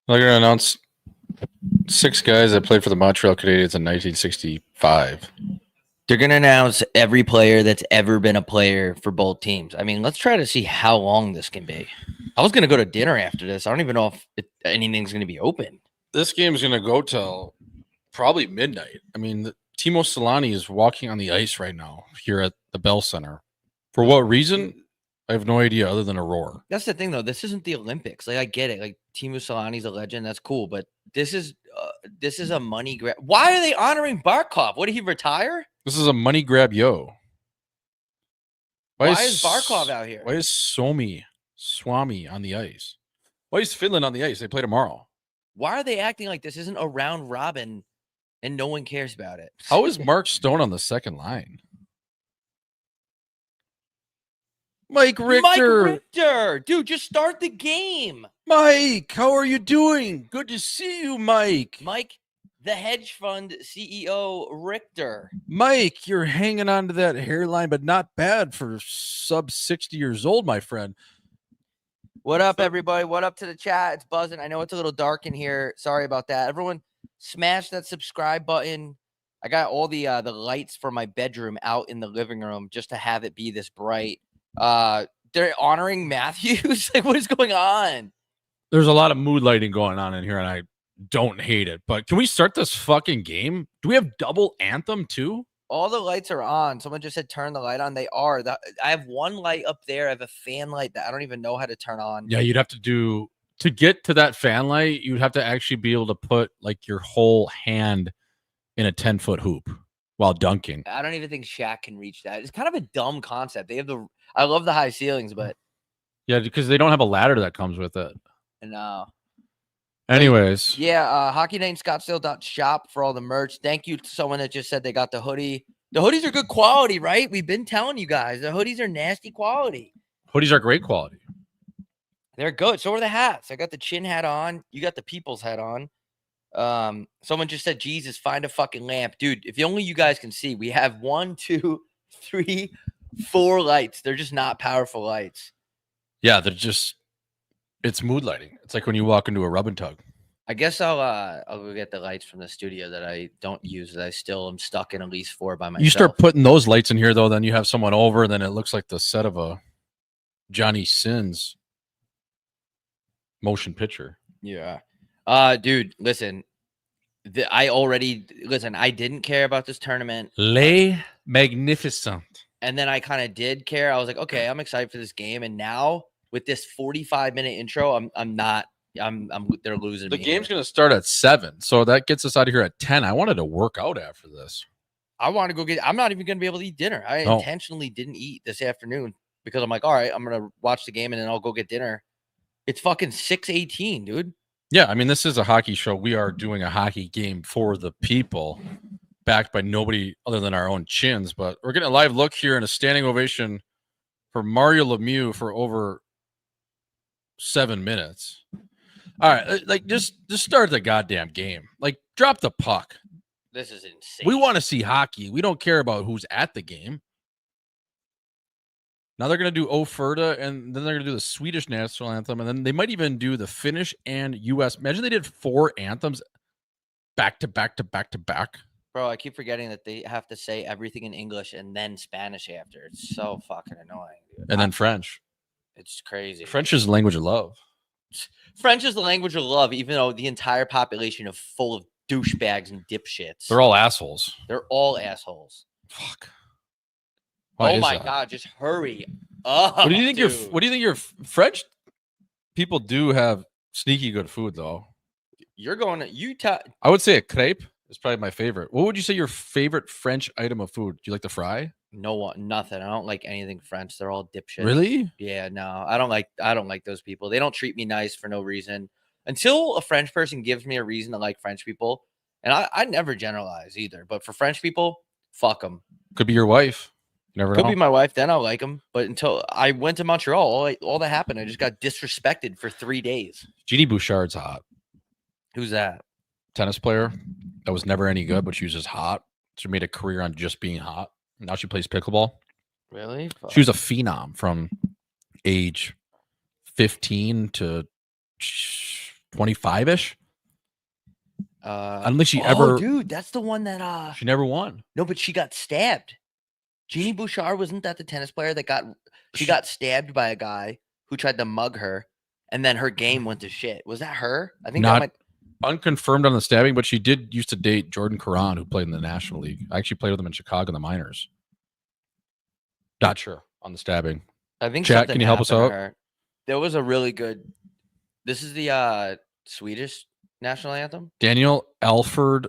They're going to announce 6 guys that played for the Montreal Canadiens in 1965. They're going to announce every player that's ever been a player for both teams. I mean, let's try to see how long this can be. I was going to go to dinner after this. I don't even know if anything's going to be open. This game is going to go till probably midnight. I mean, Timo Solani is walking on the ice right now here at the Bell Center. For what reason? I have no idea other than a roar. That's the thing, though. This isn't the Olympics. Like, I get it. Like, Timo Solani's a legend. That's cool. But this is a money grab. Why are they honoring Barkov? What, did he retire? This is a money grab, yo. Why is Barkov out here? Why is Swami on the ice? Why is Finland on the ice? They play tomorrow. Why are they acting like this isn't a round robin and no one cares about it? How is Mark Stone on the second line? Mike Richter. Dude, just start the game. Mike, how are you doing? Good to see you, Mike. Mike, the hedge fund CEO, Richter. Mike, you're hanging on to that hairline, but not bad for sub 60 years old, my friend. What up, everybody? What up to the chat? It's buzzing. I know it's a little dark in here. Sorry about that. Everyone, smash that subscribe button. I got all the lights for my bedroom out in the living room just to have it be this bright. They're honoring Matthews. Like, what is going on? There's a lot of mood lighting going on in here, and I don't hate it. But can we start this fucking game? Do we have double anthem too? All the lights are on. Someone just said turn the light on. They are. I have one light up there. I have a fan light that I don't even know how to turn on. Yeah, you'd have to get to that fan light, you'd have to actually be able to put like your whole hand in a 10-foot hoop while dunking. I don't even think Shaq can reach that. It's kind of a dumb concept. They have I love the high ceilings, but yeah, because they don't have a ladder that comes with it. No. Anyways. Yeah, HockeyNightScottsdale.shop for all the merch. Thank you to someone that just said they got the hoodie. The hoodies are good quality, right? We've been telling you guys. The hoodies are nasty quality. Hoodies are great quality. They're good. So are the hats. I got the chin hat on. You got the people's hat on. Someone just said, Jesus, find a fucking lamp. Dude, if only you guys can see, we have 1, 2, 3, 4 lights. They're just not powerful lights. Yeah, they're just, it's mood lighting. It's like when you walk into a rub and tug. I guess I'll go get the lights from the studio that I don't use, that I still am stuck in at least 4 by myself. You start putting those lights in here, though, then you have someone over, and then it looks like the set of a Johnny Sins motion picture. Yeah. Dude, listen. I didn't care about this tournament. Les Magnificent. And then I kind of did care. I was like, okay, I'm excited for this game. And now with this 45-minute intro, they're losing the me. The game's going to start at 7. So that gets us out of here at 10. I wanted to work out after this. I want to go I'm not even going to be able to eat dinner. I intentionally didn't eat this afternoon because I'm like, all right, I'm going to watch the game and then I'll go get dinner. It's fucking 6:18, dude. Yeah, I mean, this is a hockey show. We are doing a hockey game for the people, backed by nobody other than our own chins. But we're getting a live look here and a standing ovation for Mario Lemieux for over 7 minutes. All right, like just start the goddamn game. Like, drop the puck. This is insane. We want to see hockey. We don't care about who's at the game. Now they're going to do O Ferda, and then they're going to do the Swedish national anthem, and then they might even do the Finnish and U.S. Imagine they did 4 anthems back to back to back to back. Bro, I keep forgetting that they have to say everything in English and then Spanish after. It's so fucking annoying, dude. And then French. It's crazy. French is the language of love. French is the language of love, even though the entire population is full of douchebags and dipshits. They're all assholes. They're all assholes. Fuck. Oh my God! Just hurry up. What do you think? What do you think? Your French people do have sneaky good food, though. You're going to Utah. I would say a crepe is probably my favorite. What would you say your favorite French item of food? Do you like the fry? No, nothing. I don't like anything French. They're all dipshits. Really? Yeah, no. I don't like those people. They don't treat me nice for no reason. Until a French person gives me a reason to like French people, and I never generalize either. But for French people, fuck them. Could be your wife. Never Could be my wife, then I'll like him. But until I went to Montreal, all that happened, I just got disrespected for 3 days. Jeannie Bouchard's hot. Who's that? Tennis player that was never any good, but she was just hot. She made a career on just being hot. Now she plays pickleball. Really? Fuck. She was a phenom from age 15 to 25-ish. I don't think she oh, ever. dude, that's the one that She never won. no, but she got stabbed. Jeannie Bouchard, wasn't that the tennis player that she got stabbed by a guy who tried to mug her, and then her game went to shit? Was that her? I think Not that might unconfirmed on the stabbing, but she did used to date Jordan Caron, who played in the National League. I actually played with him in Chicago in the minors. Not sure on the stabbing. I think Chat, something can you help us happened to out? her. There was a really good. This is the Swedish national anthem. Daniel Alfredson.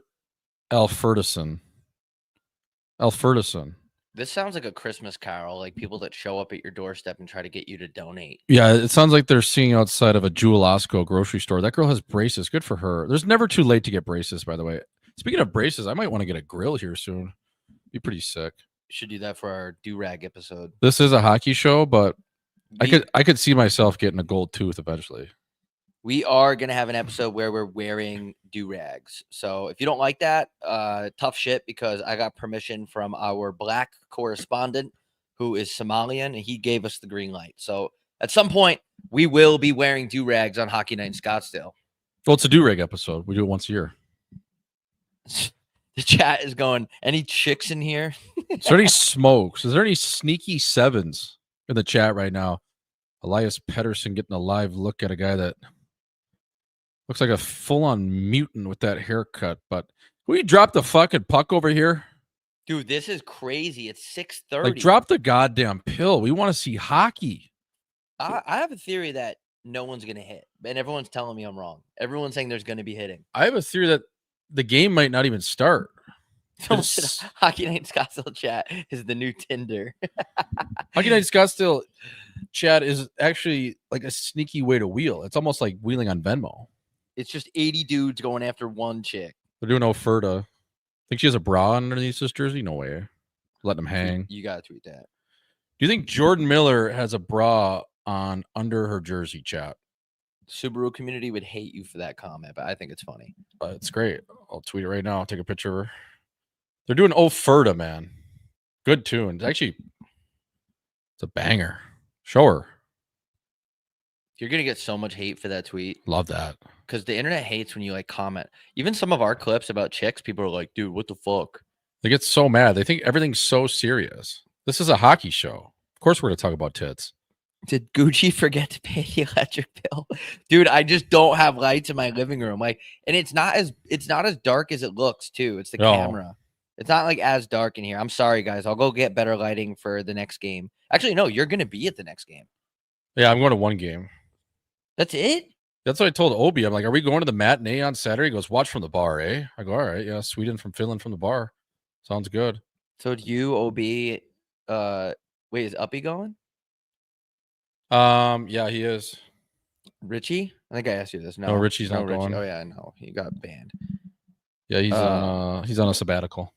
This sounds like a Christmas carol, like people that show up at your doorstep and try to get you to donate. Yeah, it sounds like they're singing outside of a Jewel Osco grocery store. That girl has braces. Good for her. There's never too late to get braces, by the way. Speaking of braces, I might want to get a grill here soon. Be pretty sick. Should do that for our do-rag episode. This is a hockey show, but I could see myself getting a gold tooth eventually. We are going to have an episode where we're wearing do-rags. So if you don't like that, tough shit, because I got permission from our black correspondent who is Somalian, and he gave us the green light. So at some point, we will be wearing do-rags on Hockey Night in Scottsdale. Well, it's a do-rag episode. We do it once a year. The chat is going, any chicks in here? Is there any smokes? Is there any sneaky sevens in the chat right now? Elias Pettersson getting a live look at a guy that looks like a full-on mutant with that haircut. But can we drop the fucking puck over here? Dude, this is crazy. It's 6:30. Like, drop the goddamn pill. We want to see hockey. I have a theory that no one's going to hit, and everyone's telling me I'm wrong. Everyone's saying there's going to be hitting. I have a theory that the game might not even start. Hockey Night in Scottsdale chat is the new Tinder. Hockey Night in Scottsdale chat is actually like a sneaky way to wheel. It's almost like wheeling on Venmo. It's just 80 dudes going after one chick. They're doing Oferta. Think she has a bra underneath this jersey? No way. Letting them hang. You got to tweet that. Do you think Jordan Miller has a bra on under her jersey, chat? Subaru community would hate you for that comment, but I think it's funny. It's great. I'll tweet it right now. I'll take a picture of her. They're doing Oferta, man. Good tune. Actually, it's a banger. Show her. You're going to get so much hate for that tweet. Love that. Because the internet hates when you like comment. Even some of our clips about chicks, people are like, dude, what the fuck? They get so mad. They think everything's so serious. This is a hockey show. Of course we're going to talk about tits. Did Gucci forget to pay the electric bill? Dude, I just don't have lights in my living room. Like, and it's not as dark as it looks, too. It's the camera. It's not like as dark in here. I'm sorry, guys. I'll go get better lighting for the next game. Actually, no, you're going to be at the next game. Yeah, I'm going to one game. That's it? That's what I told Obi. I'm like, are we going to the matinee on Saturday? He goes, watch from the bar, eh? I go, all right. Yeah, Sweden from Finland from the bar. Sounds good. So do you, OB, wait, is Uppy going? Yeah, he is. Richie? I think I asked you this. No, Richie's not going. Oh, yeah, no. He got banned. Yeah, he's on a sabbatical.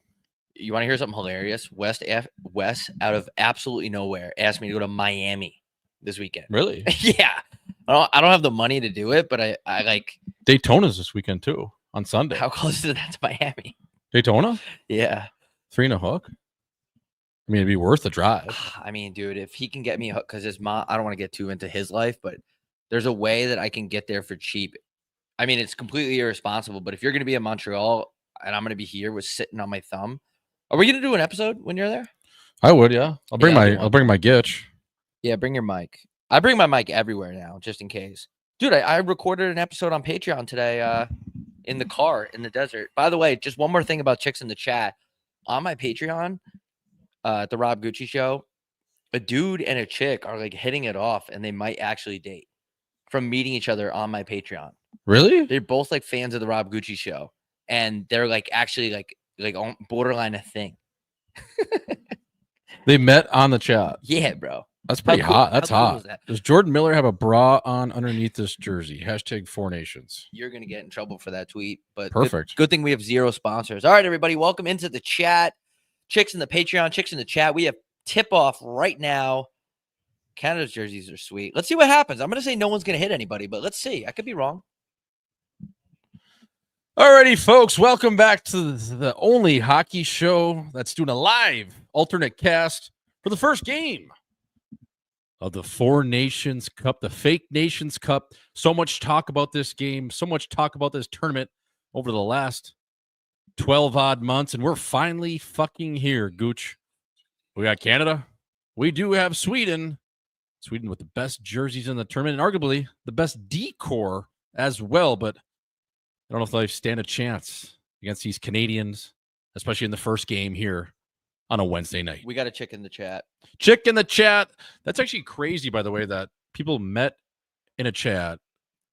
You want to hear something hilarious? Wes, out of absolutely nowhere, asked me to go to Miami this weekend. Really? Yeah. I don't have the money to do it, but I like Daytona's this weekend too on Sunday. How close is that to Miami? Daytona? Yeah. 3 and a hook. I mean, it'd be worth the drive. I mean, dude, if he can get me hooked, because his mom, I don't want to get too into his life, but there's a way that I can get there for cheap. I mean, it's completely irresponsible, but if you're going to be in Montreal and I'm going to be here with sitting on my thumb, are we going to do an episode when you're there? I would, yeah. I'll bring my Gitch. Yeah, bring your mic. I bring my mic everywhere now, just in case. Dude, I recorded an episode on Patreon today in the car in the desert. By the way, just one more thing about chicks in the chat. On my Patreon, at the Rob Gucci show, a dude and a chick are like hitting it off, and they might actually date from meeting each other on my Patreon. Really? They're both like fans of the Rob Gucci show, and they're like actually like on borderline a thing. They met on the chat. Yeah, bro. That's pretty hot. That's hot. Cool that? Does Jordan Miller have a bra on underneath this jersey? Hashtag 4Nations. You're going to get in trouble for that tweet. But perfect. Good thing we have 0 sponsors. All right, everybody. Welcome into the chat. Chicks in the Patreon, chicks in the chat. We have tip-off right now. Canada's jerseys are sweet. Let's see what happens. I'm going to say no one's going to hit anybody, but let's see. I could be wrong. Alrighty, folks. Welcome back to the only hockey show that's doing a live alternate cast for the first game of the Four Nations Cup, the Fake Nations Cup. So much talk about this game, so much talk about this tournament over the last 12 odd months, and we're finally fucking here, Gooch. We got Canada. We do have Sweden. Sweden with the best jerseys in the tournament and arguably the best decor as well, but I don't know if they stand a chance against these Canadians, especially in the first game here on a Wednesday night. We got a chick in the chat. Chick in the chat. That's actually crazy, by the way, that people met in a chat.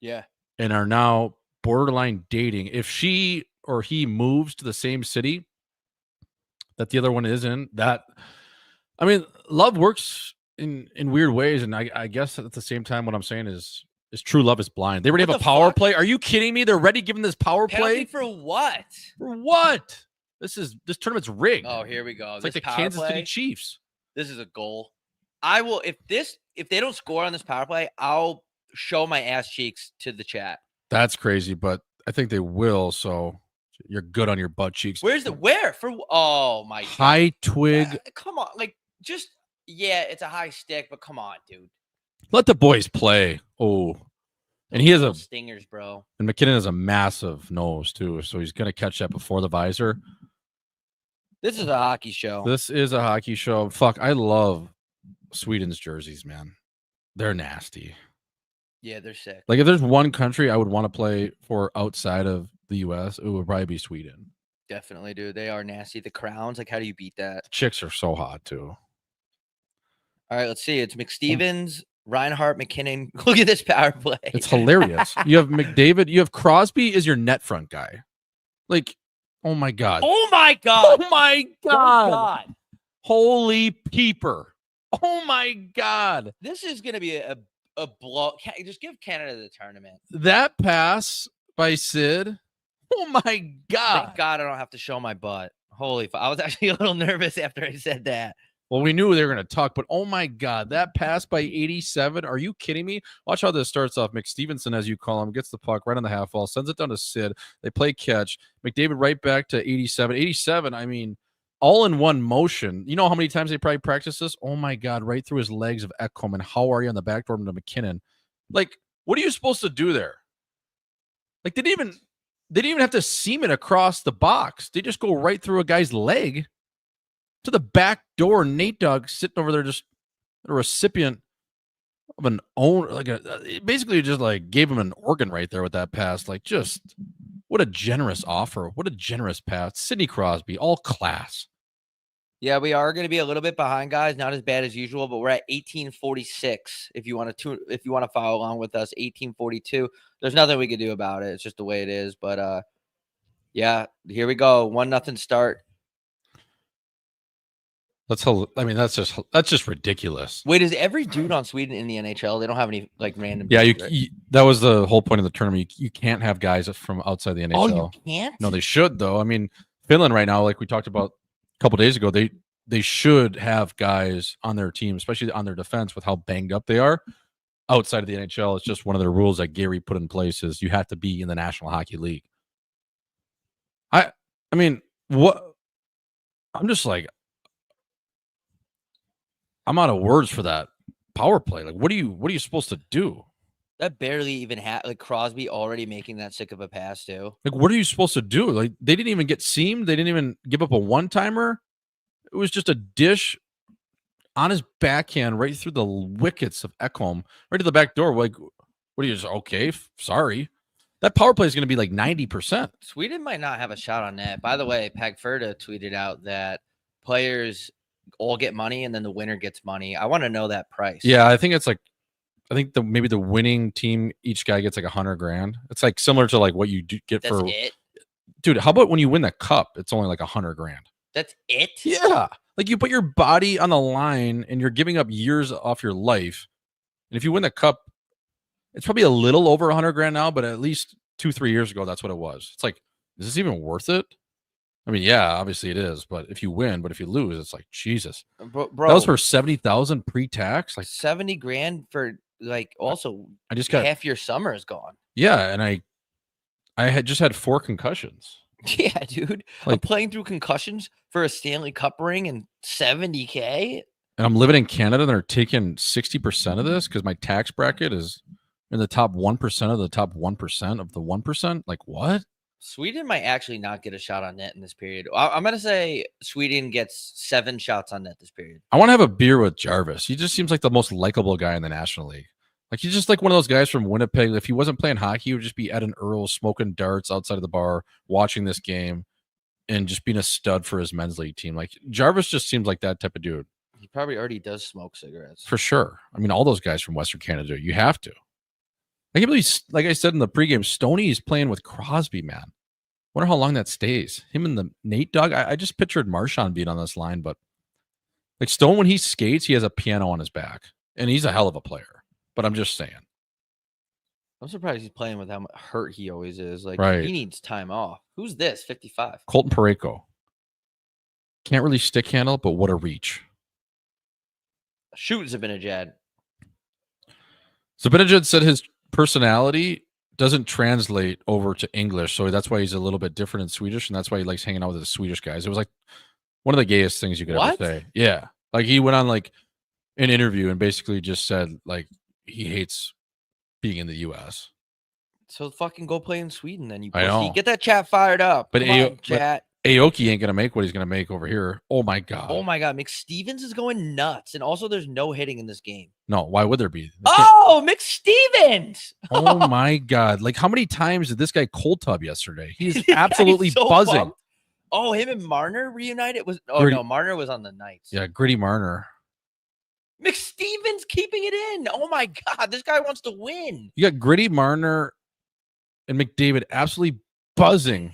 Yeah. And are now borderline dating. If she or he moves to the same city that the other one is in, that, I mean, love works in weird ways. And I guess at the same time, what I'm saying is true love is blind. They already have a power play. Are you kidding me? They're already giving this power play? For what? For what? This tournament's rigged. Oh, here we go. It's like the Kansas City Chiefs. This is a goal. I will if they don't score on this power play, I'll show my ass cheeks to the chat. That's crazy, but I think they will, so you're good on your butt cheeks. Where? Oh my God. High twig. Come on. It's a high stick, but come on, dude. Let the boys play. Oh. And he has a stingers, bro. And McKinnon has a massive nose too, so he's gonna catch that before the visor. This is a hockey show. This is a hockey show. Fuck, I love Sweden's jerseys, man. They're nasty. Yeah, they're sick. Like, if there's one country I would want to play for outside of the US, it would probably be Sweden. Definitely, dude. They are nasty. The crowns, like, how do you beat that? The chicks are so hot too. All right, let's see. It's McStevens, Reinhardt, McKinnon. Look at this power play. It's hilarious. You have McDavid. You have Crosby is your net front guy. Like, oh my God. Oh my God. Oh my God. Oh God. Holy peeper. Oh my God. This is going to be a blow. Just give Canada the tournament. That pass by Sid. Oh my God. Thank God I don't have to show my butt. Holy I was actually a little nervous after I said that. Well, we knew they were going to talk, but oh my God, that pass by 87. Are you kidding me? Watch how this starts off. McStevenson, as you call him, gets the puck right on the half wall, sends it down to Sid. They play catch. McDavid right back to 87. 87, I mean, all in one motion. You know how many times they probably practice this? Oh my God, right through his legs of Ekholm. And how are you on the backdoor to McKinnon? Like, what are you supposed to do there? Like, they didn't even have to seam it across the box. They just go right through a guy's leg to the back door. Nate Dogg sitting over there, just a recipient of an own, basically just like gave him an organ right there with that pass. Like, just what a generous offer. What a generous pass. Sidney Crosby, all class. Yeah, we are going to be a little bit behind, guys. Not as bad as usual, but we're at 1846. If you want to follow along with us, 1842. There's nothing we can do about it. It's just the way it is. But yeah, here we go. 1-0 start. That's just ridiculous. Wait, is every dude on Sweden in the NHL? They don't have any like random. Yeah, dudes, right? That was the whole point of the tournament. You can't have guys from outside the NHL. Oh, you can't? No, they should though. I mean, Finland right now, like we talked about a couple days ago, they should have guys on their team, especially on their defense, with how banged up they are. Outside of the NHL, it's just one of their rules that Gary put in place is you have to be in the National Hockey League. I mean, what? I'm just like, I'm out of words for that power play. Like, what are you supposed to do? That barely even had like Crosby already making that sick of a pass too. Like, what are you supposed to do? Like, they didn't even get seamed. They didn't even give up a one-timer. It was just a dish on his backhand right through the wickets of Ekholm, right to the back door. Like, what are you just okay? Sorry. That power play is going to be like 90%. Sweden might not have a shot on net. By the way, Pagferda tweeted out that players all get money and then the winner gets money. I want to know that price. Yeah, I think it's like, maybe the winning team, each guy gets like $100,000. It's like similar to like what you get That's it? Dude, how about when you win the cup? It's only like $100,000. That's it? Yeah. Like, you put your body on the line and you're giving up years off your life. And if you win the cup, it's probably a little over $100,000 now, but at least 2-3 years ago, that's what it was. It's like, is this even worth it? I mean, yeah, obviously it is, but if you win, but if you lose, it's like, Jesus. Bro, that was for 70,000 pre-tax. Like $70,000 for like also I just got half your summer is gone. Yeah, and I had just had 4 concussions. Yeah, dude. Like, I'm playing through concussions for a Stanley Cup ring and $70K. and I'm living in Canada, and they're taking 60% of this because my tax bracket is in the top 1% of the top 1% of the 1%. Like what? Sweden might actually not get a shot on net in this period. I'm going to say Sweden gets 7 shots on net this period. I want to have a beer with Jarvis. He just seems like the most likable guy in the National League. Like he's just like one of those guys from Winnipeg. If he wasn't playing hockey, he would just be at an Earl smoking darts outside of the bar, watching this game, and just being a stud for his men's league team. Like Jarvis just seems like that type of dude. He probably already does smoke cigarettes. For sure. I mean, all those guys from Western Canada, you have to. I can't believe, like I said in the pregame, Stoney is playing with Crosby, man. Wonder how long that stays. Him and the Nate Dog. I just pictured Marchand being on this line, but like Stone, when he skates, he has a piano on his back, and he's a hell of a player. But I'm just saying. I'm surprised he's playing with how much hurt he always is. Like Right. he needs time off. Who's this? 55. Colton Parayko. Can't really stick handle, but what a reach. Shoot, Zibanejad. Zibanejad said his personality doesn't translate over to English, so that's why he's a little bit different in Swedish, and that's why he likes hanging out with the Swedish guys. It was like one of the gayest things you could ever say. Yeah. Like he went on like an interview and basically just said like he hates being in the US. So fucking go play in Sweden then, you I pussy. know. Get that chat fired up. But Come on, chat. Aoki ain't gonna make what he's gonna make over here. Oh my god. Oh my god, McStevens is going nuts. And also there's no hitting in this game. No, why would there be? Oh, McStevens. Oh my god. Like how many times did this guy cold tub yesterday? He's absolutely so buzzing. pumped. Oh, him and Marner reunited was Gritty. No, Marner was on the Knights. Yeah, Gritty Marner. McStevens keeping it in. Oh my god, this guy wants to win. You got Gritty Marner and McDavid absolutely buzzing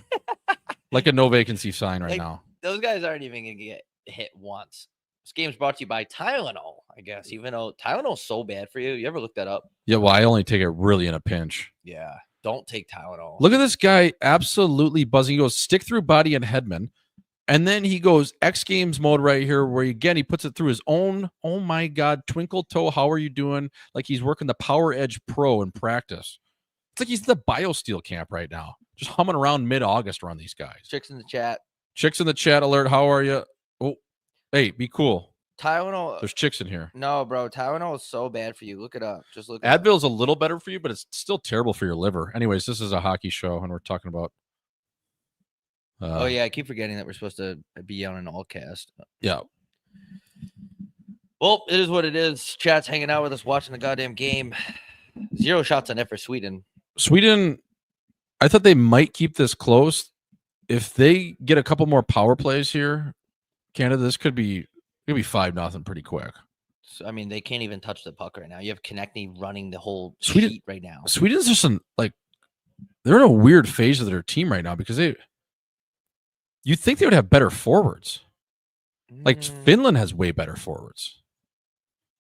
like a no vacancy sign right now. Those guys aren't even gonna get hit once. This game's brought to you by Tylenol, I guess. Even though Tylenol's so bad for you. You ever look that up? Yeah, well, I only take it really in a pinch. Yeah. Don't take Tylenol. Look at this guy absolutely buzzing. He goes stick through body and Hedman. And then he goes X Games mode right here, where again he puts it through his own. Oh my God, twinkle toe, how are you doing? Like he's working the Power Edge Pro in practice. It's like he's at the BioSteel camp right now, just humming around mid-August around these guys. Chicks in the chat. Chicks in the chat alert. How are you? Oh, hey, be cool. Tylenol. There's chicks in here. No, bro. Tylenol is so bad for you. Look it up. Just look. Advil's a little better for you, but it's still terrible for your liver. Anyways, this is a hockey show, and we're talking about. Oh yeah, I keep forgetting that we're supposed to be on an all cast. Yeah. Well, it is what it is. Chat's hanging out with us, watching the goddamn game. 0 shots on net for Sweden. Sweden, I thought they might keep this close. If they get a couple more power plays here, Canada, this could be 5-0 pretty quick. So, I mean, they can't even touch the puck right now. You have Konechny running the whole Sweden sheet right now. Sweden's just they're in a weird phase of their team right now because you'd think they would have better forwards. Like Finland has way better forwards.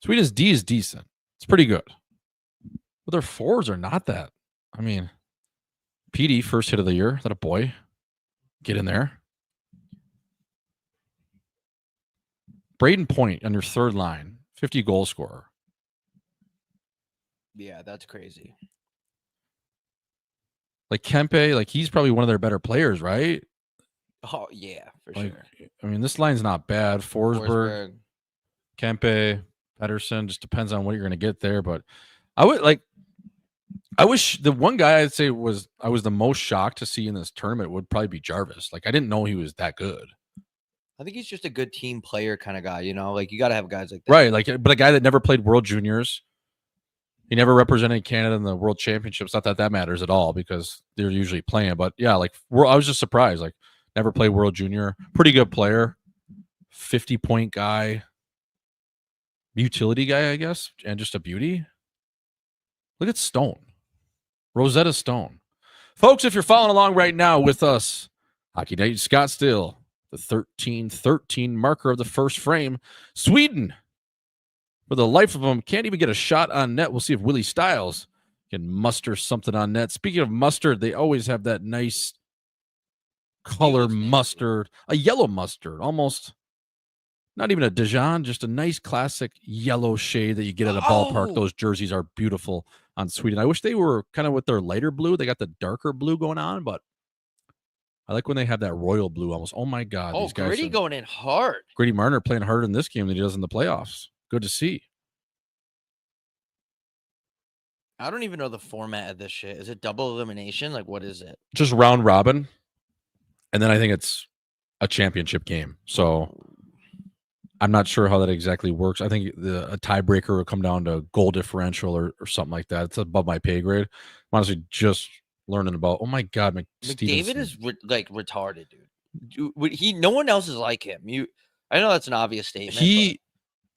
Sweden's D is decent. It's pretty good. But their forwards are not that. I mean, PD, first hit of the year. Is that a boy? Get in there. Braden Point on your third line, 50 goal scorer. Yeah, that's crazy. Like Kempe, like he's probably one of their better players, right? Oh, yeah, for sure. I mean, this line's not bad. Forsberg, Kempe, Pedersen, just depends on what you're going to get there. But I wish the one guy I'd say I was the most shocked to see in this tournament would probably be Jarvis. Like I didn't know he was that good. I think he's just a good team player kind of guy, you know? Like you got to have guys like that. Right, like but a guy that never played World Juniors. He never represented Canada in the World Championships. Not that that matters at all because they're usually playing. But yeah, like I was just surprised. Like never played World Junior. Pretty good player. 50-point guy. Utility guy, I guess. And just a beauty. Look at Stone. Rosetta Stone. Folks, if you're following along right now with us, Hockey Night in Scottsdale, the 13-13 marker of the first frame. Sweden, for the life of them, can't even get a shot on net. We'll see if Willie Stiles can muster something on net. Speaking of mustard, they always have that nice color mustard, a yellow mustard, almost not even a Dijon, just a nice classic yellow shade that you get at a ballpark. Those jerseys are beautiful on Sweden. I wish they were kind of with their lighter blue. They got the darker blue going on, but I like when they have that royal blue almost. Oh my God, Oh, these guys. Gritty going in hard. Grady Marner playing harder in this game than he does in the playoffs. Good to see. I don't even know the format of this shit. Is it double elimination? Like, what is it? Just round robin. And then I think it's a championship game. So I'm not sure how that exactly works. I think a tiebreaker will come down to goal differential or something like that. It's above my pay grade. I'm honestly just learning about, oh my God, McDavid is like retarded, dude. No one else is like him. I know that's an obvious statement. He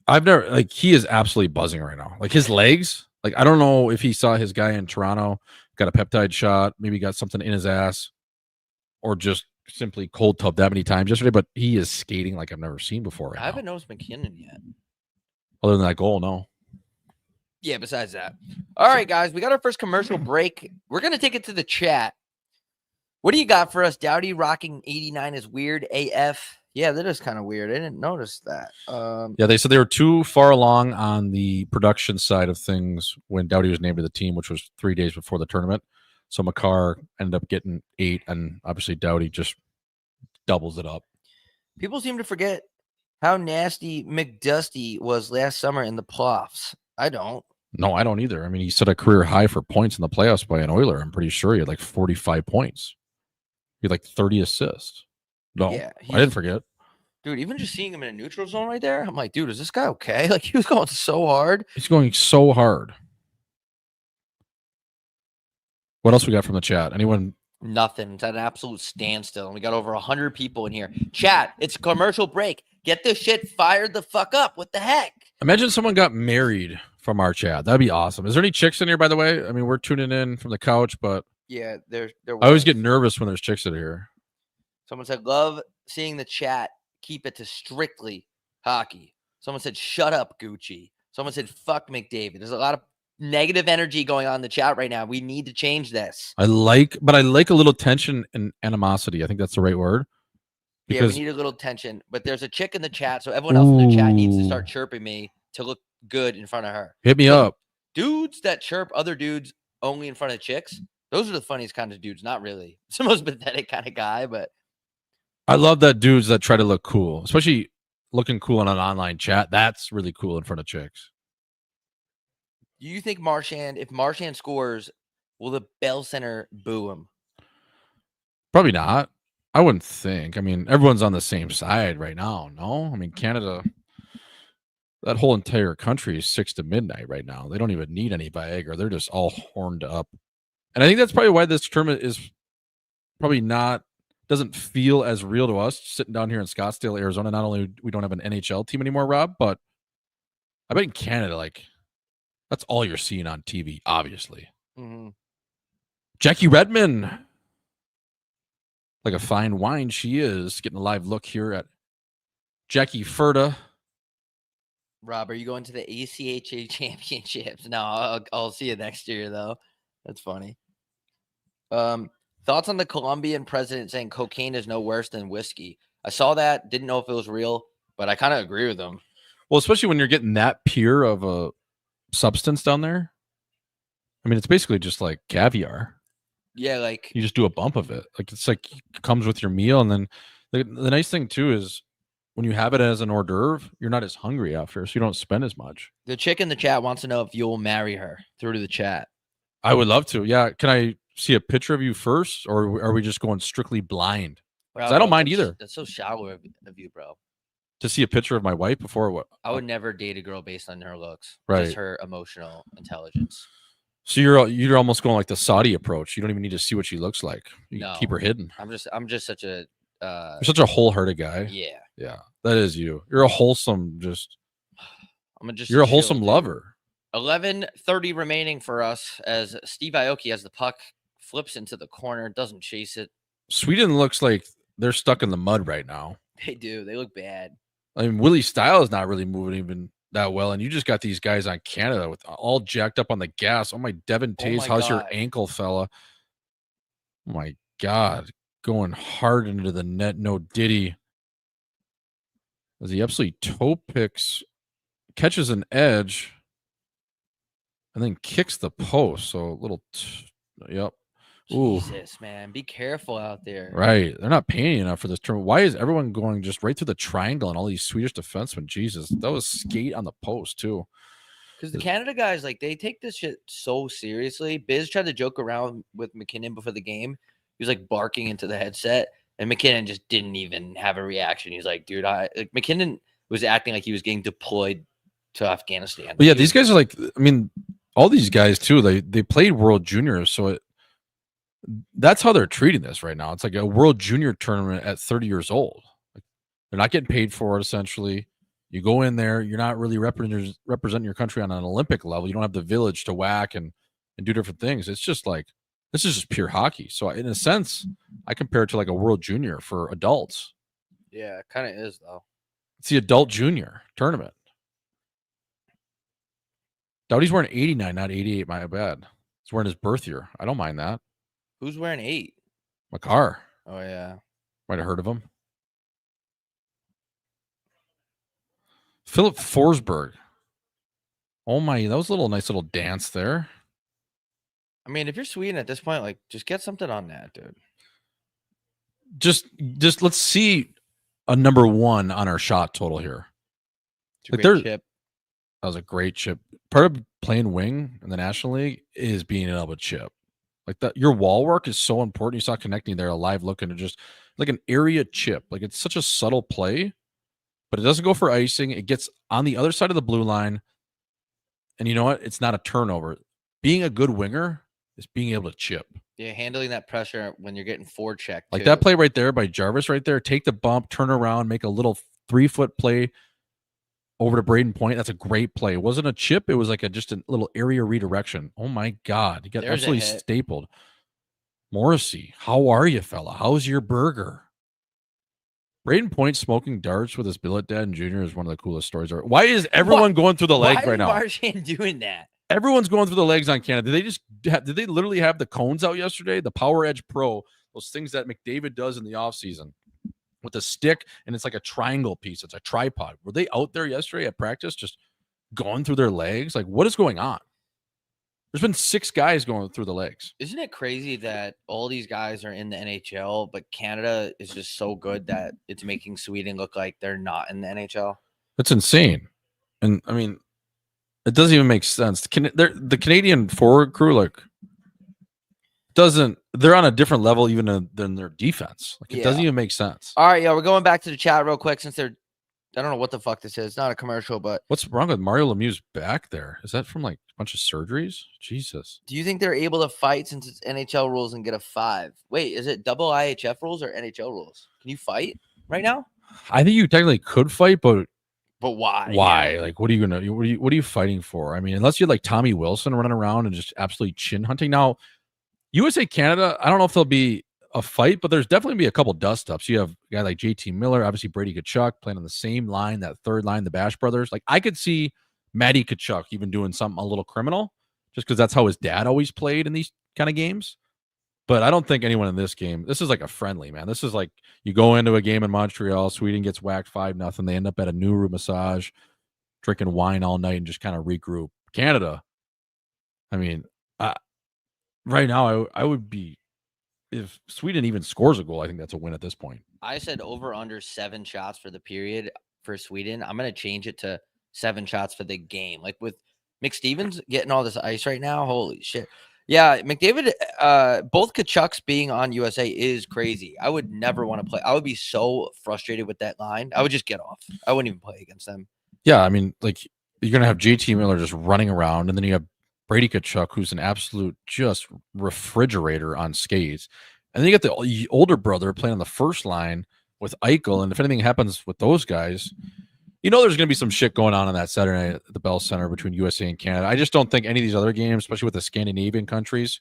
is absolutely buzzing right now. Like his legs, like I don't know if he saw his guy in Toronto, got a peptide shot, maybe got something in his ass, or just simply cold tubbed that many times yesterday, but he is skating like I've never seen before right I haven't noticed McKinnon yet. Other than that goal, no. Yeah, besides that. All right, guys, we got our first commercial break. We're going to take it to the chat. What do you got for us? Dowdy rocking 89 is weird AF. Yeah, that is kind of weird. I didn't notice that. Yeah, they said they were too far along on the production side of things when Dowdy was named to the team, which was 3 days before the tournament. So Makar ended up getting 8, and obviously Dowdy just doubles it up. People seem to forget how nasty McDusty was last summer in the playoffs. I don't. No, I don't either. I mean, he set a career high for points in the playoffs by an Oiler. I'm pretty sure he had like 45 points. He had like 30 assists. No, yeah, I didn't forget. Dude, even just seeing him in a neutral zone right there, I'm like, dude, is this guy okay? Like, he was going so hard. He's going so hard. What else we got from the chat? Anyone? Nothing. It's at an absolute standstill. And we got over 100 people in here. Chat, it's a commercial break. Get this shit fired the fuck up. What the heck? Imagine someone got married from our chat. That'd be awesome. Is there any chicks in here, by the way? I mean, we're tuning in from the couch, but yeah, there I always get nervous when there's chicks in here. Someone said, love seeing the chat. Keep it to strictly hockey. Someone said, shut up, Gucci. Someone said, fuck McDavid. There's a lot of negative energy going on in the chat right now. We need to change this. I like a little tension and animosity. I think that's the right word. Because we need a little tension. But there's a chick in the chat, so everyone else in the chat needs to start chirping me to look good in front of her. Hit me up. Dudes that chirp other dudes only in front of chicks, those are the funniest kind of dudes. Not really. It's the most pathetic kind of guy, but I love that dudes that try to look cool, especially looking cool in an online chat. That's really cool in front of chicks. Do you think if Marchand scores, will the Bell Center boo him? Probably not. I wouldn't think. I mean, everyone's on the same side right now. No, I mean, Canada, that whole entire country is 6 to midnight right now. They don't even need any Viagra. They're just all horned up. And I think that's probably why this tournament is probably doesn't feel as real to us sitting down here in Scottsdale, Arizona. Not only we don't have an NHL team anymore, Rob, but I bet in Canada, like, that's all you're seeing on TV, obviously. Mm-hmm. Jackie Redmond, like a fine wine she is, getting a live look here at Jackie Ferda. Rob, are you going to the ACHA championships? No, I'll see you next year, though. That's funny. Thoughts on the Colombian president saying cocaine is no worse than whiskey? I saw that, didn't know if it was real, but I kind of agree with him. Well, especially when you're getting that pure of a substance down there. I mean, it's basically just like caviar. Yeah, like you just do a bump of it. Like it's like it comes with your meal, and then the nice thing too is when you have it as an hors d'oeuvre, you're not as hungry after, so you don't spend as much. The chick in the chat wants to know if you'll marry her through to the chat. I would love to. Yeah, can I see a picture of you first, or are we just going strictly blind? Well, I don't mind either. That's so shallow of you, bro. To see a picture of my wife before what? I would never date a girl based on her looks, right? Just her emotional intelligence. So you're almost going like the Saudi approach. You don't even need to see what she looks like. You keep her hidden. I'm just such a you're such a wholehearted guy. Yeah, that is you. You're a wholesome. You're a wholesome lover. 11:30 remaining for us as Steve Aoki has the puck, flips into the corner, doesn't chase it. Sweden looks like they're stuck in the mud right now. They do. They look bad. I mean, Willie Style is not really moving even that well, and you just got these guys on Canada with all jacked up on the gas. Oh my, Devin Tays, how's your ankle, fella? Oh my God, going hard into the net. No Diddy. As he absolutely toe picks, catches an edge, and then kicks the post. So a little, yep. Ooh. Jesus, man, be careful out there. Right. They're not paying enough for this tournament. Why is everyone going just right through the triangle and all these Swedish defensemen? Jesus, that was skate on the post too. Because the Canada guys, like, they take this shit so seriously. Biz tried to joke around with McKinnon before the game. He was like barking into the headset, and McKinnon just didn't even have a reaction. He's like, dude, McKinnon was acting like he was getting deployed to Afghanistan. But yeah, these guys are like, I mean, all these guys too, they played World Juniors, so that's how they're treating this right now. It's like a World Junior tournament at 30 years old. Like, they're not getting paid for it, essentially. You go in there, you're not really representing your country on an Olympic level. You don't have the village to whack and do different things. It's just like, this is just pure hockey. So in a sense, I compare it to like a World Junior for adults. Yeah, it kind of is, though. It's the adult junior tournament. Doughty's wearing 89, not 88, my bad. He's wearing his birth year. I don't mind that. Who's wearing 8? Makar. Oh, yeah. Might have heard of him. Philip Forsberg. Oh my, that was a nice little dance there. I mean, if you're Sweden at this point, like, just get something on that, dude. Just let's see a number 1 on our shot total here. It's a great chip. That was a great chip. Part of playing wing in the National League is being able to chip. Like that, your wall work is so important. You saw connecting there, a live look, and just like an area chip. Like it's such a subtle play, but it doesn't go for icing. It gets on the other side of the blue line. And you know what? It's not a turnover. Being a good winger is being able to chip. Yeah, handling that pressure when you're getting forechecked. Like that play right there by Jarvis right there. Take the bump, turn around, make a little 3-foot play over to Braden Point. That's a great play. It wasn't a chip. It was like just a little area redirection. Oh, my God. He got absolutely stapled. Morrissey, how are you, fella? How's your burger? Braden Point smoking darts with his billet dad and Junior is one of the coolest stories. Why is everyone going through the legs right now? Why is Marchand doing that? Everyone's going through the legs on Canada. Did they literally have the cones out yesterday? The Power Edge Pro, those things that McDavid does in the offseason with a stick, and it's like a triangle piece. It's a tripod. Were they out there yesterday at practice just going through their legs? Like, what is going on? There's been 6 guys going through the legs. Isn't it crazy that all these guys are in the NHL, but Canada is just so good that it's making Sweden look like they're not in the NHL? That's insane. And, I mean, it doesn't even make sense. The Canadian forward crew, like, they're on a different level even than their defense. Like, it doesn't even make sense. All right, we're going back to the chat real quick since I don't know what the fuck this is. It's not a commercial, but what's wrong with Mario Lemieux's back there? Is that from like a bunch of surgeries? Jesus. Do you think they're able to fight since it's NHL rules and get a 5? Wait, is it double IHF rules or NHL rules? Can you fight right now? I think you technically could fight, but why? Why? Yeah. Like, what are you fighting for? I mean, unless you're like Tommy Wilson running around and just absolutely chin hunting. Now, USA Canada, I don't know if there'll be a fight, but there's definitely be a couple dust ups. You have a guy like JT Miller, obviously Brady Tkachuk playing on the same line, that third line, the Bash brothers. Like, I could see Matty Tkachuk even doing something a little criminal, just because that's how his dad always played in these kind of games. But I don't think anyone in this game. This is like a friendly, man. This is like you go into a game in Montreal, Sweden gets whacked 5-0. They end up at a Nuru massage, drinking wine all night, and just kind of regroup. Canada, I mean, right now I would be. If Sweden even scores a goal, I think that's a win at this point. I said over under 7 shots for the period for Sweden. I'm going to change it to 7 shots for the game. Like with McStevens getting all this ice right now. Holy shit. Yeah, McDavid, both Kachucks being on USA is crazy. I would never want to play. I would be so frustrated with that line. I would just get off. I wouldn't even play against them. Yeah, I mean, like you're going to have JT Miller just running around, and then you have Brady Tkachuk, who's an absolute just refrigerator on skates. And then you get the older brother playing on the first line with Eichel. And if anything happens with those guys, you know there's going to be some shit going on that Saturday night at the Bell Center between USA and Canada. I just don't think any of these other games, especially with the Scandinavian countries,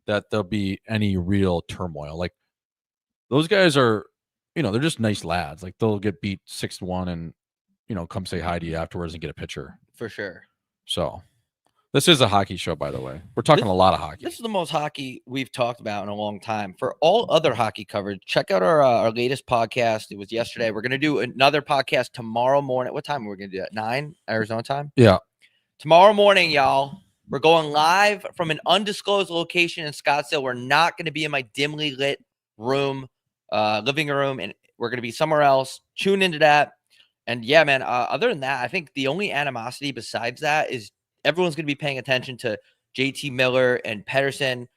that there'll be any real turmoil. Like, those guys are, they're just nice lads. Like, they'll get beat 6-1 and, come say hi to you afterwards and get a picture. For sure. So... this is a hockey show, by the way. We're talking a lot of hockey. This is the most hockey we've talked about in a long time. For all other hockey coverage, check out our latest podcast. It was yesterday. We're going to do another podcast tomorrow morning. What time are we going to do that? 9 Arizona time? Yeah. Tomorrow morning, y'all. We're going live from an undisclosed location in Scottsdale. We're not going to be in my dimly lit room, living room, and we're going to be somewhere else. Tune into that. And yeah, man, other than that, I think the only animosity besides that is everyone's going to be paying attention to JT Miller and Pedersen.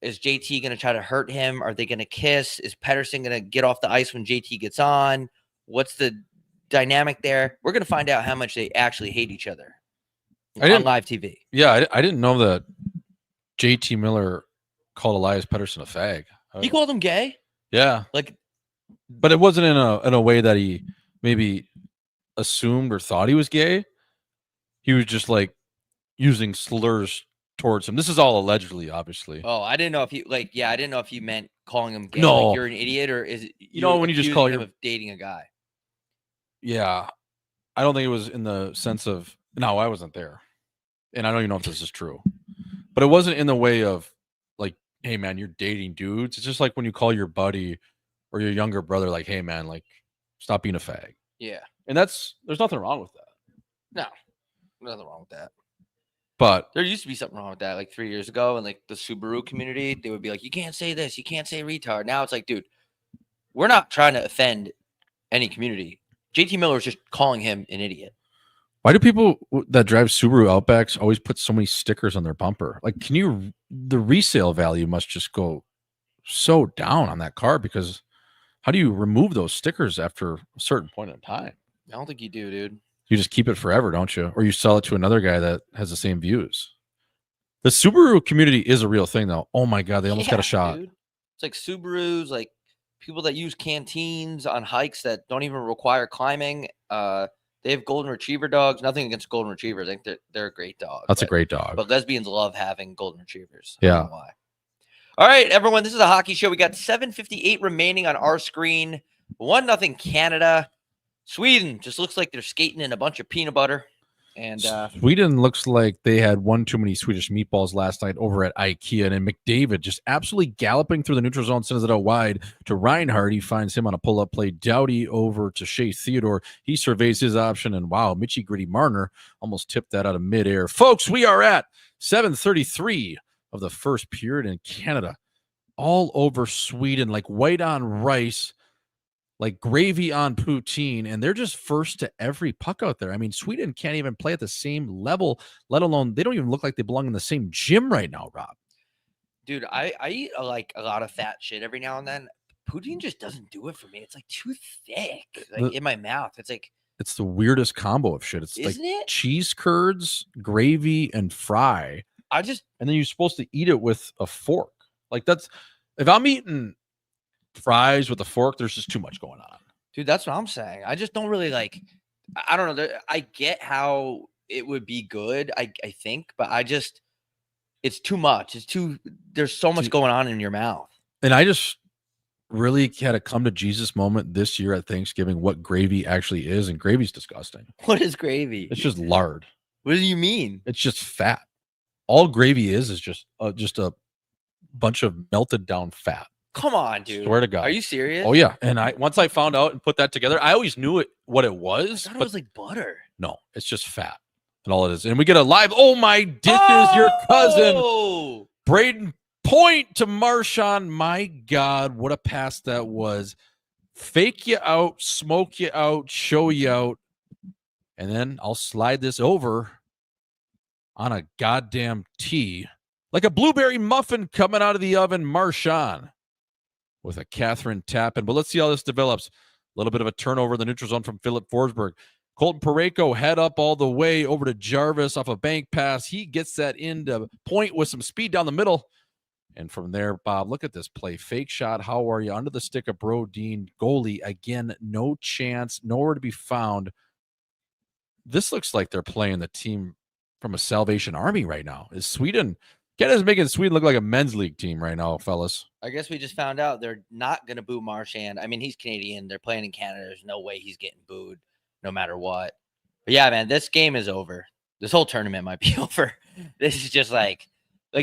Is JT going to try to hurt him? Are they going to kiss? Is Pedersen going to get off the ice when JT gets on? What's the dynamic there? We're going to find out how much they actually hate each other on live TV. Yeah, I didn't know that JT Miller called Elias Pettersson a fag. He called him gay. Yeah, like, but it wasn't in a way that he maybe assumed or thought he was gay. He was just like using slurs towards him. This is all allegedly, obviously. Oh, I didn't know if you I didn't know if you meant calling him gay. No, like you're an idiot, or is it when you just call him dating a guy? Yeah, I don't think it was in the sense of no, I wasn't there, and I don't even know if this is true, but it wasn't in the way of like, hey man, you're dating dudes. It's just like when you call your buddy or your younger brother, like, hey man, like, stop being a fag. Yeah, and there's nothing wrong with that. No, nothing wrong with that. But there used to be something wrong with that, like 3 years ago, in like the Subaru community, they would be like, you can't say this, you can't say retard. Now it's like, dude, we're not trying to offend any community. JT Miller is just calling him an idiot. Why do people that drive Subaru Outbacks always put so many stickers on their bumper? Like, the resale value must just go so down on that car, because how do you remove those stickers after a certain point in time? I don't think you do, dude. You just keep it forever, don't you? Or you sell it to another guy that has the same views. The Subaru community is a real thing, though. Oh my God, they almost got a shot. Dude. It's like Subarus, like people that use canteens on hikes that don't even require climbing. They have golden retriever dogs. Nothing against golden retrievers. I think they're a great dog. That's a great dog. But lesbians love having golden retrievers. Yeah. I don't know why. All right, everyone. This is a hockey show. We got 7:58 remaining on our screen. 1-0 Canada. Sweden just looks like they're skating in a bunch of peanut butter. And Sweden looks like they had one too many Swedish meatballs last night over at IKEA. And then McDavid just absolutely galloping through the neutral zone, sends it out wide to Reinhardt. He finds him on a pull-up play. Doughty over to Shea Theodore. He surveys his option, and wow, Mitchie Gritty Marner almost tipped that out of midair. Folks, we are at 7:33 of the first period in Canada. All over Sweden, like white on rice, like gravy on poutine, and they're just first to every puck out there. I mean, Sweden can't even play at the same level, let alone they don't even look like they belong in the same gym right now, Rob. Dude, I eat like a lot of fat shit every now and then. Poutine just doesn't do it for me. It's like too thick, like in my mouth. It's the weirdest combo of shit. It's Isn't like it? cheese curds, gravy, and fry. And then you're supposed to eat it with a fork. Like if I'm eating fries with a fork, there's just too much going on, dude. That's what I'm saying. I just don't really like. I don't know. I get how it would be good. I think, but it's too much. There's so much going on in your mouth. And I just really had a come to Jesus moment this year at Thanksgiving. What gravy actually is, and gravy's disgusting. What is gravy? It's just lard. What do you mean? It's just fat. All gravy is just a bunch of melted down fat. Come on, dude. Swear to God. Are you serious? Oh yeah. And once I found out and put that together, I always knew what it was. I thought it was like butter. No, it's just fat. And all it is. And we get a live. Oh my dishes, your cousin. Braden point to Marchand. My God, what a pass that was. Fake you out, smoke you out, show you out. And then I'll slide this over on a goddamn tee. Like a blueberry muffin coming out of the oven. Marchand with a Catherine Tappan. But let's see how this develops. A little bit of a turnover in the neutral zone from Philip Forsberg. Colton Parayko head up all the way over to Jarvis off a bank pass. He gets that into point with some speed down the middle. And from there, Bob, look at this play. Fake shot. How are you? Under the stick of Brodin. Goalie, again, no chance. Nowhere to be found. This looks like they're playing the team from a Salvation Army right now. Is Sweden... Canada's making Sweden look like a men's league team right now, fellas. I guess we just found out they're not going to boo Marchand. I mean, he's Canadian. They're playing in Canada. There's no way he's getting booed no matter what. But yeah, man, this game is over. This whole tournament might be over. This is just like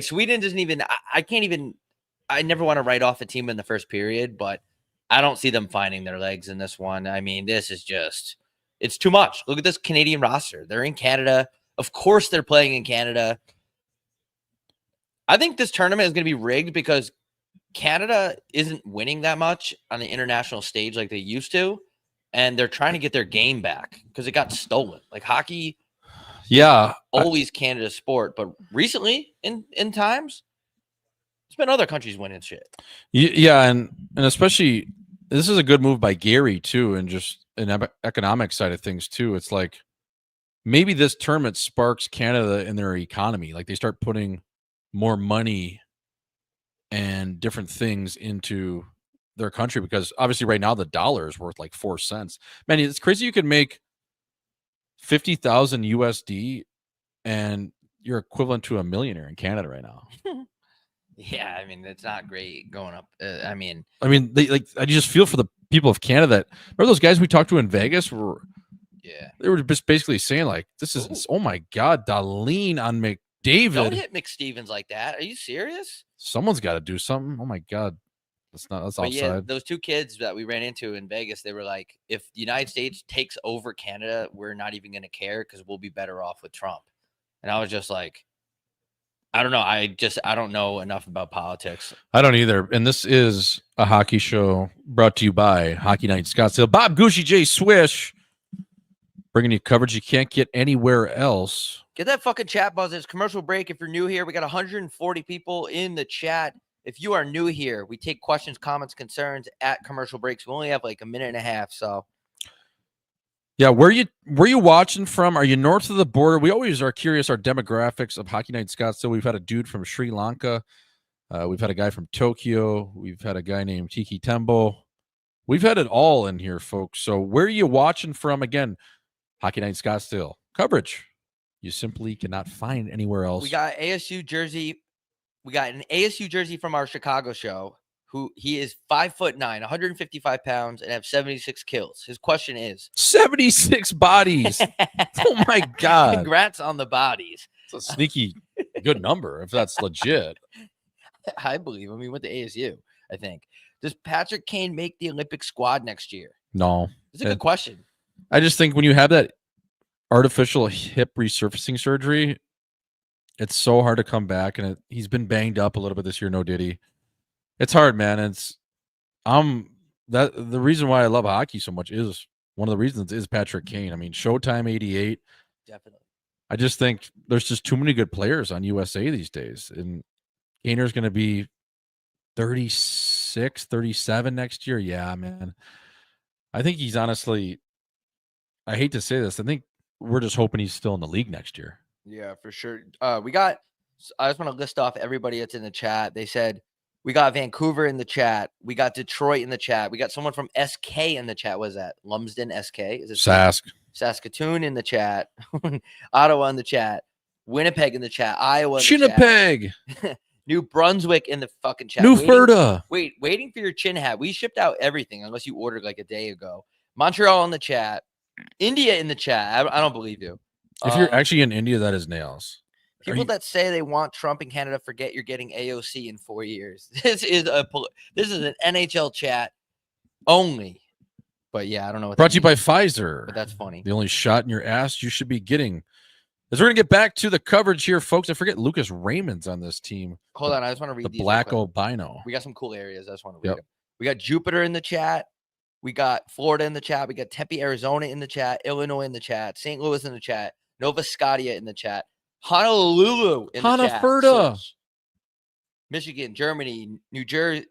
Sweden doesn't even – I never want to write off a team in the first period, but I don't see them finding their legs in this one. I mean, this is just – it's too much. Look at this Canadian roster. They're in Canada. Of course they're playing in Canada. I think this tournament is going to be rigged because Canada isn't winning that much on the international stage like they used to, and they're trying to get their game back because it got stolen. Like hockey, Yeah, always Canada's sport, but recently in times, it's been other countries winning shit. yeah, and especially this is a good move by Gary too, and just an economic side of things too. It's like maybe this tournament sparks Canada in their economy. Like they start putting more money and different things into their country because obviously right now the dollar is worth like 4 cents. Man, it's crazy you can make 50,000 USD and you're equivalent to a millionaire in Canada right now. Yeah, I mean it's not great going up. I mean, they like I just feel for the people of Canada that remember those guys we talked to in Vegas were they were just basically saying like this is oh my god, Darlene on McDavid. Don't hit McStevens like that. Are you serious? Someone's got to do something. Oh my god. That's But offside. yeah, those two kids that we ran into in Vegas, they were like, if the United States takes over Canada, we're not even going to care because we'll be better off with Trump. And I was just like, I don't know. I don't know enough about politics. I don't either. And this is a hockey show brought to you by Hockey Night Scottsdale. Bob Gucci, J Swish, bringing you coverage you can't get anywhere else. Get that fucking chat buzz. It's commercial break. If you're new here, we got 140 people in the chat. If you are new here, we take questions, comments, concerns at commercial breaks. We only have like a minute and a half. So yeah, where you watching from? Are you north of the border? We always are curious our demographics of Hockey Night Scottsdale. We've had a dude from Sri Lanka. We've had a guy from Tokyo. We've had a guy named Tiki Tembo. We've had it all in here, folks. So where are you watching from? Again, Hockey Night Scottsdale coverage you simply cannot find anywhere else. We got ASU jersey. We got an ASU jersey from our Chicago show. Who he is 5'9", 155 pounds, and have 76 kills. His question is 76 bodies. Oh my god! Congrats on the bodies. It's a sneaky good number if that's legit. I believe him. He went to ASU, I think. Does Patrick Kane make the Olympic squad next year? No. It's a good question. I just think when you have that artificial hip resurfacing surgery, it's so hard to come back. And he's been banged up a little bit this year. No Diddy. It's hard, man. The reason why I love hockey so much is one of the reasons is Patrick Kane. I mean, Showtime 88. Definitely. I just think there's just too many good players on USA these days. And Kaner's going to be 36, 37 next year. Yeah, man. I think he's honestly, I hate to say this, I think we're just hoping he's still in the league next year. Yeah, for sure. I just want to list off everybody that's in the chat. They said, we got Vancouver in the chat. We got Detroit in the chat. We got someone from SK in the chat. What is that? Lumsden SK? Is it Saskatoon in the chat? Ottawa in the chat. Winnipeg in the chat. Iowa in the chat. New Brunswick in the fucking chat. Waiting for your chin hat. We shipped out everything unless you ordered like a day ago. Montreal in the chat. India in the chat. I don't believe you. If you're actually in India, that is nails. People that say they want Trump in Canada forget you're getting AOC in 4 years. This is an NHL chat only. But yeah, I don't know what brought to you by Pfizer. But that's funny. The only shot in your ass you should be getting. As we're gonna get back to the coverage here, folks. I forget Lucas Raymond's on this team. Hold on, I just want to read the Black Albino. We got some cool areas. I just want to read them. We got Jupiter in the chat. We got Florida in the chat. We got Tempe, Arizona in the chat. Illinois in the chat. St. Louis in the chat. Nova Scotia in the chat. Honolulu in the chat. Hanafurda. Michigan, Germany, New Jersey.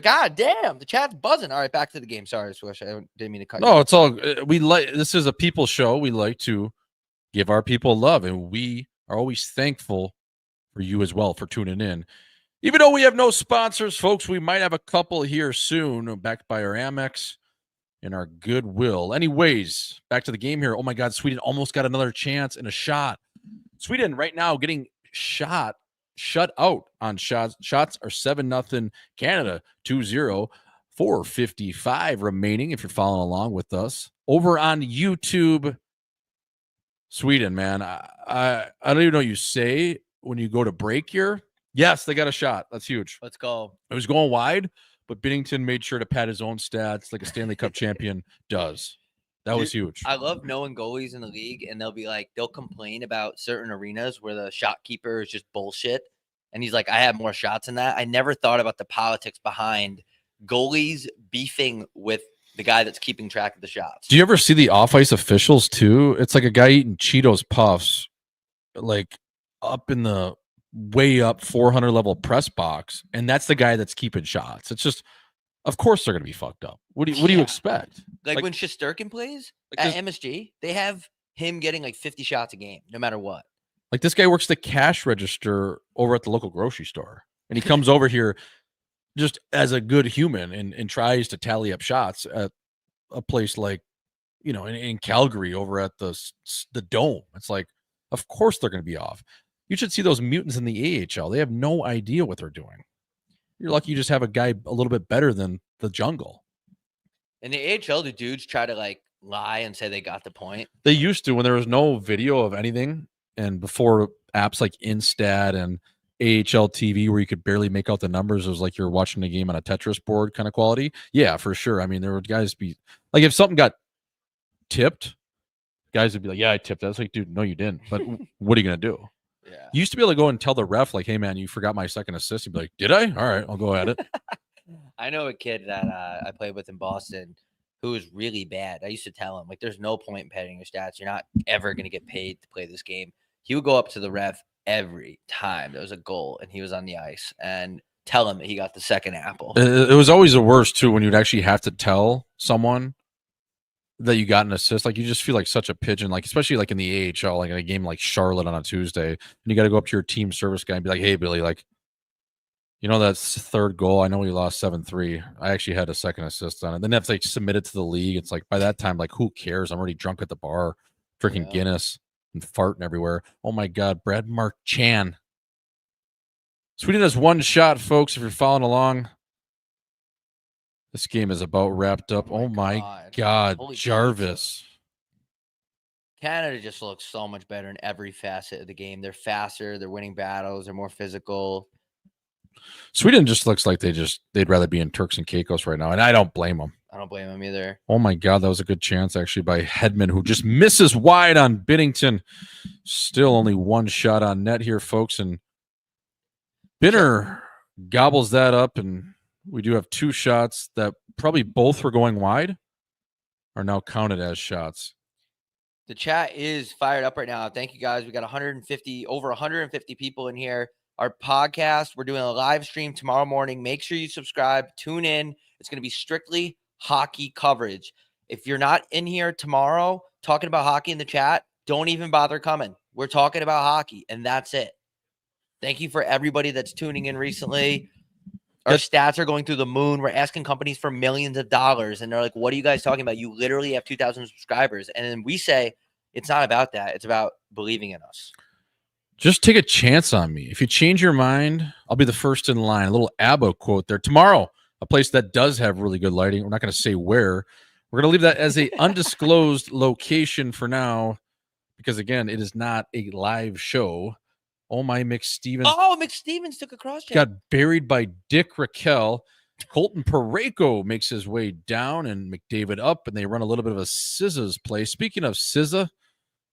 God damn, the chat's buzzing. All right, back to the game. Sorry, Swish. I didn't mean to cut you. No, it's all this is a people show. We like to give our people love, and we are always thankful for you as well for tuning in. Even though we have no sponsors, folks, we might have a couple here soon, backed by our Amex and our Goodwill. Anyways, back to the game here. Oh my God, Sweden almost got another chance and a shot. Sweden right now getting shut out on shots. Shots are 7-0. Canada 2-0. 4:55 remaining. If you're following along with us over on YouTube, Sweden, man, I don't even know what you say when you go to break here. Yes, they got a shot. That's huge. Let's go. It was going wide, but Binnington made sure to pad his own stats like a Stanley Cup champion does. That was huge. I love knowing goalies in the league, and they'll complain about certain arenas where the shot keeper is just bullshit. And he's like, I have more shots than that. I never thought about the politics behind goalies beefing with the guy that's keeping track of the shots. Do you ever see the off-ice officials too? It's like a guy eating Cheetos Puffs, like up in the way up 400 level press box, and that's the guy that's keeping shots. It's just, of course they're gonna be fucked up. What do you expect? Like when Shesterkin plays at MSG, they have him getting like 50 shots a game, no matter what. Like this guy works the cash register over at the local grocery store, and he comes over here just as a good human and tries to tally up shots at a place like, you know, in Calgary over at the Dome. It's like, of course they're going to be off. You should see those mutants in the AHL. They have no idea what they're doing. You're lucky you just have a guy a little bit better than the jungle. In the AHL, the dudes try to like lie and say they got the point. They used to when there was no video of anything, and before apps like Instat and AHL TV where you could barely make out the numbers. It was like you're watching a game on a Tetris board kind of quality. Yeah, for sure. I mean, there would guys be like, if something got tipped, guys would be like, yeah, I tipped that. It's like, dude, no, you didn't. But what are you going to do? Yeah. You used to be able to go and tell the ref, like, hey, man, you forgot my second assist. You'd be like, did I? All right, I'll go at it. I know a kid that I played with in Boston who was really bad. I used to tell him, like, there's no point in padding your stats. You're not ever going to get paid to play this game. He would go up to the ref every time there was a goal and he was on the ice and tell him that he got the second apple. It was always the worst, too, when you'd actually have to tell someone that you got an assist. Like, you just feel like such a pigeon, like, especially like in the AHL, like in a game like Charlotte on a Tuesday, and you got to go up to your team service guy and be like, hey, Billy, like, you know, that's third goal. I know we lost 7-3. I actually had a second assist on it. Then that's like submitted to the league. It's like by that time, like, who cares? I'm already drunk at the bar, drinking Guinness and farting everywhere. Oh my God, Brad Mark Chan. Sweden has one shot, folks. If you're following along, this game is about wrapped up. Oh my God, Holy Jarvis. Canada just looks so much better in every facet of the game. They're faster. They're winning battles. They're more physical. Sweden just looks like they'd rather be in Turks and Caicos right now, and I don't blame them. I don't blame them either. Oh my God, that was a good chance actually by Hedman, who just misses wide on Binnington. Still only one shot on net here, folks, and Binner gobbles that up, and we do have two shots that probably both were going wide are now counted as shots. The chat is fired up right now. Thank you guys. We got over 150 people in here. Our podcast, we're doing a live stream tomorrow morning. Make sure you subscribe, tune in. It's going to be strictly hockey coverage. If you're not in here tomorrow talking about hockey in the chat, don't even bother coming. We're talking about hockey, and that's it. Thank you for everybody that's tuning in recently. Our stats are going through the moon. We're asking companies for millions of dollars, and they're like, what are you guys talking about? You literally have 2,000 subscribers. And then we say, it's not about that. It's about believing in us. Just take a chance on me. If you change your mind, I'll be the first in line. A little ABBA quote there. Tomorrow, a place that does have really good lighting. We're not going to say where. We're going to leave that as a undisclosed location for now because, again, it is not a live show. Oh, my McStevens. Oh, McStevens took a cross check. Got buried by Dick Raquel. Colton Parayko makes his way down and McDavid up, and they run a little bit of a SZA's play. Speaking of SZA,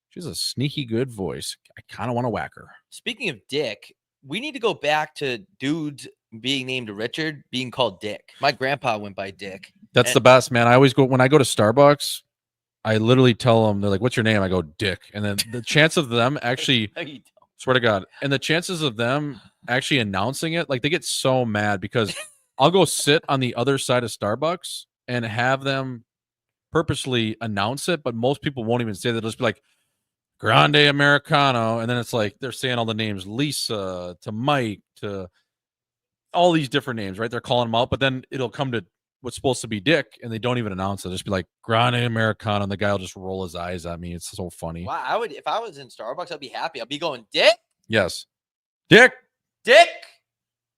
she's a sneaky good voice. I kind of want to whack her. Speaking of Dick, we need to go back to dudes being named Richard being called Dick. My grandpa went by Dick. That's the best, man. I always go when I go to Starbucks, I literally tell them, they're like, what's your name? I go, Dick. And then the chance of them actually, swear to God, and the chances of them actually announcing it, like they get so mad because I'll go sit on the other side of Starbucks and have them purposely announce it, but most people won't even say that. They'll just be like, Grande Americano. And then it's like they're saying all the names, Lisa to Mike to all these different names, right? They're calling them out, but then it'll come to what's supposed to be Dick, and they don't even announce it. They'll just be like Grande Americano, and the guy will just roll his eyes at me. It's so funny. Wow, I would, if I was in Starbucks, I'd be happy. I'd be going, Dick? Yes. Dick. Dick.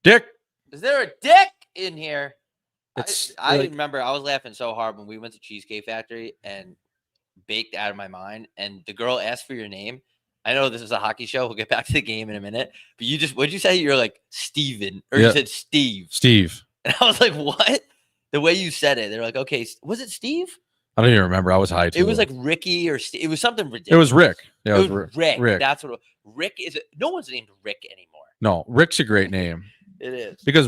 Dick. Is there a Dick in here? I like, remember I was laughing so hard when we went to Cheesecake Factory and baked out of my mind, and the girl asked for your name. I know this is a hockey show. We'll get back to the game in a minute. But you just, what'd you say? You're like Steven, or you said Steve. Steve. And I was like, what? The way you said it, they're like, okay, was it Steve? I don't even remember. I was high too. It was like Ricky or Steve. It was something ridiculous. It was Rick. Yeah, it was Rick. That's what Rick is. No one's named Rick anymore. No, Rick's a great name It is. because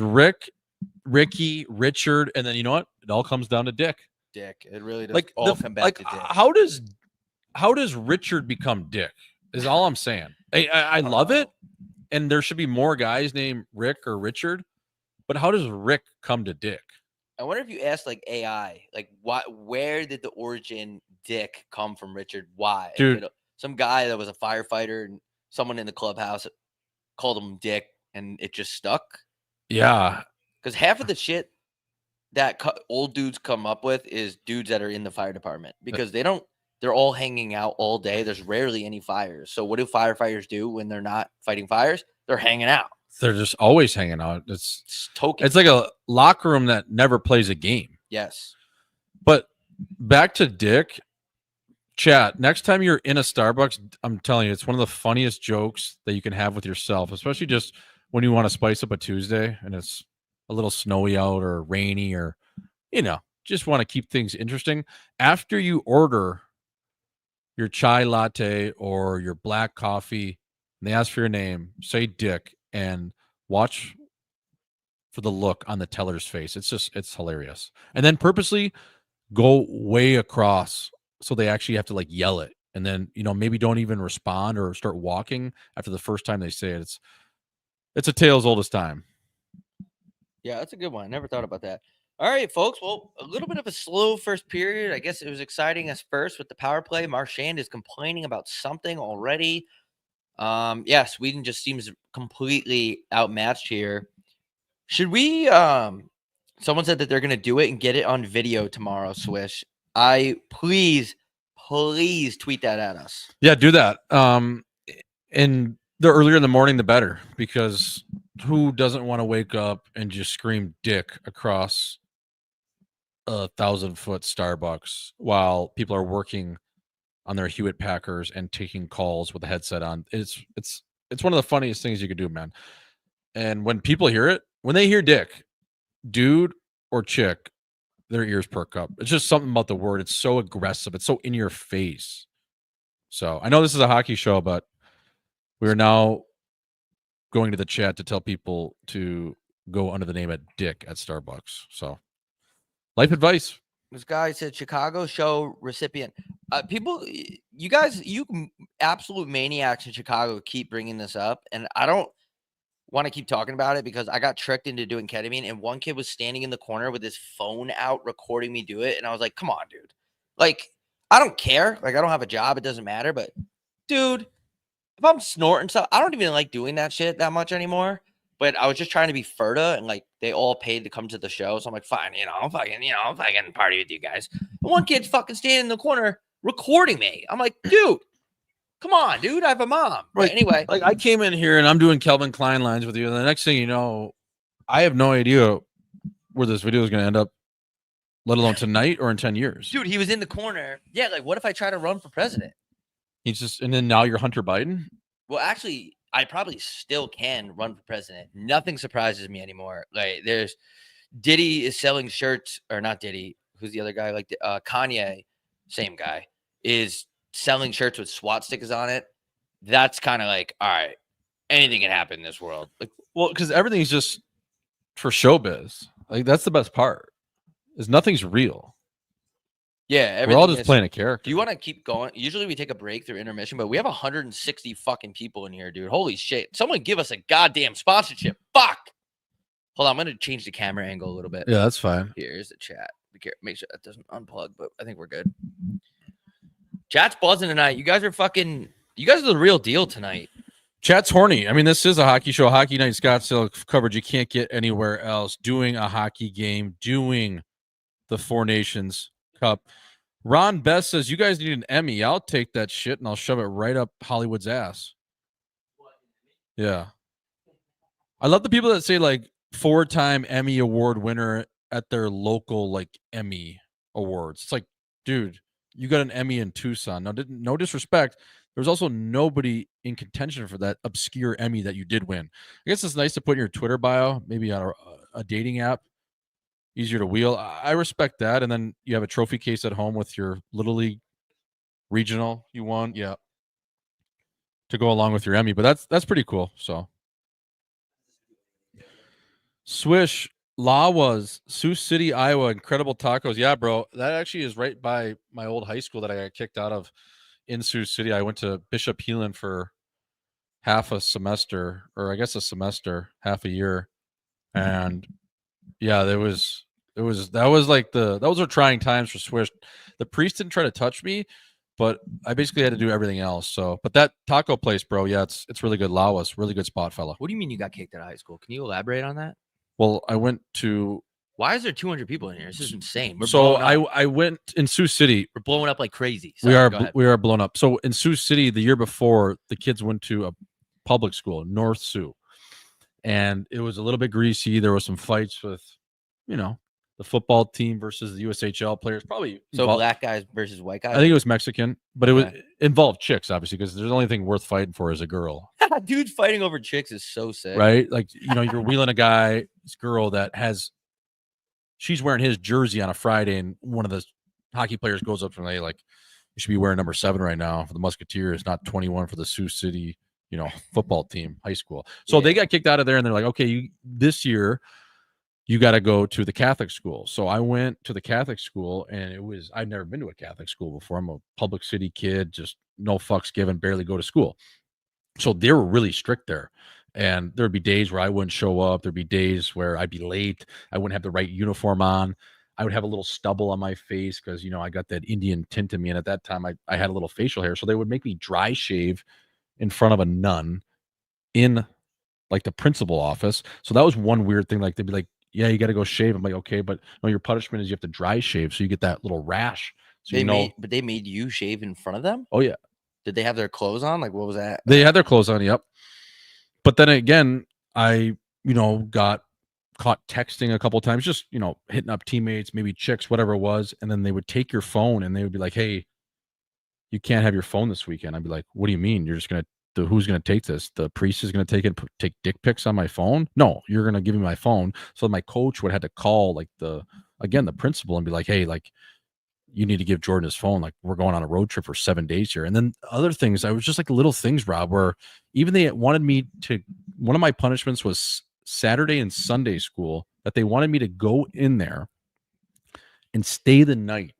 Ricky, Richard, and then you know what? It all comes down to Dick. Dick. It really does Like all come back to Dick. how does Richard become Dick? Is all I'm saying. I love it, and there should be more guys named Rick or Richard. But how does Rick come to Dick? I wonder if you asked like AI, like where did the origin Dick come from, Richard? Why? Dude. Some guy that was a firefighter and someone in the clubhouse called him Dick, and it just stuck. Yeah, because half of the shit that old dudes come up with is dudes that are in the fire department because they're all hanging out all day. There's rarely any fires. So what do firefighters do when they're not fighting fires? They're hanging out. They're just always hanging out. It's token. It's like a locker room that never plays a game. Yes. But back to Dick, chat, next time you're in a Starbucks, I'm telling you, it's one of the funniest jokes that you can have with yourself, especially just when you want to spice up a Tuesday and it's a little snowy out or rainy or, just want to keep things interesting. After you order your chai latte or your black coffee, and they ask for your name, say Dick, and watch for the look on the teller's face. It's hilarious. And then purposely go way across so they actually have to like yell it. And then, maybe don't even respond or start walking after the first time they say it. It's a tale as old as time. Yeah, that's a good one. I never thought about that. All right, folks. Well, a little bit of a slow first period. I guess it was exciting us first with the power play. Marchand is complaining about something already. Yeah, Sweden just seems completely outmatched here. Should we someone said that they're gonna do it and get it on video tomorrow, Swish. Please tweet that at us. Yeah, do that. And the earlier in the morning the better, because who doesn't want to wake up and just scream Dick across a 1,000-foot Starbucks while people are working on their Hewitt Packers and taking calls with a headset on? It's one of the funniest things you could do, man. And when people hear it, when they hear Dick, dude or chick, their ears perk up. It's just something about the word. It's so aggressive. It's so in your face. So I know this is a hockey show, but we are now going to the chat to tell people to go under the name at Dick at Starbucks. So life advice. This guy said Chicago show recipient. People, you guys, you absolute maniacs in Chicago keep bringing this up. And I don't want to keep talking about it because I got tricked into doing ketamine. And one kid was standing in the corner with his phone out recording me do it. And I was like, come on, dude. Like, I don't care. Like, I don't have a job. It doesn't matter. But, dude, if I'm snorting stuff, I don't even like doing that shit that much anymore. But I was just trying to be Ferda, and like they all paid to come to the show. So I'm like, fine, I'll fucking party with you guys. And one kid's fucking standing in the corner recording me. I'm like, dude, come on, dude. I have a mom. Right. But anyway. Like I came in here and I'm doing Calvin Klein lines with you. And the next thing you know, I have no idea where this video is going to end up, let alone tonight or in 10 years. Dude, he was in the corner. Yeah, like what if I try to run for president? And then now you're Hunter Biden? Well, actually, I probably still can run for president. Nothing surprises me anymore. Like there's Diddy is selling shirts, or not Diddy. Who's the other guy? Like Kanye, same guy, is selling shirts with SWAT stickers on it. That's kind of like, all right, anything can happen in this world. Like, well, because everything's just for showbiz. Like that's the best part. Is nothing's real. Yeah, we're all just playing a character. Do you want to keep going? Usually we take a break through intermission, but we have 160 fucking people in here, dude. Holy shit. Someone give us a goddamn sponsorship. Fuck. Hold on. I'm going to change the camera angle a little bit. Yeah, that's fine. Here's the chat. Make sure that doesn't unplug, but I think we're good. Chat's buzzing tonight. You guys are the real deal tonight. Chat's horny. I mean, this is a hockey show. Hockey Night Scottsdale coverage you can't get anywhere else. Doing a hockey game, doing the Four Nations Cup. Ron Best says, you guys need an Emmy. I'll take that shit and I'll shove it right up Hollywood's ass. Yeah. I love the people that say like 4-time Emmy Award winner at their local like Emmy Awards. It's like, dude, you got an Emmy in Tucson. Now, no disrespect. There's also nobody in contention for that obscure Emmy that you did win. I guess it's nice to put in your Twitter bio, maybe on a dating app. Easier to wheel. I respect that. And then you have a trophy case at home with your Little League regional you won. Yeah. To go along with your Emmy. But that's pretty cool. So Swish, Lawas, Sioux City, Iowa, incredible tacos. Yeah, bro. That actually is right by my old high school that I got kicked out of in Sioux City. I went to Bishop Heelan for half a semester, or I guess a semester, half a year. And yeah, that was like those were trying times for Swish. The priest didn't try to touch me, but I basically had to do everything else. So, but that taco place, bro, yeah, it's really good. Lawas, really good spot, fella. What do you mean you got kicked out of high school? Can you elaborate on that? Well, I went to. Why is there 200 people in here? This is insane. We're So blowing up. I went in Sioux City. We're blowing up like crazy. Sorry, go ahead. We are blown up. So in Sioux City, the year before, the kids went to a public school, North Sioux, and it was a little bit greasy. There was some fights with, the football team versus the USHL players. Probably So black guys versus white guys. I think it was Mexican, but it was involved chicks, obviously, because there's the only thing worth fighting for is a girl. Dude, fighting over chicks is so sick, right? Like you're wheeling a guy, this girl that she's wearing his jersey on a Friday, and one of the hockey players goes up to me like, "You should be wearing number 7 right now for the Musketeers, not 21 for the Sioux City, football team, high school." So they got kicked out of there, and they're like, "Okay, this year you got to go to the Catholic school." So I went to the Catholic school, and I'd never been to a Catholic school before. I'm a public city kid, just no fucks given, barely go to school. So they were really strict there. And there'd be days where I wouldn't show up. There'd be days where I'd be late. I wouldn't have the right uniform on. I would have a little stubble on my face because, I got that Indian tint in me. And at that time, I had a little facial hair. So they would make me dry shave in front of a nun in like the principal office. So that was one weird thing. Like they'd be like, "Yeah, you got to go shave." I'm like, "Okay, but no, your punishment is you have to dry shave. So you get that little rash." So but they made you shave in front of them? Oh, yeah. Did they have their clothes on? Like, what was that? They had their clothes on, yep. But then again, I, got caught texting a couple of times, just, hitting up teammates, maybe chicks, whatever it was. And then they would take your phone and they would be like, "Hey, you can't have your phone this weekend." I'd be like, "What do you mean? You're just going to, who's going to take this? The priest is going to take it, take dick pics on my phone? No, you're going to give me my phone." So my coach would have to call like the principal and be like, "Hey, like, you need to give Jordan his phone. Like, we're going on a road trip for 7 days here." And then other things, I was just like little things, Rob, where even they wanted me to, one of my punishments was Saturday and Sunday school, that they wanted me to go in there and stay the night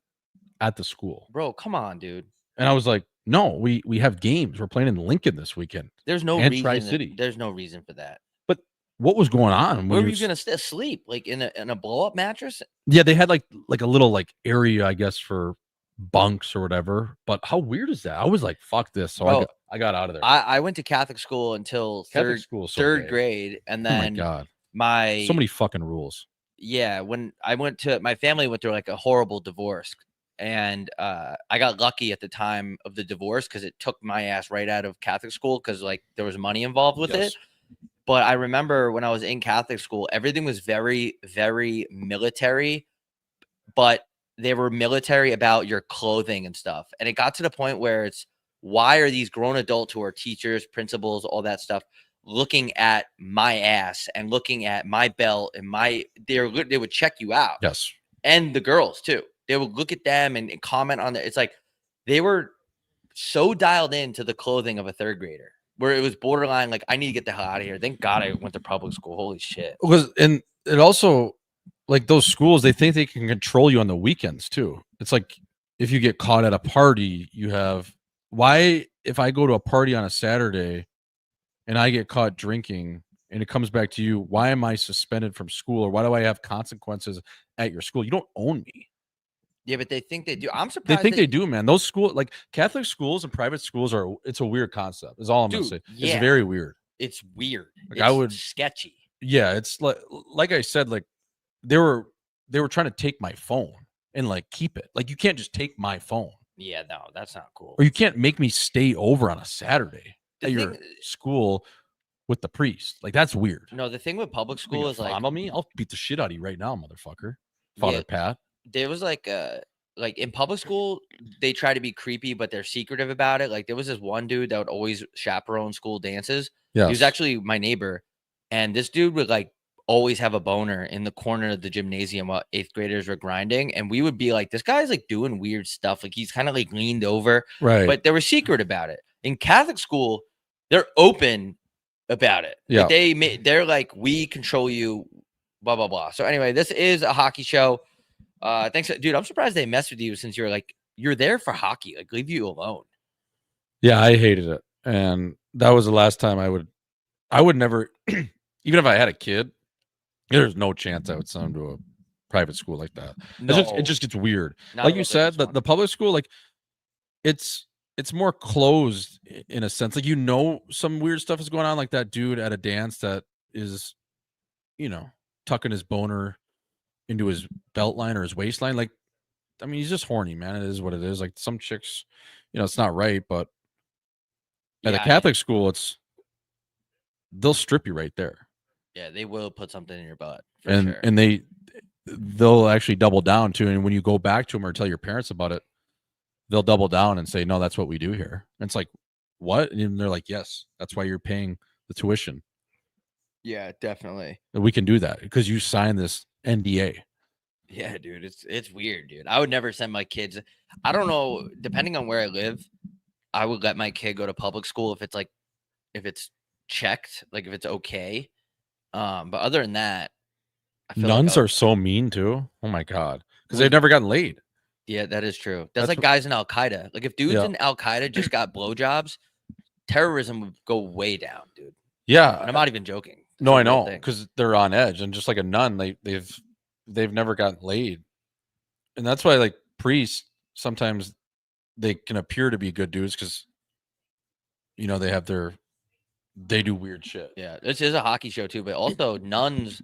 at the school. Bro, come on, dude. And I was like, "No, we have games. We're playing in Lincoln this weekend. There's no reason. Tri-City. There's no reason for that. But what was going on? Where were you gonna sleep? Like in a blow up mattress? Yeah, they had like a little like area, I guess, for bunks or whatever. But how weird is that? I was like, "Fuck this!" So I got out of there. I went to Catholic school until third grade, and then oh my God, so many fucking rules. Yeah, when I went to my family went through like a horrible divorce, and I got lucky at the time of the divorce because it took my ass right out of Catholic school because like there was money involved with it. But I remember when I was in Catholic school, everything was very, very military, but they were military about your clothing and stuff. And it got to the point where it's, why are these grown adults who are teachers, principals, all that stuff, looking at my ass and looking at my belt and they would check you out. Yes. And the girls too. They would look at them and comment on it. It's like they were so dialed into the clothing of a third grader, where it was borderline like, I need to get the hell out of here. Thank God I went to public school. Holy shit. And it also, like, those schools, they think they can control you on the weekends too. It's like, if you get caught at a party, if I go to a party on a Saturday and I get caught drinking and it comes back to you, why am I suspended from school, or why do I have consequences at your school? You don't own me. Yeah, but they think they do. I'm surprised. They think they do, man. Those schools, like Catholic schools and private schools, it's a weird concept. Is all I'm gonna say. Yeah, it's very weird. It's weird. Like, it's sketchy. Yeah, it's like I said, like they were trying to take my phone and like keep it. Like, you can't just take my phone. Yeah, no, that's not cool. Or you can't make me stay over on a Saturday at your school with the priest. Like, that's weird. No, the thing with public school is like, fondle me, I'll beat the shit out of you right now, motherfucker. Father Pat. There was like in public school, they try to be creepy, but they're secretive about it. Like, there was this one dude that would always chaperone school dances. Yeah, he was actually my neighbor, and this dude would like always have a boner in the corner of the gymnasium while 8th graders were grinding, and we would be like, this guy's like doing weird stuff. Like, he's kind of like leaned over, right? But they were secret about it. In Catholic school, they're open about it. Yeah, like they're like, we control you. blah blah blah. So anyway, this is a hockey show. Thanks, dude. I'm surprised they messed with you since you're there for hockey. Like, leave you alone. Yeah, I hated it, and that was the last time I would never, even if I had a kid, there's no chance I would send him to a private school like that. No, It just gets weird. not Like a you religious said, one. the public school, like it's more closed in a sense. Like, some weird stuff is going on, like that dude at a dance that is, tucking his boner into his belt line or his waistline. Like, I mean, he's just horny, man. It is what it is. Like, some chicks, it's not right, but at a Yeah, Catholic school, they'll strip you right there. yeah, they will put something in your butt for And sure. and they'll actually double down too. And when you go back to them or tell your parents about it, they'll double down and say, no, that's what we do here. And it's like, what? And they're like, yes, that's why you're paying the tuition. Yeah, definitely. And we can do that because you signed this NDA. Yeah, dude, it's weird, dude. I would never send my kids. I don't know. Depending on where I live, I would let my kid go to public school if it's checked, like if it's okay. But other than that, I feel Nuns are so mean too. Oh my God. Because they've never gotten laid. Yeah, that is true. That's That's like what- guys in Al Qaeda. Like if dudes Yeah. in Al Qaeda just got blowjobs, terrorism would go way down, dude. Yeah. And I'm not even joking. It's No, a I real know, thing. because they're on edge, and just like a nun, they've never gotten laid, and that's why, like, priests sometimes they can appear to be good dudes because they do weird shit. Yeah, this is a hockey show too, but also nuns,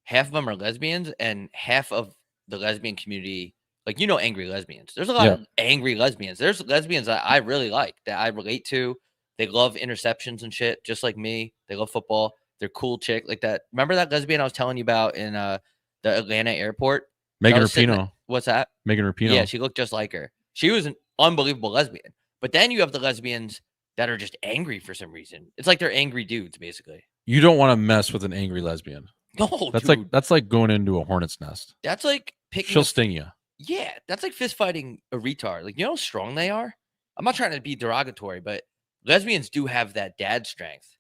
half of them are lesbians, and half of the lesbian community, like angry lesbians. There's a lot of angry lesbians. There's lesbians that I really like, that I relate to. They love interceptions and shit, just like me. They love football. They're cool chick like that. Remember that lesbian I was telling you about in the Atlanta airport? Megan Rapinoe. What's that? Megan Rapinoe. Yeah, she looked just like her. She was an unbelievable lesbian. But then you have the lesbians that are just angry for some reason. It's like they're angry dudes, basically. You don't want to mess with an angry lesbian. No, That's dude. like going into a hornet's nest. That's like picking. She'll sting you. Yeah, that's like fist fighting a retard. Like, you know how strong they are? I'm not trying to be derogatory, but lesbians do have that dad strength.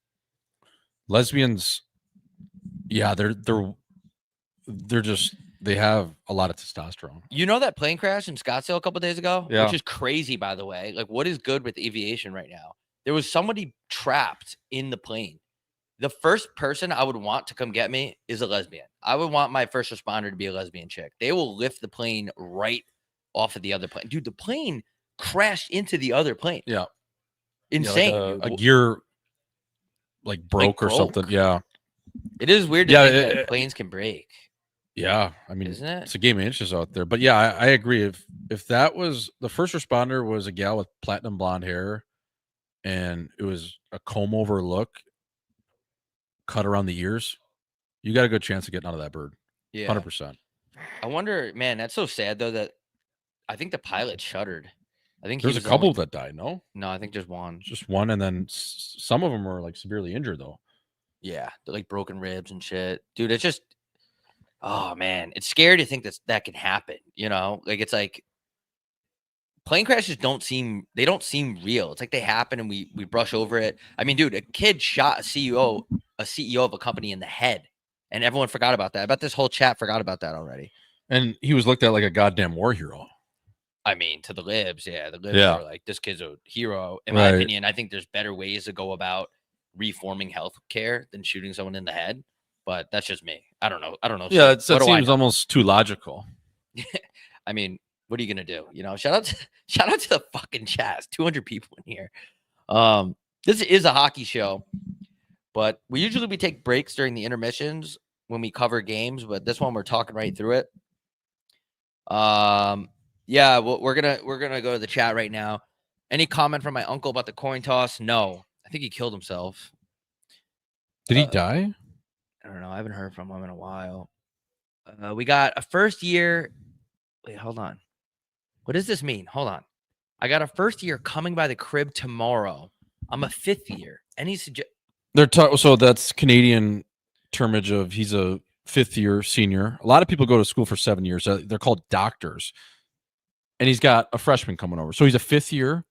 Lesbians, yeah, they have a lot of testosterone. You know that plane crash in Scottsdale a couple days ago? Yeah. Which is crazy, by the way. Like, what is good with aviation right now? There was somebody trapped in the plane. The first person I would want to come get me is a lesbian. I would want my first responder to be a lesbian chick. They will lift the plane right off of the other plane. Dude, the plane crashed into the other plane. Yeah. Insane. Yeah, like a gear like broke or something. Yeah. It is weird to think that planes can break. Yeah. I mean, isn't it? It's a game of inches out there. But yeah, I agree. If that was the first responder was a gal with platinum blonde hair and it was a comb over look, cut around the ears, you got a good chance of getting out of that bird. Yeah. 100%. I wonder, man, that's so sad though that I think the pilot shuddered. I think there's a couple that died. No, I think just one. Just one, and then some of them were like severely injured though. Yeah, they're like broken ribs and shit, dude. It's just, oh man, it's scary to think that can happen. Like it's like plane crashes don't seem real. It's like they happen and we brush over it. I mean, dude, a kid shot a CEO of a company in the head, and everyone forgot about that. I bet this whole chat forgot about that already. And he was looked at like a goddamn war hero. I mean, to the libs, yeah, the libs are like, this kid's a hero. In my opinion, I think there's better ways to go about reforming healthcare than shooting someone in the head. But that's just me. I don't know. Yeah, that seems almost too logical. I mean, what are you gonna do? Shout out to the fucking chat. 200 people in here. This is a hockey show, but we take breaks during the intermissions when we cover games. But this one we're talking right through it. Yeah, well, we're gonna go to the chat right now. Any comment from my uncle about the coin toss? No, I think he killed himself. Did he die? I don't know. I haven't heard from him in a while. We got a first year. Wait, hold on. What does this mean? Hold on. I got a first year coming by the crib tomorrow. I'm a fifth year. Any so that's Canadian termage of he's a fifth year senior. A lot of people go to school for 7 years. They're called doctors. And he's got a freshman coming over. So he's a fifth year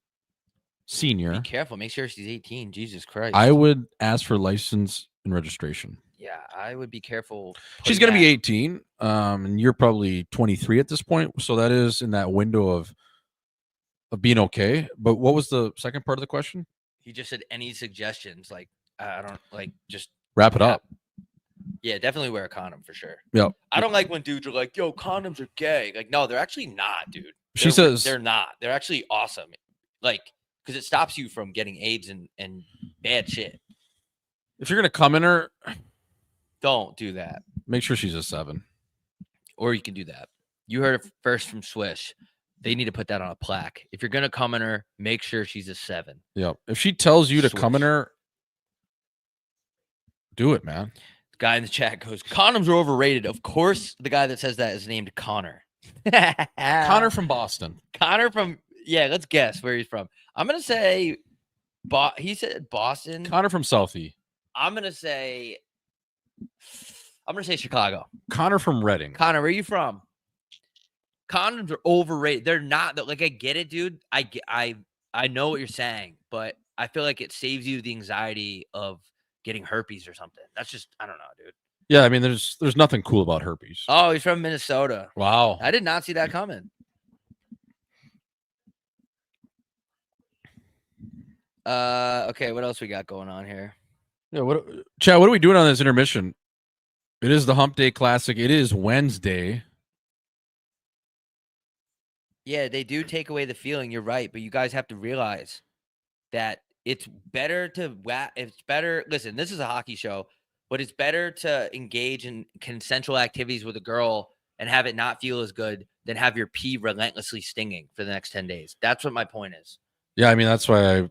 senior. Be careful. Make sure she's 18. Jesus Christ. I would ask for license and registration. Yeah, I would be careful. She's putting going to be that- 18, and you're probably 23 at this point. So that is in that window of being okay. But what was the second part of the question? He just said any suggestions. Like I don't like just Wrap it up. Yeah, definitely wear a condom for sure. Yep. I don't like when dudes are like, "Yo, condoms are gay." Like, no, they're actually not, dude. She says they're not. They're actually awesome. Like, because it stops you from getting AIDS and bad shit. if you're going to come in her, Don't do that. make sure she's a 7. Or you can do that. You heard it first from Swish. They need to put that on a plaque. If you're gonna come in her, make sure she's a 7. Yep. If she tells you to come in Swish. her, do it, man. The guy in the chat goes, "Condoms are overrated." Of course, the guy that says that is named Connor. Connor from Boston. Connor from let's guess where he's from. I'm gonna say he said Boston. Connor from Southie. I'm gonna say Chicago. Connor from Reading. Connor, where are you from? Condoms are overrated. They're not. Like, I get it, dude. I know what you're saying, but I feel like it saves you the anxiety of getting herpes or something. That's just, I don't know, dude. Yeah, I mean, there's nothing cool about herpes. Oh, he's from Minnesota. Wow. I did not see that coming. Okay, what else we got going on here? Yeah, Chad, what are we doing on this intermission? It is the Hump Day Classic. It is Wednesday. Yeah, they do take away the feeling. You're right, but you guys have to realize that it's better to listen, this is a hockey show, but it's better to engage in consensual activities with a girl and have it not feel as good than have your pee relentlessly stinging for the next 10 days. That's what my point is. Yeah, I mean, that's why I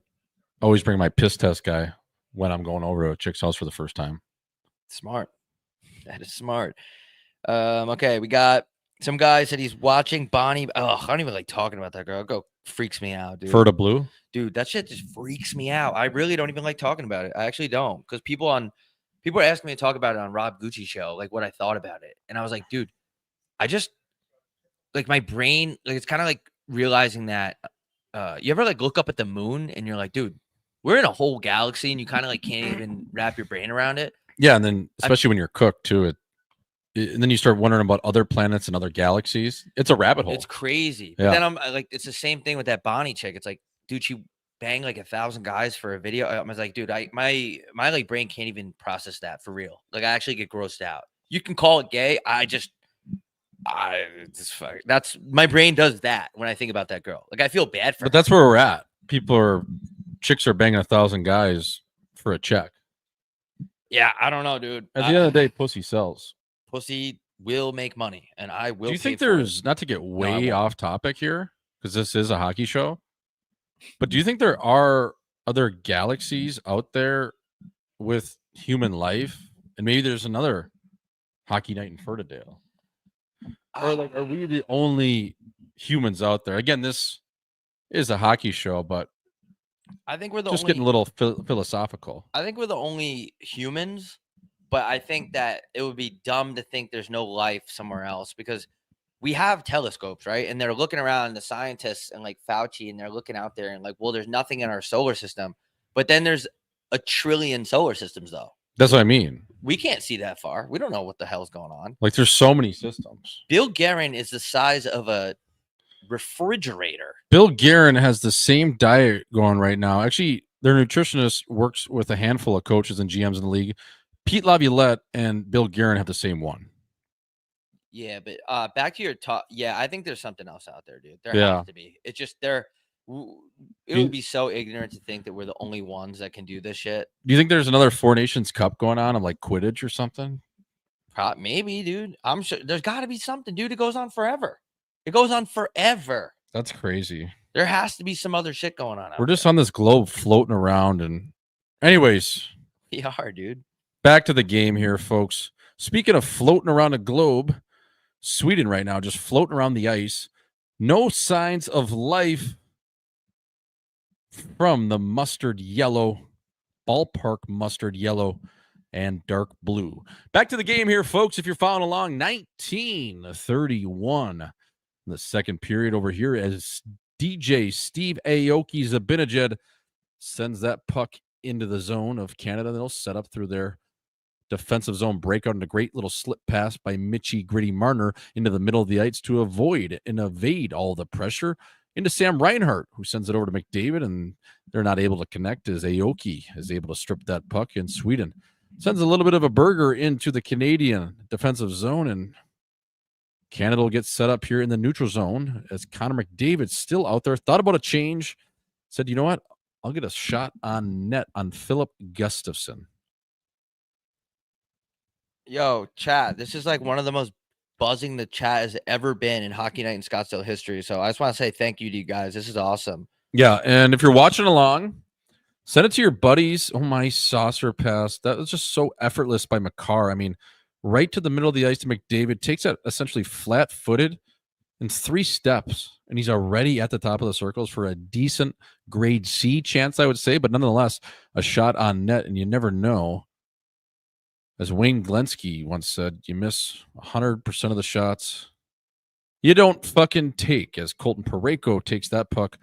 always bring my piss test guy when I'm going over to a chick's house for the first time. Smart. That is smart. Okay, we got some guy said he's watching Bonnie. Oh, I don't even like talking about that girl. Freaks me out, dude. Ferta Blue? Dude, that shit just freaks me out. I really don't even like talking about it. I actually don't, because people are asking me to talk about it on Rob Gucci show, like what I thought about it, and I was like, dude, I just like my brain, like it's kind of like realizing that. You ever like look up at the moon and you're like, dude, we're in a whole galaxy, and you kind of like can't even wrap your brain around it. Yeah, and then especially when you're cooked too, and then you start wondering about other planets and other galaxies. It's a rabbit hole. It's crazy. Yeah. But then I'm like, it's the same thing with that Bonnie chick. It's like, dude, she banged like 1,000 guys for a video. I was like, dude, my like brain can't even process that for real. Like, I actually get grossed out. You can call it gay. That's my brain does that when I think about that girl. Like, I feel bad for her. But that's where we're at. Chicks are banging 1,000 guys for a check. Yeah, I don't know, dude. At the end of the day, pussy sells. Pussy will make money, and I will. Do you think pay for there's, it. not to get way won't. off topic here, because this is a hockey show, but do you think there are other galaxies out there with human life, and maybe there's another hockey night in Fertadale? Or like, are we the only humans out there? Again, this is a hockey show, but I think we're the just only. getting a little philosophical. I think we're the only humans, but I think that it would be dumb to think there's no life somewhere else, because we have telescopes, right? And they're looking around, the scientists and like Fauci, and they're looking out there and like, well, there's nothing in our solar system. But then there's 1 trillion solar systems, though. That's what I mean. We can't see that far. We don't know what the hell's going on. Like, there's so many systems. Bill Guerin is the size of a refrigerator. Bill Guerin has the same diet going right now. Actually, their nutritionist works with a handful of coaches and GMs in the league. Pete Laviolette and Bill Guerin have the same one. Yeah, but back to your talk. Yeah, I think there's something else out there, dude. There Yeah. has to be. It's just it would be so ignorant to think that we're the only ones that can do this shit. Do you think there's another Four Nations Cup going on of like Quidditch or something? Maybe, dude. I'm sure there's got to be something, dude. It goes on forever. It goes on forever. That's crazy. There has to be some other shit going on. We're just on this globe floating around. And anyways, We are, dude. back to the game here, folks. Speaking of floating around a globe, Sweden right now just floating around the ice. No signs of life from the mustard yellow, ballpark mustard yellow, and dark blue. Back to the game here, folks. If you're following along, 19-31 in the second period over here as DJ Steve Aoki Zabinajed sends that puck into the zone of Canada. They'll set up through their defensive zone breakout and a great little slip pass by Mitchie Gritty Marner into the middle of the ice to avoid and evade all the pressure into Sam Reinhart, who sends it over to McDavid, and they're not able to connect as Aoki is able to strip that puck in Sweden. Sends a little bit of a burger into the Canadian defensive zone, and Canada will get set up here in the neutral zone as Connor McDavid still out there. Thought about a change. Said, you know what? I'll get a shot on net on Philip Gustafson. Yo, chat. This is like one of the most buzzing the chat has ever been in Hockey Night in Scottsdale history. So I just want to say thank you to you guys. This is awesome. Yeah, and if you're watching along, send it to your buddies. Oh, my saucer pass. That was just so effortless by Makar. I mean, right to the middle of the ice to McDavid, takes that essentially flat-footed in 3 steps, and he's already at the top of the circles for a decent grade C chance, I would say, but nonetheless, a shot on net, and you never know. As Wayne Glensky once said, you miss 100% of the shots you don't fucking take, as Colton Parayko takes that puck,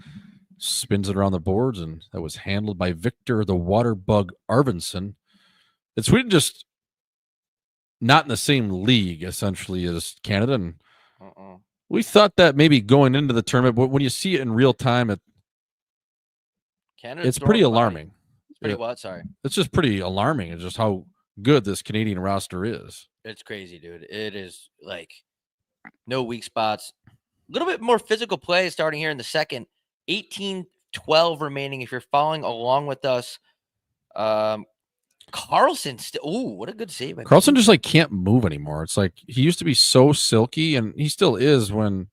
spins it around the boards, and that was handled by Victor the Waterbug Arvidsson. And Sweden just not in the same league, essentially, as Canada, and we thought that maybe going into the tournament, but when you see it in real time, it's pretty alarming. It's pretty what? Sorry. It's just pretty alarming. It's just how good this Canadian roster is. It's crazy, dude. It is like no weak spots. A little bit more physical play starting here in the second. 18-12 remaining. If you're following along with us, Carlson. Ooh, what a good save! Carlson just like can't move anymore. It's like he used to be so silky, and he still is when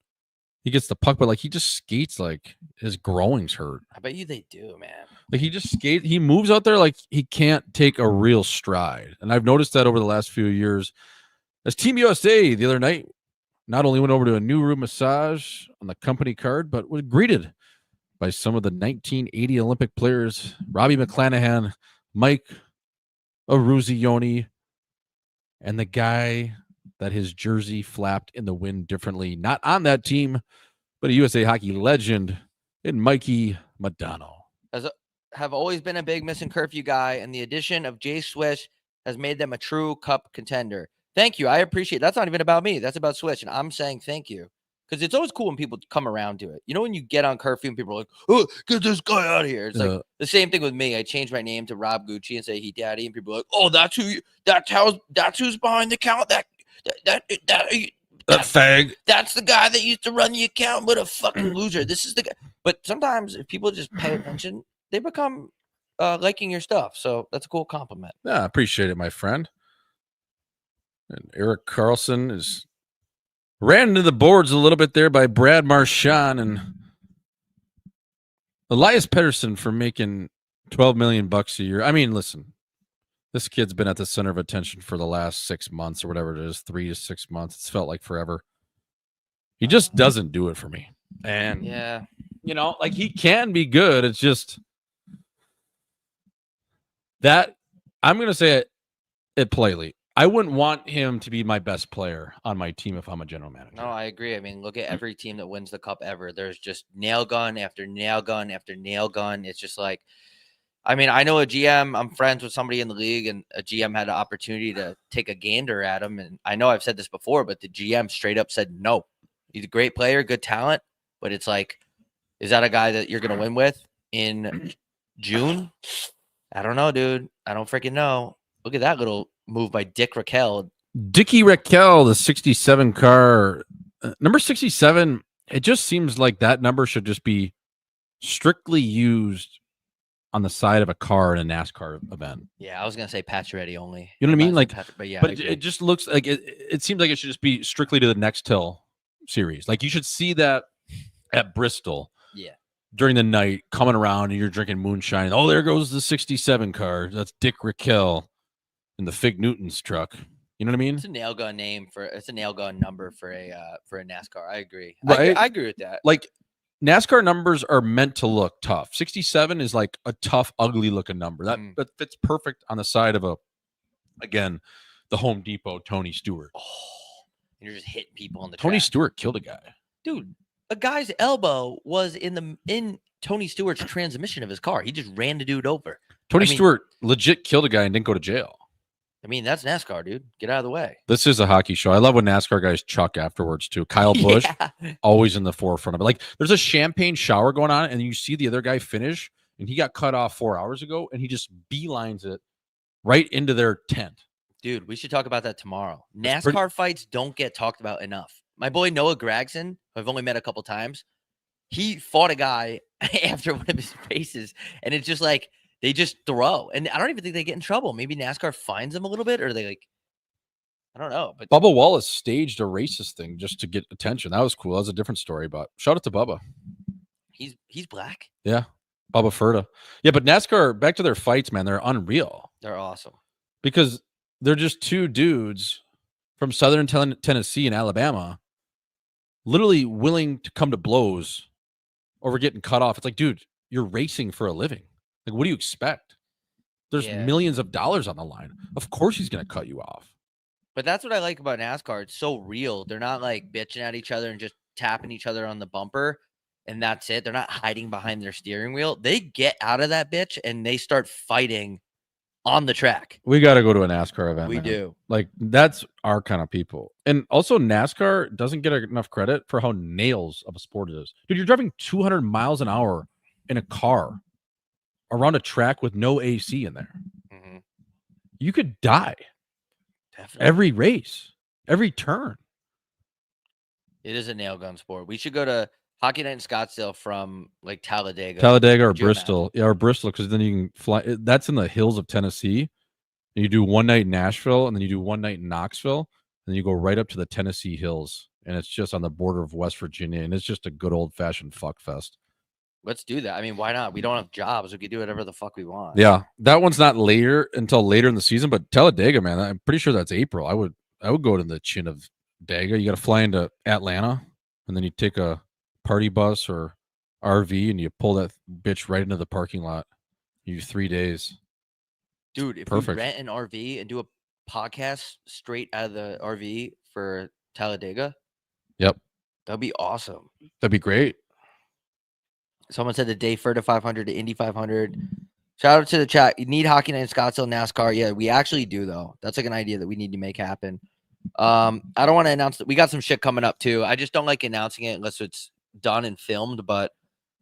he gets the puck, but like he just skates like his groin's hurt. I bet you they do, man. Like he just skates, he moves out there like he can't take a real stride. And I've noticed that over the last few years. As Team USA the other night not only went over to a new room massage on the company card, but was greeted by some of the 1980 Olympic players, Robbie McClanahan, Mike Eruzione, and the guy that his jersey flapped in the wind differently, not on that team, but a USA Hockey legend in Mikey Madonna. Have always been a big missing curfew guy, and the addition of Jay Swish has made them a true cup contender. Thank you. I appreciate it. That's not even about me. That's about Swish, and I'm saying thank you. Because it's always cool when people come around to it. You know, when you get on curfew and people are like, oh, get this guy out of here. It's like the same thing with me. I changed my name to Rob Gucci and say he daddy, and people are like, oh, that's who's behind the account. That fag. That's the guy that used to run the account. What a fucking loser. This is the guy. But sometimes if people just pay attention, they become liking your stuff. So that's a cool compliment. Yeah, I appreciate it, my friend. And Eric Carlson is ran into the boards a little bit there by Brad Marchand and Elias Pettersson for making $12 million a year. I mean, listen, this kid's been at the center of attention for the last 6 months or whatever it is, 3 to 6 months. It's felt like forever. He just doesn't do it for me. And yeah, you know, like he can be good. It's just that I'm going to say it politely. I wouldn't want him to be my best player on my team if I'm a general manager. No, I agree. I mean, look at every team that wins the cup ever. There's just nail gun after nail gun after nail gun. It's just like, I mean, I know a GM, I'm friends with somebody in the league, and a GM had an opportunity to take a gander at him. And I know I've said this before, but the GM straight up said, no, he's a great player, good talent. But it's like, is that a guy that you're going to win with in June? I don't know, dude. I don't freaking know. Look at that little move by Dick Raquel. Dickie Raquel, the 67 car, number 67. It just seems like that number should just be strictly used on the side of a car in a NASCAR event. Yeah, I was gonna say Pacioretty only. You know what I mean? Like, but yeah, but it just looks like it seems like it should just be strictly to the Nextel series. Like you should see that at Bristol. Yeah. During the night, coming around and you're drinking moonshine. Oh, there goes the 67 car. That's Dick Raquel in the Fig Newton's truck. You know what I mean? It's a nail gun number for a NASCAR. I agree. Right? I agree with that. Like NASCAR numbers are meant to look tough. 67 is like a tough, ugly looking number. That fits perfect on the side of the Home Depot Tony Stewart. Oh, and you're just hitting people on the Tony track. Stewart killed a guy. Dude, a guy's elbow was in Tony Stewart's transmission of his car. He just ran the dude over. Tony Stewart legit killed a guy and didn't go to jail. I mean, that's NASCAR, dude. Get out of the way. This is a hockey show. I love when NASCAR guys chuck afterwards too. Kyle Busch, Yeah. always in the forefront of it. Like there's a champagne shower going on, and you see the other guy finish, and he got cut off 4 hours ago, and he just beelines it right into their tent. Dude, we should talk about that tomorrow. It's NASCAR fights don't get talked about enough. My boy Noah Gragson, who I've only met a couple times, he fought a guy after one of his races, and it's just like they just throw. And I don't even think they get in trouble. Maybe NASCAR finds them a little bit, or they like, I don't know. But Bubba Wallace staged a racist thing just to get attention. That was cool. That was a different story, but shout out to Bubba. he's black. Yeah. Bubba Furta. Yeah, but NASCAR, back to their fights, man, they're unreal They're awesome. because they're just two dudes from Southern Tennessee and Alabama literally willing to come to blows over getting cut off. It's like, dude, you're racing for a living. Like, what do you expect? There's Yeah. millions of dollars on the line. Of course he's going to cut you off. But that's what I like about NASCAR. It's so real. They're not like bitching at each other and just tapping each other on the bumper, and that's it. They're not hiding behind their steering wheel. They get out of that bitch and they start fighting on the track. We got to go to a NASCAR event. We man. do. Like, that's our kind of people. And also, NASCAR doesn't get enough credit for how nails of a sport it is. Dude, you're driving 200 miles an hour in a car around a track with no AC in there. Mm-hmm. You could die Definitely. every race, every turn. It is a nail gun sport. We should go to Hockey Night in Scottsdale from like Talladega. Talladega or Could you Bristol. Yeah, or Bristol, because then you can fly. That's in the hills of Tennessee. And you do one night in Nashville, and then you do one night in Knoxville, and then you go right up to the Tennessee hills, and it's just on the border of West Virginia, and it's just a good old-fashioned fuck fest. Let's do that. I mean, why not? We don't have jobs. We can do whatever the fuck we want. Yeah, that one's not until later in the season, but Talladega, man, I'm pretty sure that's April. I would go to the chin of Daga. You got to fly into Atlanta, and then you take a party bus or RV, and you pull that bitch right into the parking lot. You do 3 days. Dude, if Perfect. we rent an RV and do a podcast straight out of the RV for Talladega, Yep, that'd be awesome. that'd be great. Someone said the day Furta 500 to Indy 500. Shout out to the chat. You need Hockey Night in Scottsdale, NASCAR. Yeah, we actually do, though. That's like an idea that we need to make happen. I don't want to announce that. We got some shit coming up, too. I just don't like announcing it unless it's done and filmed. But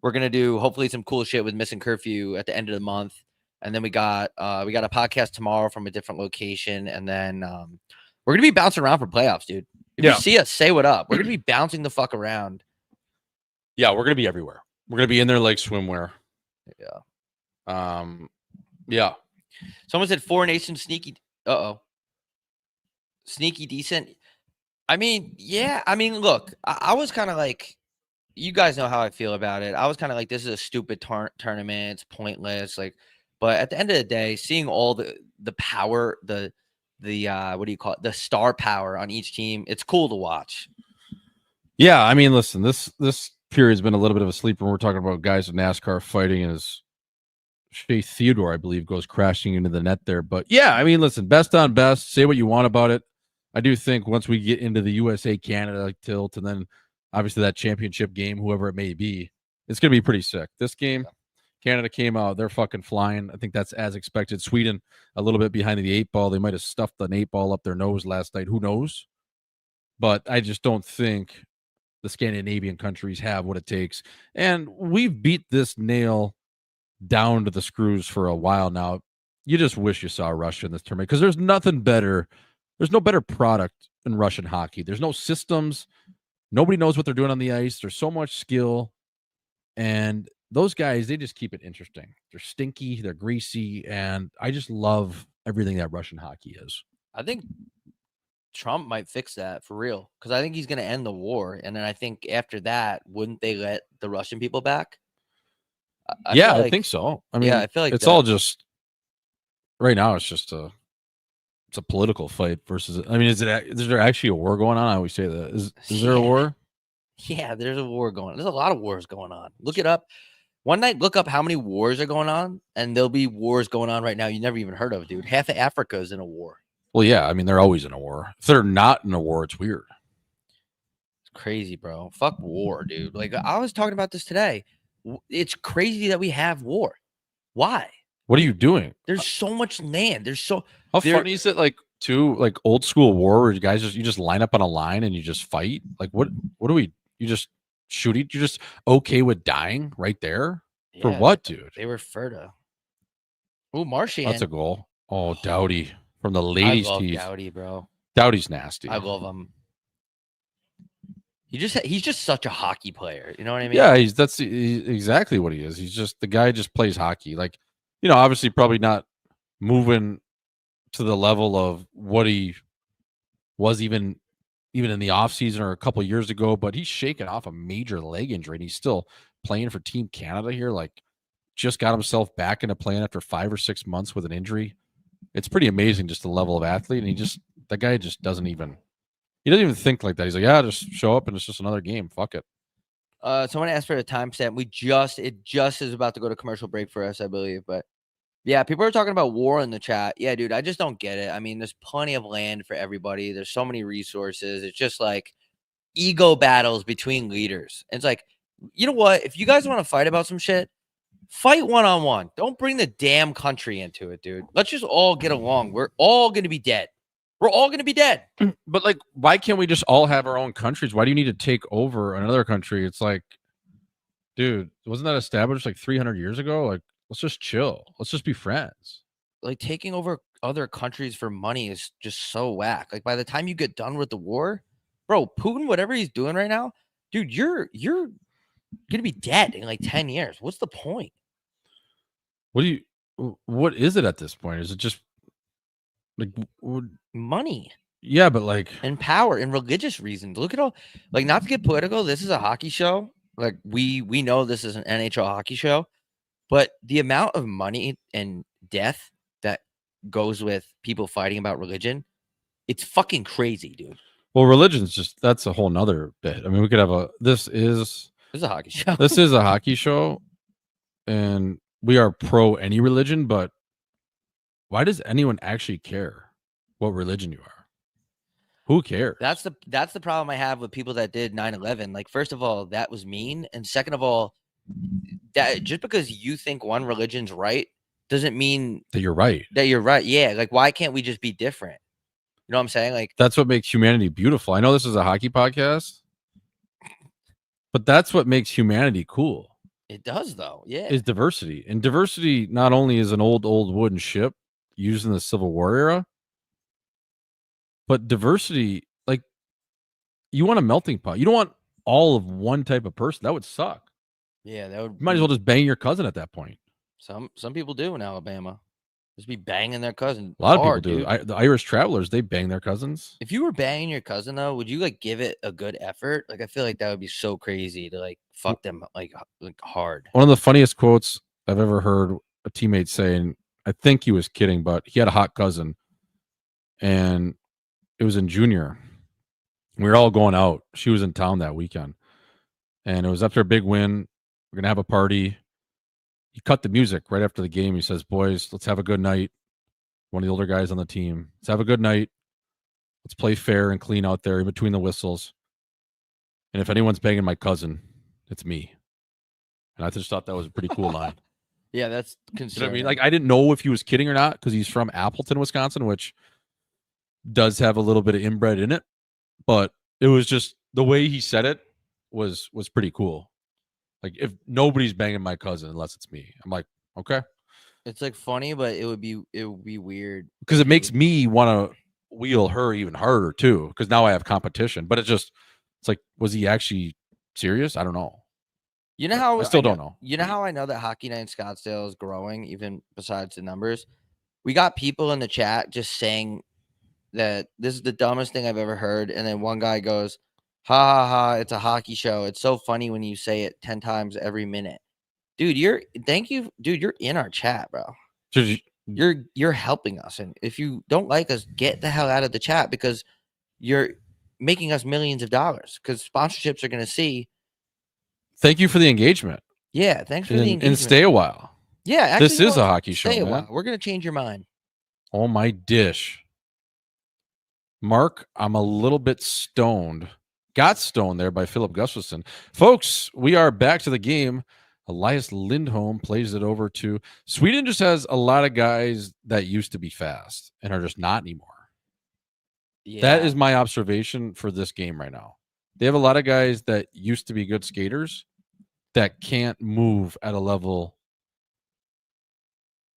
we're going to do, hopefully, some cool shit with Missing Curfew at the end of the month. And then we got a podcast tomorrow from a different location. And then we're going to be bouncing around for playoffs, dude. If you see us, say what up. We're going to be bouncing the fuck around. Yeah, we're going to be everywhere. We're going to be in there like swimwear. Yeah. Yeah. Someone said Four Nations sneaky. Sneaky decent. I mean, yeah. I mean, look, I was kind of like, you guys know how I feel about it. I was kind of like, this is a stupid tournament. It's pointless. Like, but at the end of the day, seeing all the power, the what do you call it? The star power on each team. It's cool to watch. Yeah. I mean, listen, this period's been a little bit of a sleeper. We're talking about guys in NASCAR fighting as Shea Theodore, I believe, goes crashing into the net there. But yeah, I mean, listen, best on best. Say what you want about it. I do think once we get into the USA Canada tilt and then obviously that championship game, whoever it may be, it's going to be pretty sick. This game, Canada came out, they're fucking flying. I think that's as expected. Sweden, a little bit behind the 8 ball. They might have stuffed an 8 ball up their nose last night. Who knows? But I just don't think the Scandinavian countries have what it takes. And we've beat this nail down to the screws for a while now. You just wish you saw Russia in this tournament because there's nothing better. There's no better product in Russian hockey. There's no systems. Nobody knows what they're doing on the ice. There's so much skill. And those guys, they just keep it interesting. They're stinky. They're greasy. And I just love everything that Russian hockey is. I think Trump might fix that for real because I think he's going to end the war. And then I think after that, wouldn't they let the Russian people back? I think so. I mean, I feel like it's all just right now. It's just a political fight versus. I mean, is there actually a war going on? I always say that. Is there a war? Yeah, there's a war going on. There's a lot of wars going on. Look it up. One night, look up how many wars are going on, and there'll be wars going on right now you never even heard of, dude. Half of Africa is in a war. Well, yeah. I mean, they're always in a war. If they're not in a war, it's weird. It's crazy, bro. Fuck war, dude. Like I was talking about this today. It's crazy that we have war. Why? What are you doing? There's so much land. How there- funny is it? Like like old school war where you guys just line up on a line and you just fight. Like what do we? You just shoot each. You're just okay with dying right there for Yeah, what, dude? They were Ferta. Ooh, Martian. That's a goal. Oh, Dowdy from the I ladies' love tees. Goalie, bro. Dowdy's nasty. I love him. He's just such a hockey player. You know what I mean? Yeah, that's exactly what he is. He's just the guy just plays hockey. Like, obviously probably not moving to the level of what he was even in the offseason or a couple years ago, but he's shaking off a major leg injury and he's still playing for Team Canada here. Like, just got himself back into playing after 5 or 6 months with an injury. It's pretty amazing just the level of athlete. And the guy just doesn't even think like that. He's like, yeah, just show up and it's just another game. Fuck it. Someone asked for a timestamp. It just is about to go to commercial break for us, I believe. But yeah, people are talking about war in the chat. Yeah, dude, I just don't get it. I mean, there's plenty of land for everybody. There's so many resources. It's just like ego battles between leaders. And it's like, you know what? If you guys want to fight about some shit, fight one-on-one. Don't bring the damn country into it, dude. Let's just all get along. We're all going to be dead. We're all going to be dead. But like, why can't we just all have our own countries? Why do you need to take over another country? It's like, dude, wasn't that established like 300 years ago? Like, let's just chill. Let's just be friends. Like, taking over other countries for money is just so whack. Like, by the time you get done with the war, bro, Putin, whatever he's doing right now, dude, you're gonna be dead in like 10 years. What's the point? What is it at this point? Is it just like Money? Yeah, but like, and power and religious reasons. Look at all, like, not to get political, this is a hockey show. Like, we know this is an NHL hockey show, but the amount of money and death that goes with people fighting about religion, it's fucking crazy, dude. well, religion's that's a whole nother bit. I mean, we could have this is a hockey show. This is a hockey show, and we are pro any religion, but why does anyone actually care what religion you are? Who cares? That's the problem I have with people that did 9/11. Like, first of all, that was mean, and second of all, that just because you think one religion's right doesn't mean that you're right. Yeah, like, why can't we just be different? You know what I'm saying? Like, that's what makes humanity beautiful. I know this is a hockey podcast, but that's what makes humanity cool. It does, though. Yeah, is diversity. And diversity not only is an old wooden ship used in the Civil War era, but diversity, like, you want a melting pot. You don't want all of one type of person. That would suck. Yeah, that would. You might as well just bang your cousin at that point. Some people do in Alabama. Just be banging their cousin. A lot of people do. The Irish travelers, they bang their cousins. If you were banging your cousin, though, would you like give it a good effort? Like, I feel like that would be so crazy to like fuck them like hard. One of the funniest quotes I've ever heard a teammate say, and I think he was kidding, but he had a hot cousin, and it was in junior. We were all going out. She was in town that weekend, and it was after a big win. We're gonna have a party. He cut the music right after the game. He says, "Boys, let's have a good night." One of the older guys on the team. Let's have a good night. Let's play fair and clean out there in between the whistles. And if anyone's banging my cousin, it's me. And I just thought that was a pretty cool line. Yeah, that's concerning. You know what I mean? Like, I didn't know if he was kidding or not because he's from Appleton, Wisconsin, which does have a little bit of inbred in it. But it was just the way he said it was pretty cool. Like, if nobody's banging my cousin unless it's me, I'm like, okay. It's like funny, but it would be weird because it makes me want to wheel her even harder too. Because now I have competition. But it's like, was he actually serious? I don't know. You know how I still don't know. You know how I know that Hockey Night in Scottsdale is growing, even besides the numbers? We got people in the chat just saying that this is the dumbest thing I've ever heard, and then one guy goes, "Ha ha ha! It's a hockey show. It's so funny when you say it 10 times every minute." Dude, thank you, dude. You're in our chat, bro. You're helping us, and if you don't like us, get the hell out of the chat because you're making us millions of dollars. Because sponsorships are going to see. Thank you for the engagement. Yeah, thanks for the engagement. And stay a while. Yeah, actually, this is a hockey show. Stay a while. We're going to change your mind. Oh my dish, Mark. I'm a little bit stoned. Got stoned there by Philip Gustafson. Folks, we are back to the game. Elias Lindholm plays it over to Sweden. Just has a lot of guys that used to be fast and are just not anymore. Yeah. That is my observation for this game right now. They have a lot of guys that used to be good skaters that can't move at a level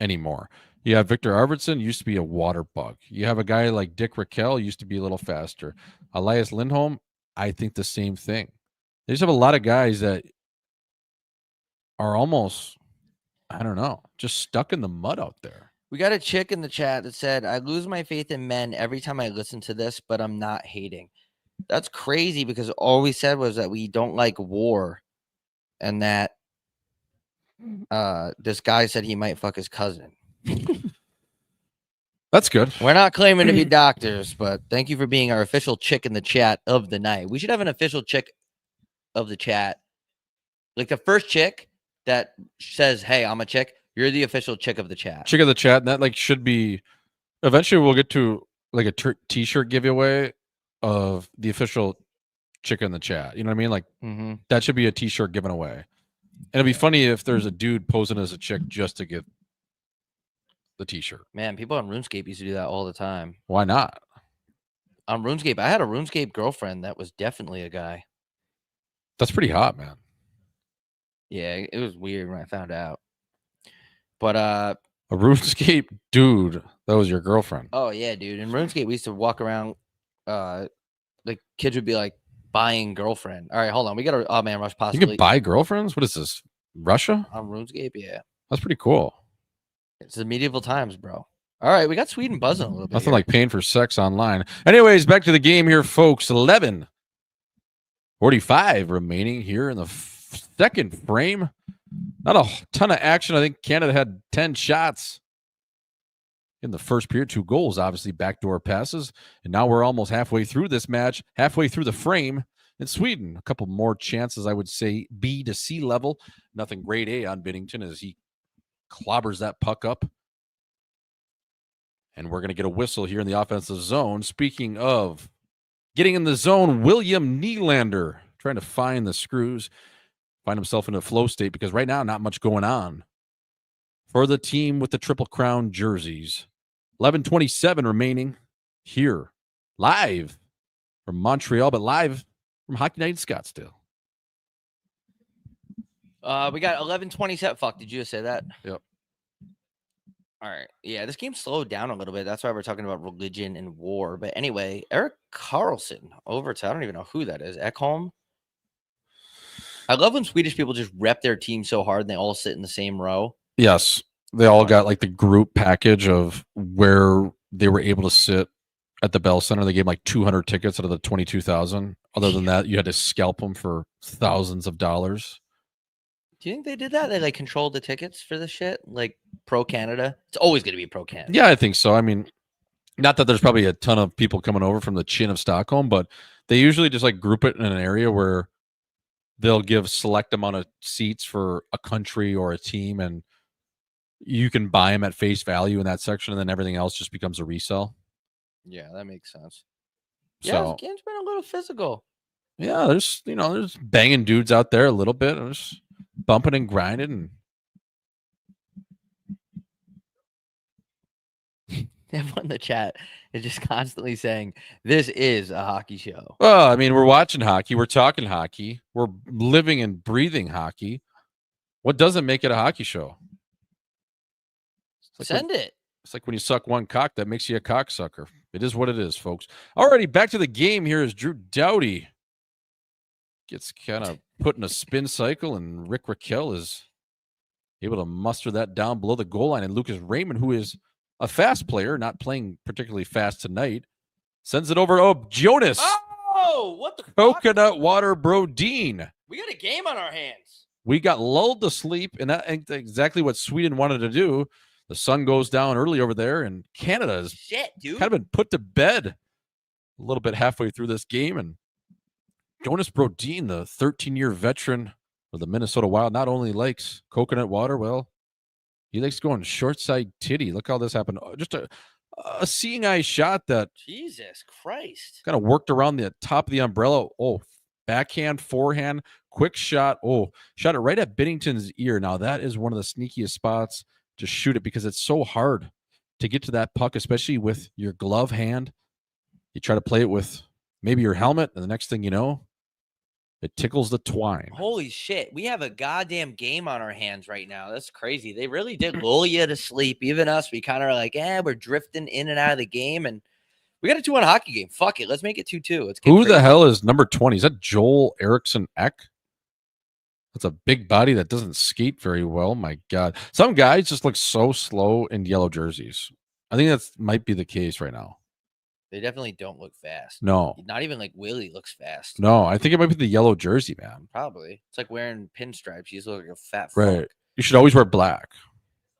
anymore. You have Victor Arvidsson, used to be a water bug. You have a guy like Dick Raquel, used to be a little faster. Elias Lindholm, I think the same thing. They just have a lot of guys that are almost, I don't know, just stuck in the mud out there. We got a chick in the chat that said, I lose my faith in men every time I listen to this, but I'm not hating. That's crazy because all we said was that we don't like war and that this guy said he might fuck his cousin. That's good. We're not claiming to be doctors, but thank you for being our official chick in the chat of the night. We should have an official chick of the chat. Like the first chick that says, hey, I'm a chick. You're the official chick of the chat. Chick of the chat. And that like should be, eventually we'll get to like a t-shirt giveaway of the official chick in the chat. You know what I mean? Like that should be a t-shirt given away. And it'd be funny if there's a dude posing as a chick just to get the t-shirt. Man, people on RuneScape used to do that all the time. Why not? On RuneScape, I had a RuneScape girlfriend that was definitely a guy. That's pretty hot, man. Yeah, it was weird when I found out. But a RuneScape dude, that was your girlfriend. Oh yeah, dude. In RuneScape, we used to walk around. The kids would be like buying girlfriend. All right, hold on. We got to. Oh man, Rush possibly. You can buy girlfriends. What is this? Russia? On RuneScape, yeah. That's pretty cool. It's the medieval times, bro. All right, we got Sweden buzzing a little bit. Nothing like paying for sex online. Anyways, back to the game here, folks. 11:45 remaining here in the second frame. Not a ton of action. I think Canada had 10 shots in the first period. 2 goals, obviously, backdoor passes. And now we're almost halfway through this match, halfway through the frame. In Sweden, a couple more chances, I would say, B to C level. Nothing grade A on Binnington as he clobbers that puck up. And we're going to get a whistle here in the offensive zone. Speaking of getting in the zone, William Nylander trying to find the screws, find himself in a flow state because right now, not much going on for the team with the Triple Crown jerseys. 11:27 remaining here, live from Montreal, but live from Hockey Night in Scottsdale. We got 11:27. Fuck, did you just say that? Yep. All right. Yeah, this game slowed down a little bit. That's why we're talking about religion and war. But anyway, Eric Carlson over to, I don't even know who that is. Ekholm. I love when Swedish people just rep their team so hard and they all sit in the same row. Yes. They all got like the group package of where they were able to sit at the Bell Center. They gave like 200 tickets out of the 22,000. Other than that, you had to scalp them for thousands of dollars. Do you think they did that? They like controlled the tickets for this shit? Like pro Canada? It's always going to be pro Canada. Yeah, I think so. I mean, not that there's probably a ton of people coming over from the chin of Stockholm, but they usually just like group it in an area where they'll give select amount of seats for a country or a team, and you can buy them at face value in that section, and then everything else just becomes a resell. Yeah, that makes sense. So, yeah, this game's been a little physical. Yeah, there's there's banging dudes out there a little bit. There's bumping and grinding. And everyone in the chat is just constantly saying, this is a hockey show. Well, I mean, we're watching hockey. We're talking hockey. We're living and breathing hockey. What doesn't make it a hockey show? Send it. It's like when you suck one cock, that makes you a cocksucker. It is what it is, folks. Alrighty, back to the game here as Drew Doughty gets kind of put in a spin cycle, and Rick Raquel is able to muster that down below the goal line. And Lucas Raymond, who is a fast player, not playing particularly fast tonight, sends it over. Oh, Jonas. Oh, what the Coconut Water Brodin. We got a game on our hands. We got lulled to sleep, and that's exactly what Sweden wanted to do. The sun goes down early over there, and Canada has kind of been put to bed a little bit halfway through this game. And Jonas Brodin, the 13-year veteran of the Minnesota Wild, not only likes coconut water, well, he likes going short side titty. Look how this happened. Just a seeing eye shot that Jesus Christ kind of worked around the top of the umbrella. Oh, backhand, forehand, quick shot. Oh, shot it right at Binnington's ear. Now that is one of the sneakiest spots to shoot it because it's so hard to get to that puck, especially with your glove hand. You try to play it with maybe your helmet, and the next thing you know, it tickles the twine. Holy shit. We have a goddamn game on our hands right now. That's crazy. They really did lull you to sleep. Even us, we kind of are like, we're drifting in and out of the game. And we got a 2-1 hockey game. Fuck it. Let's make it 2-2. Let's get Who the crazy. hell is number 20? Is that Joel Eriksson Ek? That's a big body that doesn't skate very well. My God. Some guys just look so slow in yellow jerseys. I think that might be the case right now. They definitely don't look fast. No. Not even like Willie looks fast. No, I think it might be the yellow jersey, man. Probably. It's like wearing pinstripes. You just look like a fat fuck. Right. You should always wear black.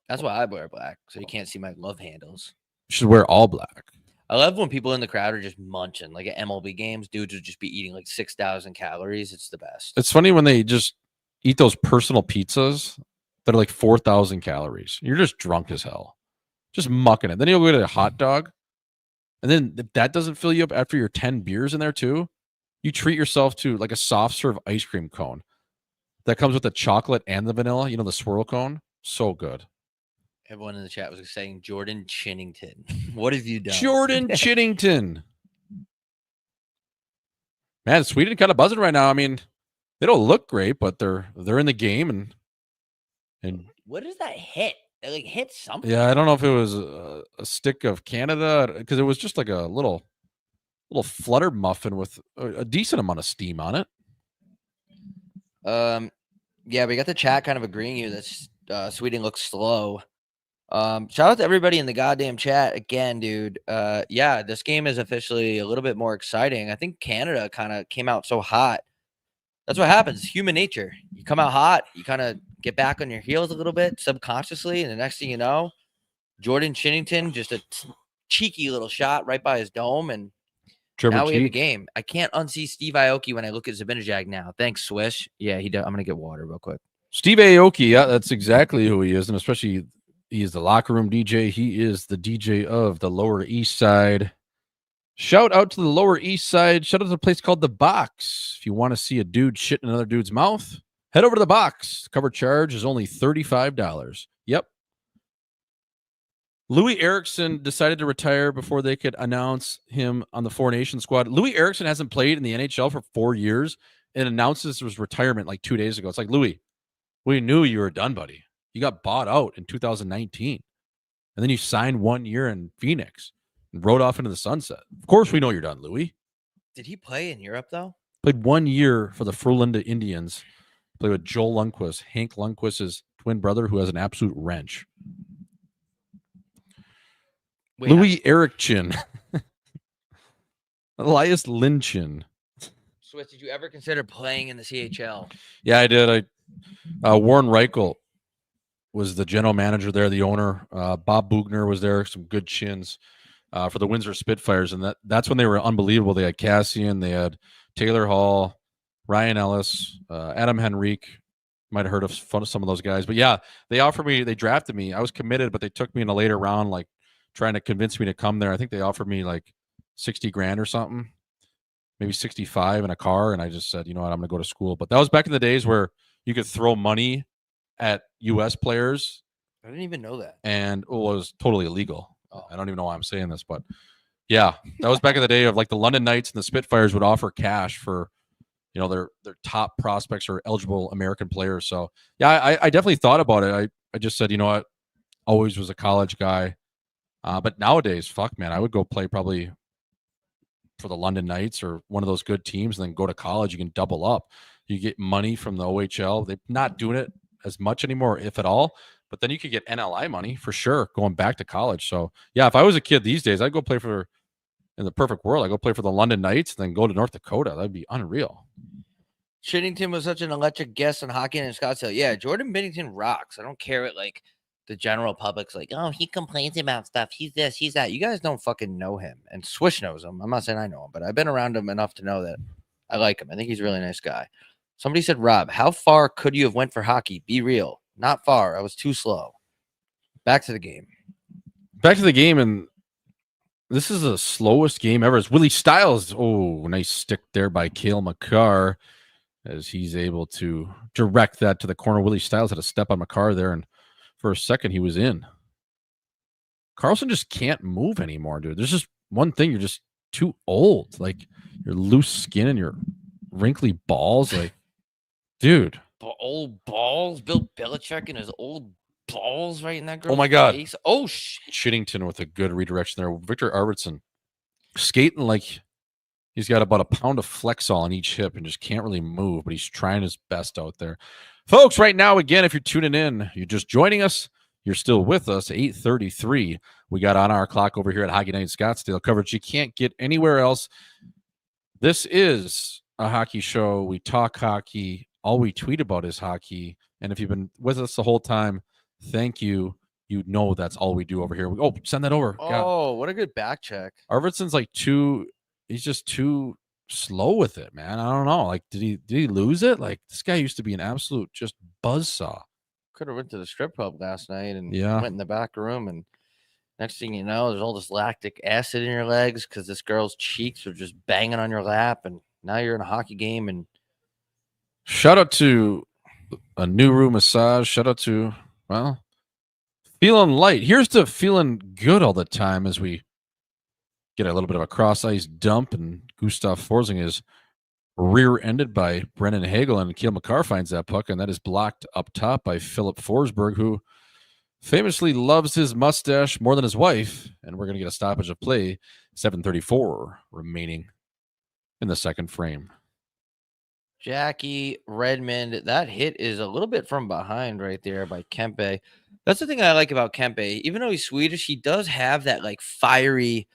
That's why I wear black, so you can't see my glove handles. You should wear all black. I love when people in the crowd are just munching. Like at MLB games, dudes would just be eating like 6,000 calories. It's the best. It's funny when they just eat those personal pizzas that are like 4,000 calories. You're just drunk as hell. Just mucking it. Then you'll go get a hot dog. And then if that doesn't fill you up after your 10 beers in there too, you treat yourself to like a soft serve ice cream cone that comes with the chocolate and the vanilla, the swirl cone. So good. Everyone in the chat was saying Jordan Chinnington. What have you done? Jordan Chinnington. Man, Sweden kind of buzzing right now. I mean, they don't look great, but they're in the game and what does that hit? It like hit something. Yeah, I don't know if it was a stick of Canada because it was just like a little flutter muffin with a decent amount of steam on it. Yeah, we got the chat kind of agreeing you that Sweden looks slow. Shout out to everybody in the goddamn chat again, dude. Yeah, this game is officially a little bit more exciting. I think Canada kind of came out so hot. That's what happens. Human nature. You come out hot, you kind of get back on your heels a little bit subconsciously, and the next thing you know, Jordan Chinnington, just a cheeky little shot right by his dome, and now we have a game. I can't unsee Steve Aoki when I look at Zibanejad now. Thanks, Swish. Yeah, he does. I'm gonna get water real quick. Steve Aoki, yeah, that's exactly who he is, and especially he is the locker room DJ. He is the DJ of the Lower East Side. Shout out to the Lower East Side. Shout out to a place called The Box. If you want to see a dude shit in another dude's mouth, head over to The Box. The cover charge is only $35. Yep. Louis Eriksson decided to retire before they could announce him on the Four Nations squad. Louis Eriksson hasn't played in the NHL for 4 years and announces his retirement like 2 days ago. It's like, Louis, we knew you were done, buddy. You got bought out in 2019. And then you signed 1 year in Phoenix and rode off into the sunset. Of course we know you're done, Louis. Did he play in Europe, though? Played 1 year for the Frölunda Indians. Played with Joel Lundqvist, Hank Lundqvist's twin brother, who has an absolute wrench. Wait, Louis Eriksson. Elias Lindchin. Swiss, did you ever consider playing in the CHL? Yeah, I did. Warren Reichel was the general manager there, the owner. Bob Bugner was there, some good chins for the Windsor Spitfires. And that's when they were unbelievable. They had Cassian, they had Taylor Hall, Ryan Ellis, Adam Henrique. Might have heard of some of those guys. But yeah, they drafted me. I was committed, but they took me in a later round, like trying to convince me to come there. I think they offered me like 60 grand or something, maybe 65 in a car. And I just said, you know what, I'm going to go to school. But that was back in the days where you could throw money at U.S. players. I didn't even know that. And it was totally illegal. I don't even know why I'm saying this, but yeah, that was back in the day of like the London Knights and the Spitfires would offer cash for, their top prospects or eligible American players. So yeah, I definitely thought about it. I just said, you know what, always was a college guy. But nowadays, fuck, man, I would go play probably for the London Knights or one of those good teams and then go to college. You can double up. You get money from the OHL. They're not doing it as much anymore, if at all. But then you could get NLI money for sure going back to college. So, yeah, if I was a kid these days, I'd go play for, in the perfect world, I'd go play for the London Knights and then go to North Dakota. That'd be unreal. Chinnington was such an electric guest on Hockey in Scottsdale. Yeah, Jordan Binnington rocks. I don't care what, like, the general public's like, oh, he complains about stuff. He's this, he's that. You guys don't fucking know him. And Swish knows him. I'm not saying I know him, but I've been around him enough to know that I like him. I think he's a really nice guy. Somebody said, Rob, how far could you have went for hockey? Be real. Not far. I was too slow. Back to the game. And this is the slowest game ever. It's Willie Stiles. Oh, nice stick there by Cale Makar. as he's able to direct that to the corner. Willie Stiles had a step on McCarr there, and for a second he was in. Carlson just can't move anymore, dude. There's just one thing. You're just too old. Like, your loose skin and your wrinkly balls. Like, dude. Old balls. Bill Belichick and his old balls right in that girl's Oh, my God. face. Oh, shit. Chittington with a good redirection there. Victor Arvidsson skating like he's got about a pound of Flexol on each hip and just can't really move, but he's trying his best out there. Folks, right now, again, if you're tuning in, you're just joining us, you're still with us, 8:33. We got on our clock over here at Hockey Night Scottsdale, coverage you can't get anywhere else. This is a hockey show. We talk hockey. All we tweet about is hockey. And if you've been with us the whole time, thank you. You know that's all we do over here. Oh, send that over. Oh, God. what a good back check. Arvidsson's like he's just too slow with it, man. I don't know. Like, did he lose it? Like, this guy used to be an absolute just buzzsaw. Could have went to the strip club last night and Yeah. went in the back room, and next thing you know, there's all this lactic acid in your legs because this girl's cheeks are just banging on your lap, and now you're in a hockey game. And shout out to a new room massage. Shout out to, well, feeling light. Here's to feeling good all the time as we get a little bit of a cross ice dump, and Gustav Forsing is rear-ended by Brennan Hagel, and Keel McCarr finds that puck, and that is blocked up top by Philip Forsberg, who famously loves his mustache more than his wife, and we're going to get a stoppage of play. 7:34 remaining in the second frame. Jackie Redmond, that hit is a little bit from behind right there by Kempe. That's the thing I like about Kempe. Even though he's Swedish, he does have that like fiery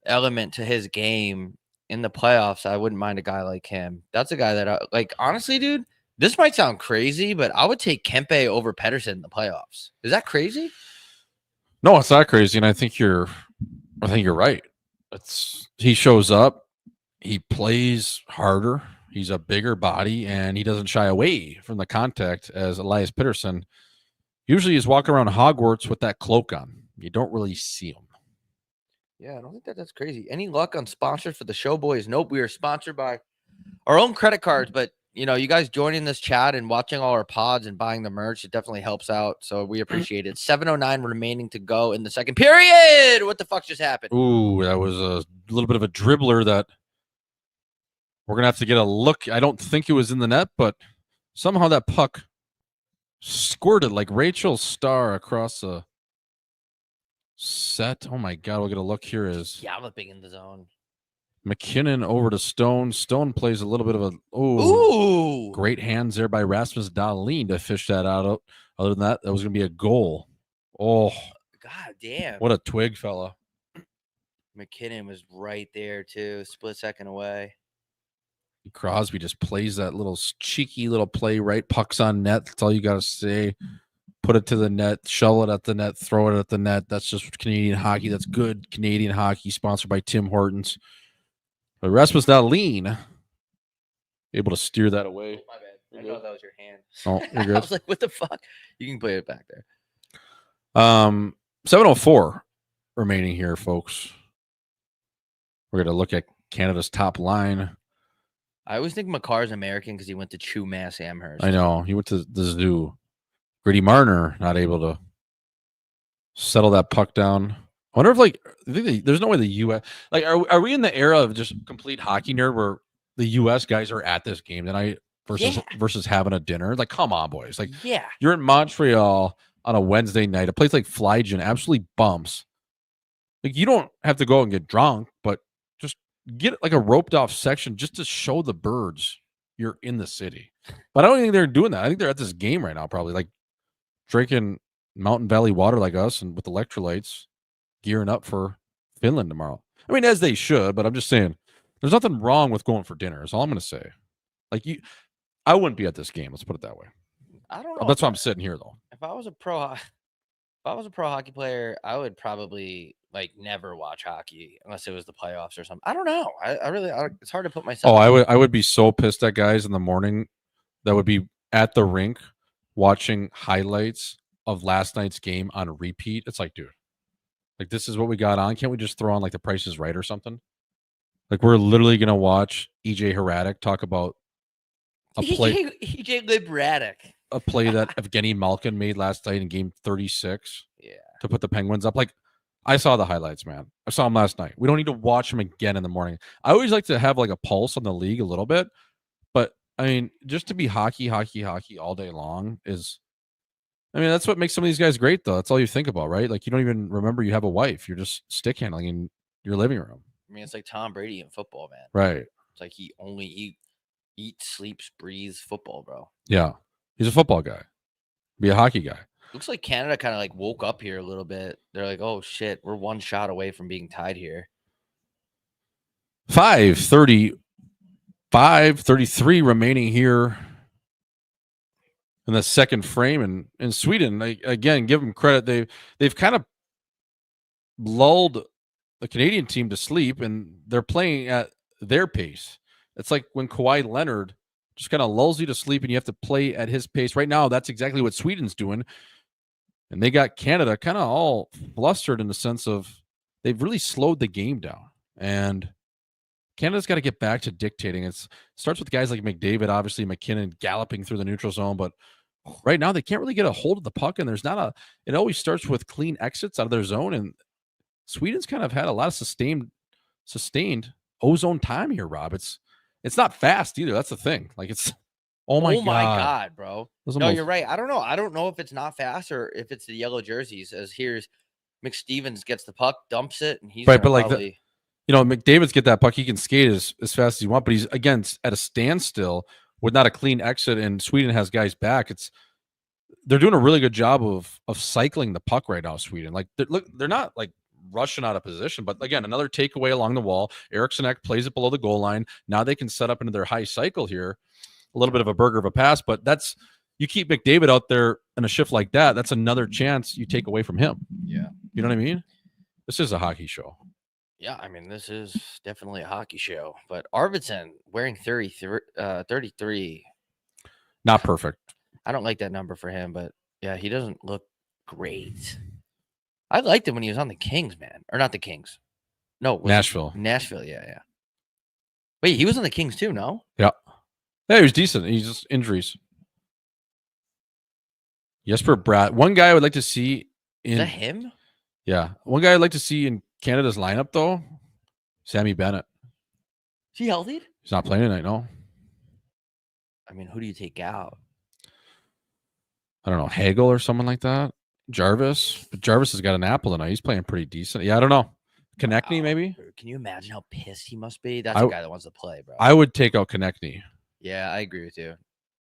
element to his game. In the playoffs, I wouldn't mind a guy like him. That's a guy that, like, honestly, dude, this might sound crazy, but I would take Kempe over Pedersen in the playoffs. Is that crazy? No, it's not crazy, and I think you're right. He shows up, he plays harder, he's a bigger body, and he doesn't shy away from the contact as Elias Pettersson. Usually he's walking around Hogwarts with that cloak on. You don't really see him. Yeah, I don't think that's crazy. Any luck on sponsors for the show, boys? Nope. We are sponsored by our own credit cards, but you guys joining this chat and watching all our pods and buying the merch, it definitely helps out. So we appreciate it. 7:09 remaining to go in the second period. What the fuck just happened? Ooh, that was a little bit of a dribbler that we're going to have to get a look. I don't think it was in the net, but somehow that puck squirted like Rachel Starr across a set. Oh my God, we'll get a look here. Is galloping in the zone. McKinnon over to Stone. Stone plays a little bit of a ooh, great hands there by Rasmus Dahlin to fish that out. Other than that, that was going to be a goal. Oh, God damn. What a twig, fella. McKinnon was right there too, split second away. Crosby just plays that little cheeky little play, right? Puck's on net. That's all you got to say. Put it to the net, shovel it at the net, throw it at the net. That's just Canadian hockey. That's good Canadian hockey, sponsored by Tim Hortons. But Rasmus Dahlin able to steer that away. Oh, my bad. I know that was your hand. Oh, you're good. I was like, what the fuck? You can play it back there. 7:04 remaining here, folks. We're going to look at Canada's top line. I always think McCarr's American because he went to UMass Amherst. I know. He went to the zoo. Gritty Marner not able to settle that puck down. I wonder if, there's no way the U.S. Are we in the era of just complete hockey nerd where the U.S. guys are at this game tonight versus having a dinner? Like, come on, boys. Like, yeah, you're in Montreal on a Wednesday night. A place like Flygen absolutely bumps. Like, you don't have to go and get drunk, but just get like a roped off section just to show the birds you're in the city. But I don't think they're doing that. I think they're at this game right now, probably like drinking Mountain Valley water like us and with electrolytes, gearing up for Finland tomorrow. I mean, as they should, but I'm just saying there's nothing wrong with going for dinner. That's all I'm going to say. I wouldn't be at this game. Let's put it that way. I don't know. That's why I'm sitting here, though. If I was a pro hockey player, I would probably never watch hockey unless it was the playoffs or something. I don't know. I really it's hard to put myself. Oh, I would be so pissed at guys in the morning that would be at the rink watching highlights of last night's game on repeat. It's like, dude, like, this is what we got on. Can't we just throw on like The Price is Right or something? Like, we're literally gonna watch EJ Hradek talk about a play EJ Libratic. a play that Evgeny Malkin made last night in game 36 Yeah. to put the Penguins up. Like, I saw the highlights, man. I saw them last night. We don't need to watch them again in the morning. I always like to have like a pulse on the league a little bit, but I mean, just to be hockey all day long is, I mean, that's what makes some of these guys great, though. That's all you think about, right? Like, you don't even remember you have a wife. You're just stick handling in your living room. I mean, it's like Tom Brady in football, man. Right. It's like he only eats, sleeps, breathes football, bro. Yeah. He's a football guy. Be a hockey guy. Looks like Canada kind of like woke up here a little bit. They're like, oh shit, we're one shot away from being tied here. 5:33 remaining here in the second frame. And in Sweden, again, give them credit. They've kind of lulled the Canadian team to sleep, and they're playing at their pace. It's like when Kawhi Leonard just kind of lulls you to sleep and you have to play at his pace. Right now, that's exactly what Sweden's doing. And they got Canada kind of all flustered in the sense of they've really slowed the game down. And Canada's got to get back to dictating. It starts with guys like McDavid, obviously McKinnon galloping through the neutral zone, but right now they can't really get a hold of the puck, and it always starts with clean exits out of their zone, and Sweden's kind of had a lot of sustained ozone time here, Rob. It's not fast either. That's the thing. Like, it's oh my god, bro. No, you're right. I don't know if it's not fast or if it's the yellow jerseys. As here's McStevens gets the puck, dumps it, and he's right. But probably... McDavid's get that puck. He can skate as fast as he wants, but he's again at a standstill with not a clean exit. And Sweden has guys back. They're doing a really good job of cycling the puck right now. Sweden, like they're not like rushing out of position, but again, another takeaway along the wall. Eriksson plays it below the goal line. Now they can set up into their high cycle here. A little bit of a burger of a pass, but you keep McDavid out there in a shift like that. That's another chance you take away from him. Yeah, you know what I mean. This is a hockey show. Yeah, I mean, this is definitely a hockey show. But Arvidsson wearing 33. Not perfect. I don't like that number for him, but yeah, he doesn't look great. I liked him when he was on the Kings, man. Or not the Kings. No, Nashville. Nashville, yeah. Wait, he was on the Kings too, no? Yeah. Yeah, he was decent. He's just injuries. Jesper Bratt. One guy I would like to see in... Is that him? Yeah. One guy I'd like to see in Canada's lineup, though, Sammy Bennett. Is he healthy? He's not playing tonight, no. I mean, who do you take out? I don't know, Hagel or someone like that. Jarvis. But Jarvis has got an apple tonight. He's playing pretty decent. Yeah, I don't know. Konechny, maybe? Can you imagine how pissed he must be? That's a guy that wants to play, bro. I would take out Konechny. Yeah, I agree with you.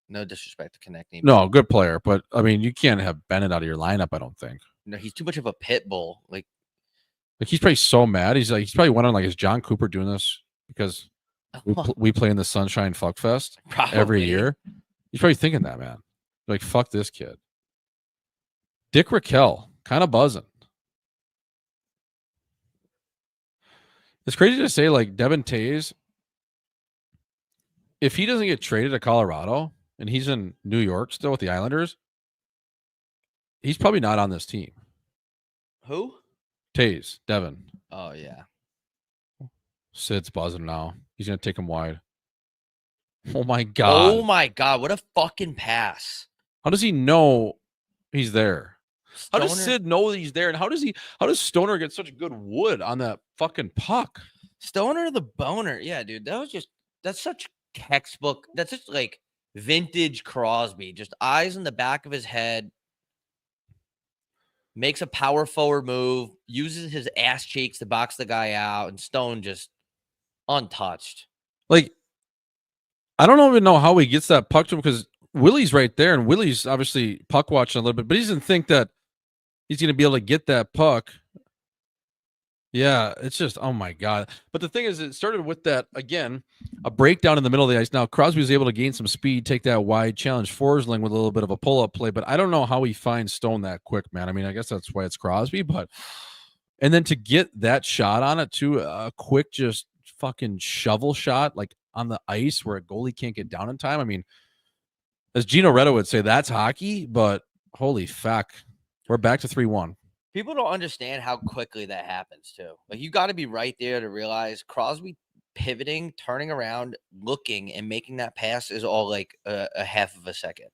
No disrespect to Konechny. No, good player. But, I mean, you can't have Bennett out of your lineup, I don't think. No, he's too much of a pit bull. Like he's probably so mad. He's probably wondering, like, is John Cooper doing this because we play in the Sunshine Fuck Fest every year? He's probably thinking that, man. Like, fuck this kid. Dick Raquel, kind of buzzing. It's crazy to say, like, Devin Tays, if he doesn't get traded to Colorado and he's in New York still with the Islanders, he's probably not on this team. Who? Tays, Devin. Oh, yeah. Sid's buzzing now. He's going to take him wide. Oh, my God. Oh, my God. What a fucking pass. How does he know he's there? Stoner? How does Sid know that he's there? And how does Stoner get such good wood on that fucking puck? Stoner the boner. Yeah, dude. That's such textbook. That's just like vintage Crosby. Just eyes in the back of his head. Makes a power forward move. Uses his ass cheeks to box the guy out. And Stone just untouched. Like, I don't even know how he gets that puck to him because Willie's right there. And Willie's obviously puck watching a little bit. But he doesn't think that he's going to be able to get that puck. Yeah, it's just, oh my God. But the thing is, it started with that, again, a breakdown in the middle of the ice. Now, Crosby was able to gain some speed, take that wide challenge Forsling with a little bit of a pull-up play, but I don't know how he finds Stone that quick, man. I mean, I guess that's why it's Crosby, but and then to get that shot on it, too, a quick just fucking shovel shot, like on the ice where a goalie can't get down in time. I mean, as Gino Retta would say, that's hockey, but holy fuck, we're back to 3-1. People don't understand how quickly that happens, too. Like, you got to be right there to realize Crosby pivoting, turning around, looking, and making that pass is all like a half of a second.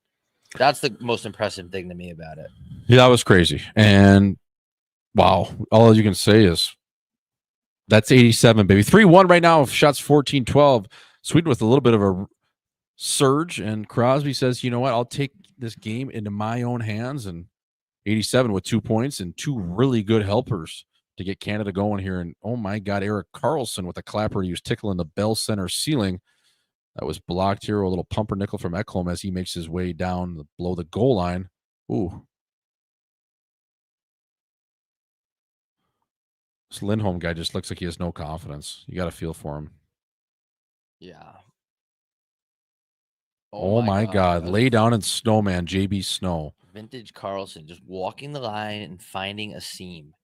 That's the most impressive thing to me about it. Yeah, that was crazy. And wow, all you can say is that's 87, baby. 3-1 right now. Shots 14-12. Sweden with a little bit of a surge. And Crosby says, you know what? I'll take this game into my own hands. And 87 with 2 points and 2 really good helpers to get Canada going here. And oh my God, Eric Carlson with a clapper. He was tickling the Bell Center ceiling. That was blocked here. A little pumpernickel from Ekholm as he makes his way down below the goal line. Ooh. This Lindholm guy just looks like he has no confidence. You got to feel for him. Yeah. Oh my God. Lay down in snowman, JB Snow. Vintage Carlson just walking the line and finding a seam.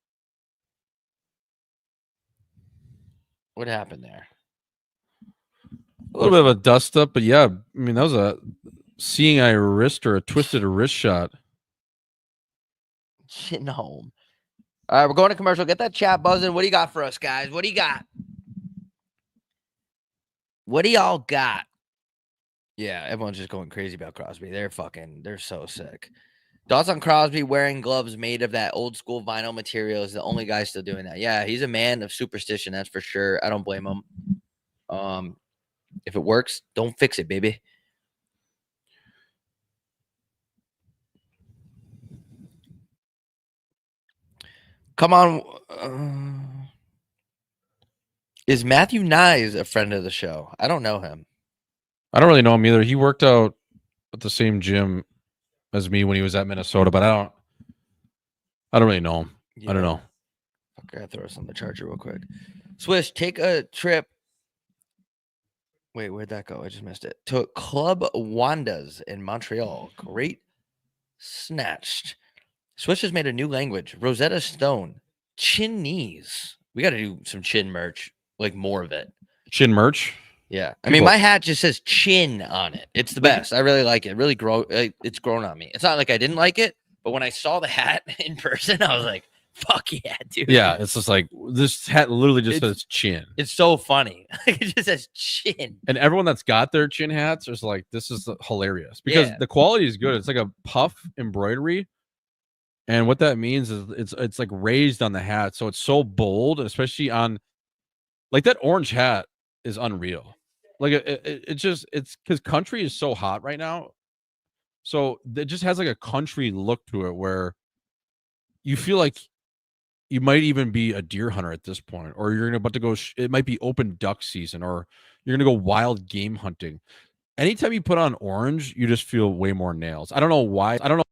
What happened there? A little bit of a dust up, but yeah, I mean, that was a seeing eye wrist or a twisted wrist shot. Shitting home. All right, we're going to commercial. Get that chat buzzing. What do you got for us, guys? What do you got? What do y'all got? Yeah, everyone's just going crazy about Crosby. They're so sick. Thoughts on Crosby wearing gloves made of that old school vinyl material is the only guy still doing that. Yeah, he's a man of superstition, that's for sure. I don't blame him. If it works, don't fix it, baby. Come on. Is Matthew Nyes a friend of the show? I don't know him. I don't really know him either. He worked out at the same gym as me when he was at Minnesota, but I don't really know him. Yeah. I don't know. I gotta throw us on the charger real quick. Swish, take a trip. Wait, where'd that go? I just missed it. To Club Wanda's in Montreal. Great snatched. Swish has made a new language. Rosetta Stone. Chinese. We got to do some chin merch, like more of it. Chin merch? Yeah. I mean, my hat just says chin on it. It's the best. I really like it. It's grown on me. It's not like I didn't like it, but when I saw the hat in person, I was like, fuck yeah, dude. Yeah, it's just like this hat literally just says chin. It's so funny. It just says chin. And everyone that's got their chin hats is like, this is hilarious because the quality is good. It's like a puff embroidery. And what that means is it's like raised on the hat. So it's so bold, especially on like that orange hat is unreal. Like it's because country is so hot right now. So it just has like a country look to it where you feel like you might even be a deer hunter at this point, or you're about to go. It might be open duck season, or you're gonna go wild game hunting. Anytime you put on orange, you just feel way more nails. I don't know why. I don't know.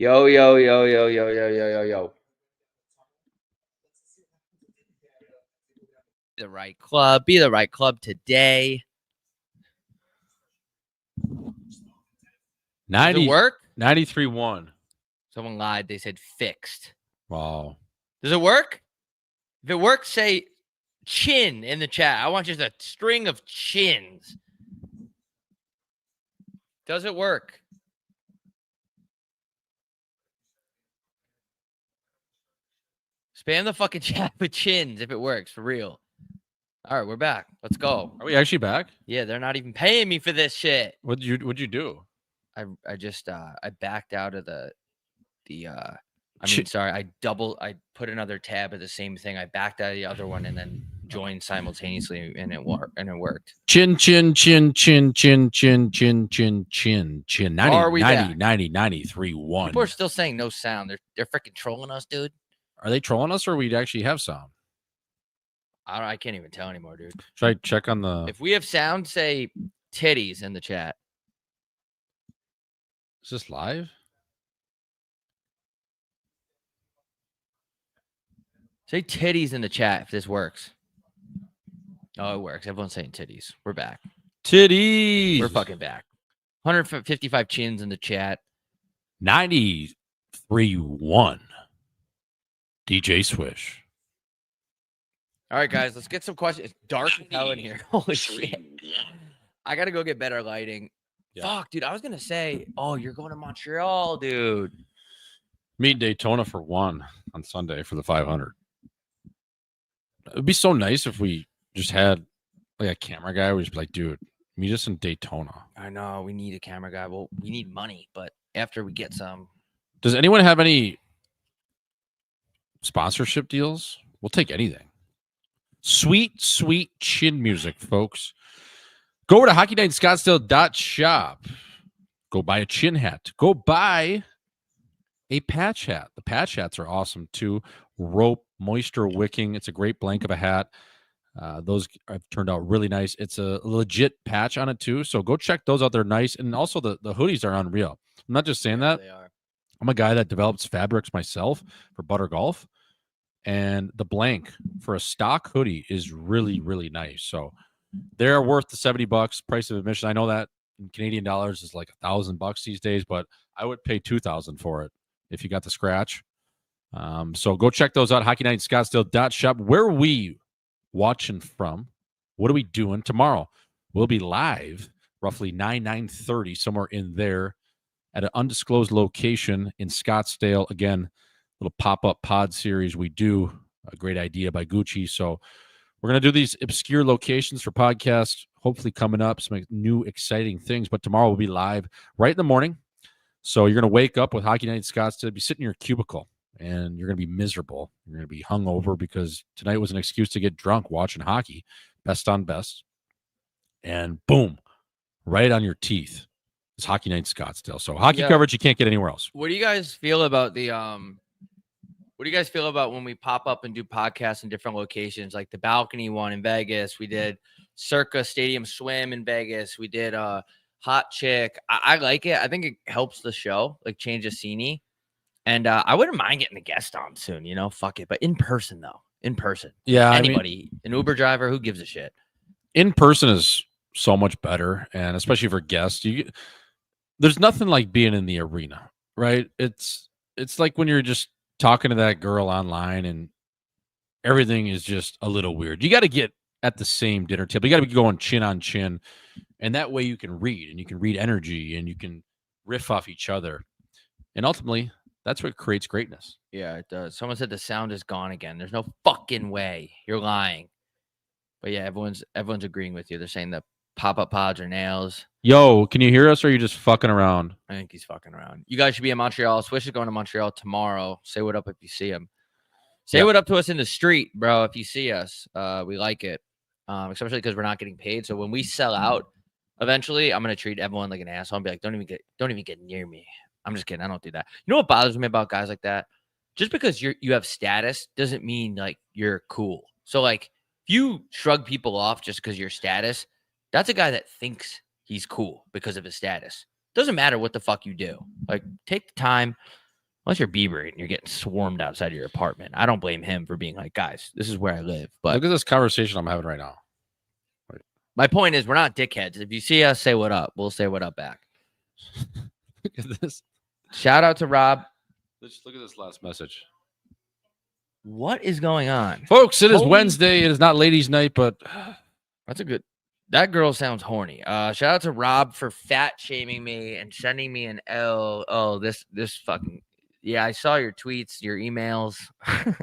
Yo, yo, yo, yo, yo, yo, yo, yo, yo. The right club. Be the right club today. Does 90, it work? 93-1. Someone lied. They said fixed. Wow. Does it work? If it works, say chin in the chat. I want just a string of chins. Does it work? Spam the fucking chat with chins if it works, for real. All right, we're back. Let's go. Are we actually back? Yeah, they're not even paying me for this shit. What'd you do? I just I backed out of the Chi- sorry, I put another tab of the same thing. I backed out of the other one and then joined simultaneously, and it worked. Chin, chin, chin, chin, chin, chin, chin, chin, chin, chin. 90, Are we 90, back? 90, 93, 1. People are still saying no sound. They're freaking trolling us, dude. Are they trolling us or we actually have sound? I can't even tell anymore, dude. Should I check on the... If we have sound, say titties in the chat. Is this live? Say titties in the chat if this works. Oh, it works. Everyone's saying titties. We're back. Titties. We're fucking back. 155 chins in the chat. 93-1. DJ Swish. All right, guys, let's get some questions. It's dark as hell in here. Holy shit. I got to go get better lighting. Yeah. Fuck, dude. I was going to say, oh, you're going to Montreal, dude. Meet Daytona for 1 on Sunday for the 500. It'd be so nice if we just had like a camera guy who was like, dude, meet us in Daytona. I know. We need a camera guy. Well, we need money, but after we get some. Does anyone have any sponsorship deals? We'll take anything. Sweet, sweet chin music, folks. Go over to HockeyNightScottsdale.shop. Go buy a chin hat. Go buy a patch hat. The patch hats are awesome too. Rope, moisture wicking. It's a great blank of a hat. Those have turned out really nice. It's a legit patch on it too. So go check those out. They're nice. And also the hoodies are unreal. I'm not just saying that. They are. I'm a guy that develops fabrics myself for Butter Golf. And the blank for a stock hoodie is really, really nice. So they're worth the $70 price of admission. I know that in Canadian dollars is like $1,000 these days, but I would pay $2,000 for it if you got the scratch. So go check those out. HockeyNightScottsdale.shop. Where are we watching from? What are we doing tomorrow? We'll be live roughly 9:30, somewhere in there at an undisclosed location in Scottsdale. Again, little pop-up pod series we do. A great idea by Gucci. So we're going to do these obscure locations for podcasts, hopefully coming up, some new exciting things. But tomorrow we'll be live right in the morning. So you're going to wake up with Hockey Night in Scottsdale, be sitting in your cubicle, and you're going to be miserable. You're going to be hungover because tonight was an excuse to get drunk watching hockey, best on best. And boom, right on your teeth. It's Hockey Night in Scottsdale. So hockey coverage you can't get anywhere else. What do you guys feel about the What do you guys feel about when we pop up and do podcasts in different locations, like the balcony one in Vegas? We did Circa Stadium Swim in Vegas. We did Hot Chick. I like it. I think it helps the show, like change the scenery. And I wouldn't mind getting a guest on soon, you know, fuck it. But in person, though, in person. Yeah. Anybody, an Uber driver, who gives a shit? In person is so much better. And especially for guests, there's nothing like being in the arena, right? It's like when you're just talking to that girl online and everything is just a little weird. You got to get at the same dinner table. You got to be going chin on chin. And that way you can read, and you can read energy, and you can riff off each other. And ultimately, that's what creates greatness. Yeah, it does. Someone said the sound is gone again. There's no fucking way. You're lying. But yeah, everyone's agreeing with you. They're saying the pop-up pods are nails. Yo, can you hear us, or are you just fucking around? I think he's fucking around. You guys should be in Montreal. Swish is going to Montreal tomorrow. Say what up if you see him. Say what up to us in the street, bro, if you see us. We like it, especially because we're not getting paid. So when we sell out, eventually, I'm going to treat everyone like an asshole and be like, don't even get near me. I'm just kidding. I don't do that. You know what bothers me about guys like that? Just because you have status doesn't mean like you're cool. So like if you shrug people off just because you're status, that's a guy that thinks he's cool because of his status. Doesn't matter what the fuck you do. Like take the time, Unless you're Bieber and you're getting swarmed outside your apartment. I don't blame him for being like, guys, this is where I live. But look at this conversation I'm having right now. my point is, we're not dickheads. If you see us, say what up. We'll say what up back. Look at this. Shout out to Rob. Let's look at this last message. What is going on? Folks, it is Holy- Wednesday. It is not ladies' night, but That's a good. That girl sounds horny. Shout out to Rob for fat shaming me and sending me an L. Oh, this fucking. Yeah, I saw your tweets, your emails.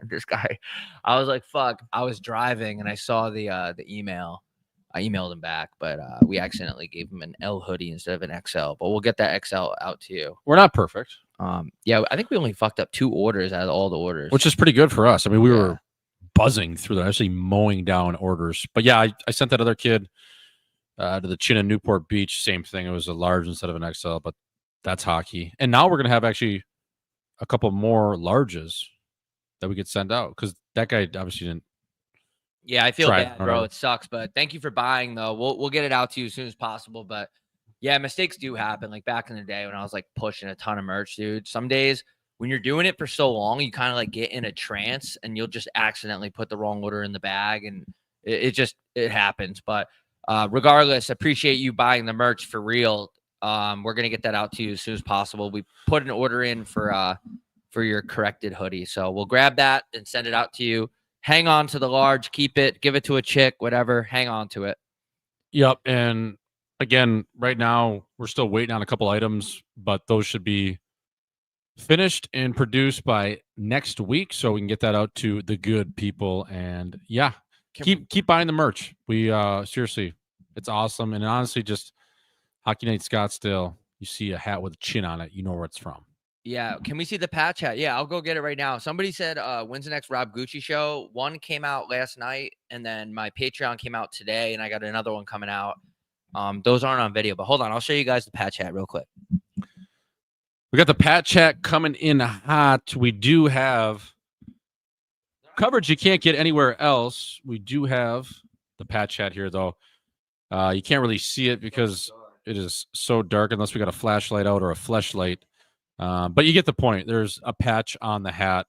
This guy, I was like, fuck. I was driving and I saw the email. I emailed him back, but we accidentally gave him an L hoodie instead of an XL. But we'll get that XL out to you. we're not perfect, Yeah, I think we only fucked up 2 orders out of all the orders. which is pretty good for us. I mean, we Yeah. were buzzing through that, actually mowing down orders. But yeah, I sent that other kid to the Chin in Newport Beach. Same thing. It was a large instead of an XL, but that's hockey. And now we're going to have actually a couple more larges that we could send out because that guy obviously didn't. Yeah, I feel Try it, bad, bro. whatever. It sucks, but thank you for buying though. We'll get it out to you as soon as possible. But yeah, mistakes do happen. Like back in the day when I was like pushing a ton of merch, dude. Some days when you're doing it for so long, you kind of like get in a trance and you'll just accidentally put the wrong order in the bag, and it happens. But regardless, appreciate you buying the merch for real. We're gonna get that out to you as soon as possible. We put an order in for your corrected hoodie, so we'll grab that and send it out to you. Hang on to the large, keep it, give it to a chick, whatever. Hang on to it. Yep. And again, right now we're still waiting on a couple items, but those should be finished and produced by next week, so we can get that out to the good people. And yeah, keep buying the merch. We seriously, it's awesome. And honestly, just Hockey Night Scottsdale, you see a hat with a chin on it, you know where it's from. Yeah, can we see the patch hat? Yeah, I'll go get it right now. Somebody said, when's the next Rob Gucci show? One came out last night, and then my Patreon came out today, and I got another one coming out. Those aren't on video, but hold on, I'll show you guys the patch hat real quick. We got the patch hat coming in hot. We do have coverage you can't get anywhere else. We do have the patch hat here, though. You can't really see it because it is so dark unless we got a flashlight out or a fleshlight. But you get the point. There's a patch on the hat.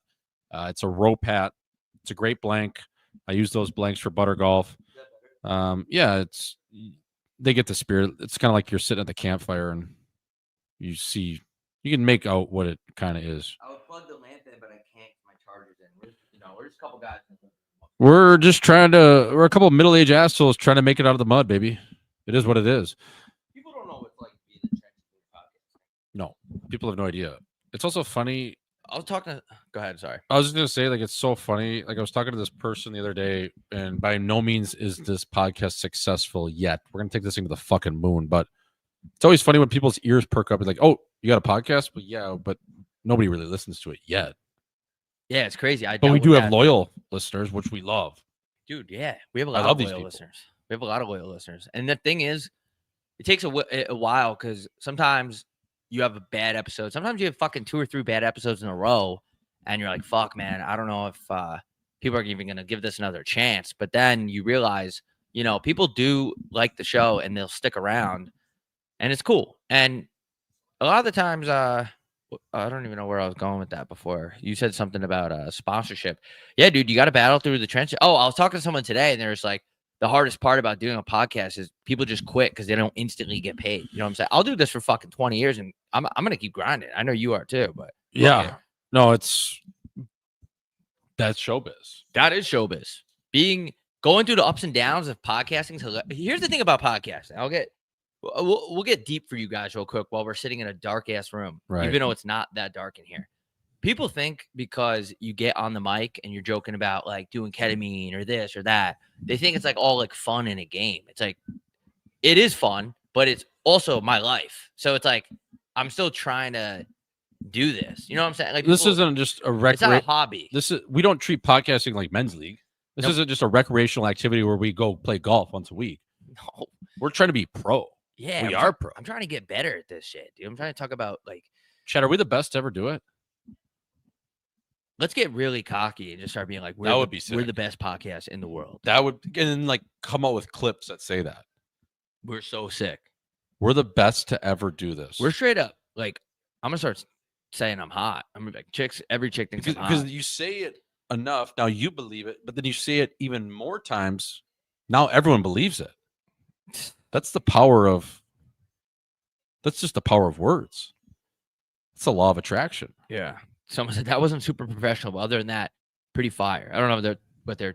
It's a rope hat. It's a great blank. I use those blanks for butter golf. Yeah, they get the spirit. It's kind of like you're sitting at the campfire and you can make out what it kind of is. I would plug the lamp in, but I can't get my chargers in. We're just a couple guys. We're a couple of middle-aged assholes trying to make it out of the mud, baby. It is what it is. People don't know what it's like to be in the trenches. No, people have no idea. It's also funny. I was talking to. Go ahead. Sorry. I was just gonna say, like, it's so funny. Like, I was talking to this person the other day, and by no means is this podcast successful yet. We're gonna take this thing to the fucking moon, but it's always funny when people's ears perk up and like, "Oh, you got a podcast?" But yeah, but nobody really listens to it yet. Yeah, it's crazy. But we do have loyal listeners, which we love. Dude. Yeah, we have a lot love of these loyal people. listeners. We have a lot of loyal listeners, and the thing is, it takes a while because sometimes you have a bad episode. Sometimes you have fucking 2 or 3 bad episodes in a row, and you're like, "Fuck, man, I don't know if people are even gonna give this another chance." But then you realize, people do like the show and they'll stick around, and it's cool. And a lot of the times, I don't even know where I was going with that before. You said something about sponsorship. Yeah, dude, you got to battle through the trenches. Oh, I was talking to someone today, and there's like, the hardest part about doing a podcast is people just quit because they don't instantly get paid. You know what I'm saying? I'll do this for fucking 20 years, and I'm gonna keep grinding. I know you are too, but Yeah, no, that's showbiz. that is showbiz. Going through the ups and downs of podcasting. Here's the thing about podcasting. We'll get deep for you guys real quick while we're sitting in a dark ass room, Right. even though it's not that dark in here. People think because you get on the mic and you're joking about like doing ketamine or this or that, they think it's like all like fun in a game. It's like, it is fun, but it's also my life. So it's like, I'm still trying to do this. You know what I'm saying? Like, This isn't just a it's not a hobby. We don't treat podcasting like men's league. This Nope. isn't just a recreational activity where we go play golf once a week. No. We're trying to be pro. Yeah, We are pro. I'm trying to get better at this shit, dude. I'm trying to talk about like, Chad, are we the best to ever do it? let's get really cocky and just start being like, That would be we're sick. the best podcast in the world. That would, and then like come out with clips that say that. We're so sick. We're the best to ever do this. We're straight up like, I'm gonna start saying I'm hot. I'm like every chick thinks I'm hot. Because you say it enough, now you believe it, but then you say it even more times. Now everyone believes it. That's the power of. That's just the power of words. It's the law of attraction. Yeah. Someone said that wasn't super professional, but other than that, pretty fire. I don't know what they're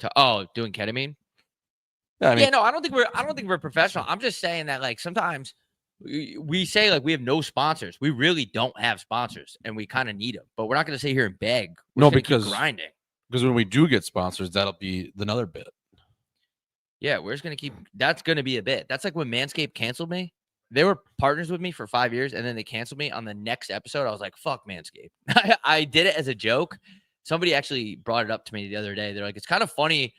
doing ketamine. Yeah, I mean, no, I don't think we're professional. I'm just saying that like sometimes we say like we have no sponsors. We really don't have sponsors, and we kind of need them. But we're not going to sit here and beg. We're just gonna keep grinding. Because when we do get sponsors, that'll be another bit. Yeah, we're just gonna keep. That's gonna be a bit. That's like when Manscaped canceled me. They were partners with me for 5 years, and then they canceled me on the next episode. I was like, "Fuck Manscaped." I did it as a joke. Somebody actually brought it up to me the other day. They're like, "It's kind of funny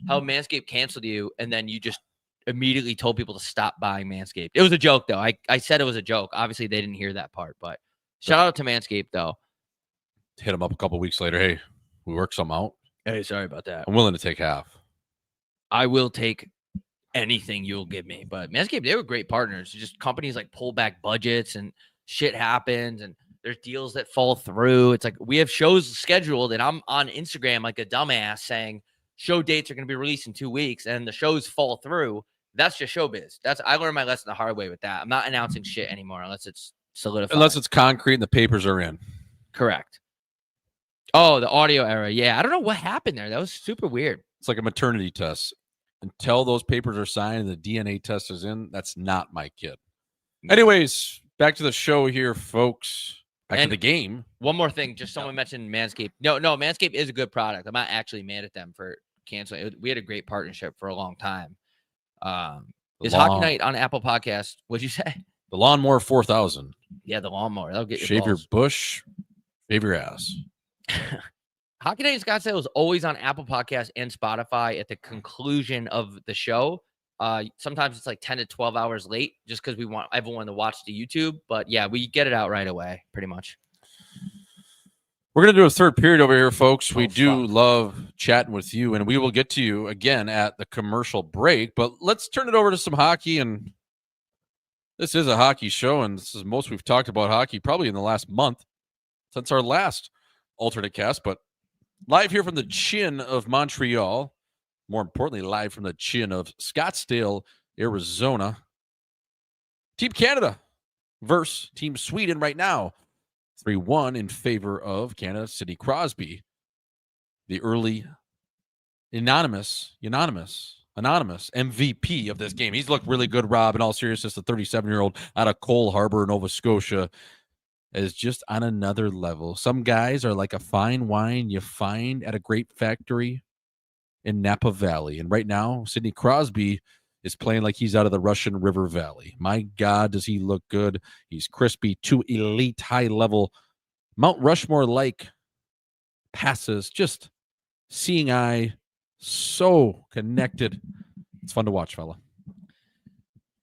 how Manscaped canceled you, and then you just immediately told people to stop buying Manscaped." It was a joke, though. I said it was a joke. Obviously, they didn't hear that part, but shout out to Manscaped, though. Hit them up a couple weeks later. Hey, we worked some out. Hey, sorry about that. I'm willing to take half. I will take anything you'll give me. But Manscaped, they were great partners. Just companies like pull back budgets and shit happens and there's deals that fall through. It's like we have shows scheduled and I'm on Instagram like a dumbass saying show dates are going to be released in 2 weeks and the shows fall through. That's just showbiz. I learned my lesson the hard way with that. I'm not announcing shit anymore unless it's solidified. Unless it's concrete and the papers are in. Correct. Oh, the audio era. Yeah. I don't know what happened there. That was super weird. It's like a maternity test. Until those papers are signed and the DNA test is in, that's not my kid. Anyways, back to the show here, folks. Back to the game. One more thing. Just someone mentioned Manscaped. No, Manscaped is a good product. I'm not actually mad at them for canceling. We had a great partnership for a long time. Is Hockey Night on Apple Podcast? What'd you say? The Lawnmower 4000. Yeah, the lawnmower. That'll get Shave your bush, shave your ass. Hockey Night in Scottsdale is always on Apple Podcasts and Spotify at the conclusion of the show. Sometimes it's like 10 to 12 hours late just because we want everyone to watch the YouTube. But yeah, we get it out right away, pretty much. We're going to do a third period over here, folks. We do love chatting with you, and we will get to you again at the commercial break. But let's turn it over to some hockey. And this is a hockey show, and this is most we've talked about hockey probably in the last month since our last alternate cast. But live here from the chin of Montreal, more importantly, live from the chin of Scottsdale, Arizona. Team Canada versus Team Sweden right now. 3-1 in favor of Canada. Sidney Crosby, the early anonymous MVP of this game. He's looked really good, Rob, in all seriousness. The 37-year-old out of Cole Harbour, Nova Scotia, is just on another level. Some guys are like a fine wine you find at a grape factory in Napa Valley. And right now, Sidney Crosby is playing like he's out of the Russian River Valley. My God, does he look good. He's crispy, to elite, high-level, Mount Rushmore-like passes. Just seeing eye, so connected. It's fun to watch, fella.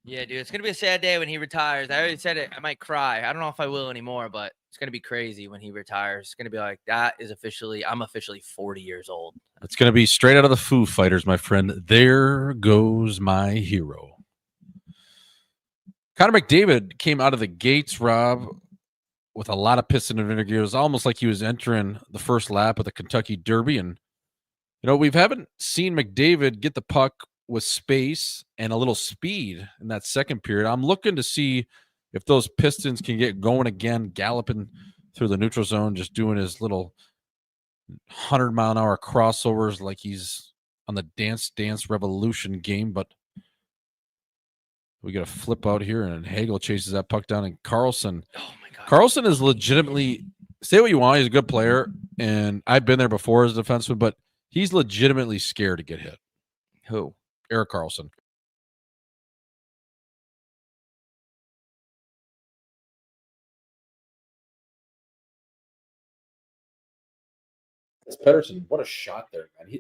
Yeah, dude, it's going to be a sad day when he retires. I already said it. I might cry. I don't know if I will anymore, but it's going to be crazy when he retires. It's going to be like, I'm officially 40 years old. It's going to be straight out of the Foo Fighters, my friend. There goes my hero. Connor McDavid came out of the gates, Rob, with a lot of piston and vinegar. It was almost like he was entering the first lap of the Kentucky Derby. And, we haven't seen McDavid get the puck with space and a little speed in that second period. I'm looking to see if those Pistons can get going again, galloping through the neutral zone, just doing his little 100-mile-an-hour crossovers like he's on the Dance Dance Revolution game. But we got a flip out here, and Hagel chases that puck down, and Carlson. Oh my God. Carlson is legitimately, say what you want, he's a good player, and I've been there before as a defenseman, but he's legitimately scared to get hit. Who? Erik Karlsson. Pettersson, what a shot there, man.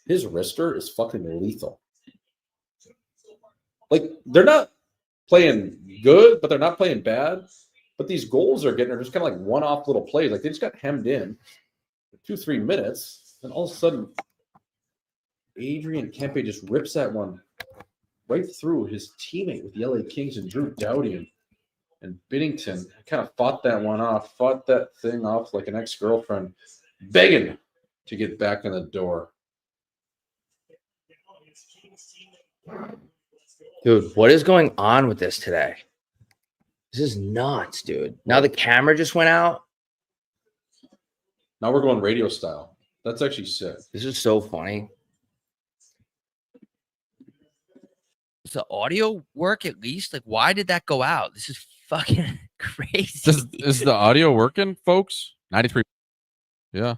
His wrister is fucking lethal. Like, they're not playing good, but they're not playing bad. But these goals are just kind of like one-off little plays. Like, they just got hemmed in for 2-3 minutes, and all of a sudden, Adrian Kempe just rips that one right through his teammate with the LA Kings and Drew Doughty. And Binnington kind of fought that thing off like an ex-girlfriend, begging to get back in the door. Dude, what is going on with this today? This is nuts, dude. Now the camera just went out. Now we're going radio style. That's actually sick. This is so funny. Does the audio work at least? Like, why did that go out? This is fucking crazy. Is the audio working, folks? 93. Yeah.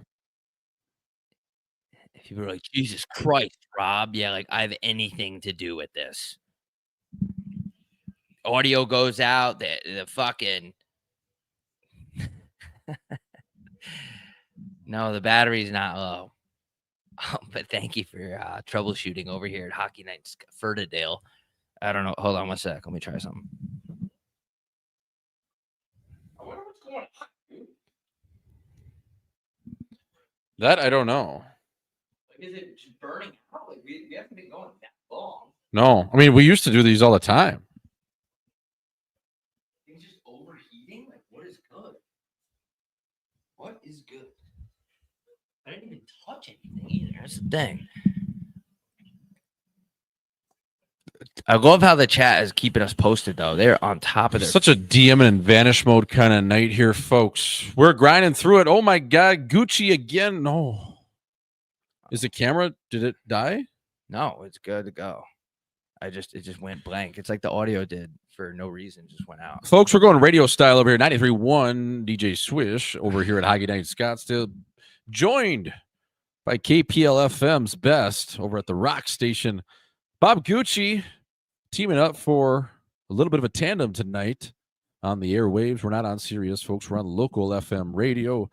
People are like, Jesus Christ, Rob. Yeah, like I have anything to do with this. Audio goes out. The fucking no, the battery's not low. But thank you for troubleshooting over here at Hockey Nights Fertidale. I don't know. Hold on one sec. Let me try something. I wonder what's going on. That I don't know. Like, is it just burning out? Like, we haven't been going that long. No, I mean we used to do these all the time. Things just overheating. Like, what is good? What is good? I didn't even touch anything either. That's the thing. I love how the chat is keeping us posted, though. They're on top of it. Such a DM and vanish mode kind of night here, folks. We're grinding through it. Oh my God, Gucci again. No. Is the camera, did it die? No, it's good to go. It just went blank. It's like the audio did for no reason, just went out. Folks, we're going radio style over here. 93.1 DJ Swish over here at Hockey Night Scottsdale. Joined by KPLFM's best over at the Rock Station. Bob Gucci teaming up for a little bit of a tandem tonight on the airwaves. We're not on Sirius, folks. We're on local FM radio,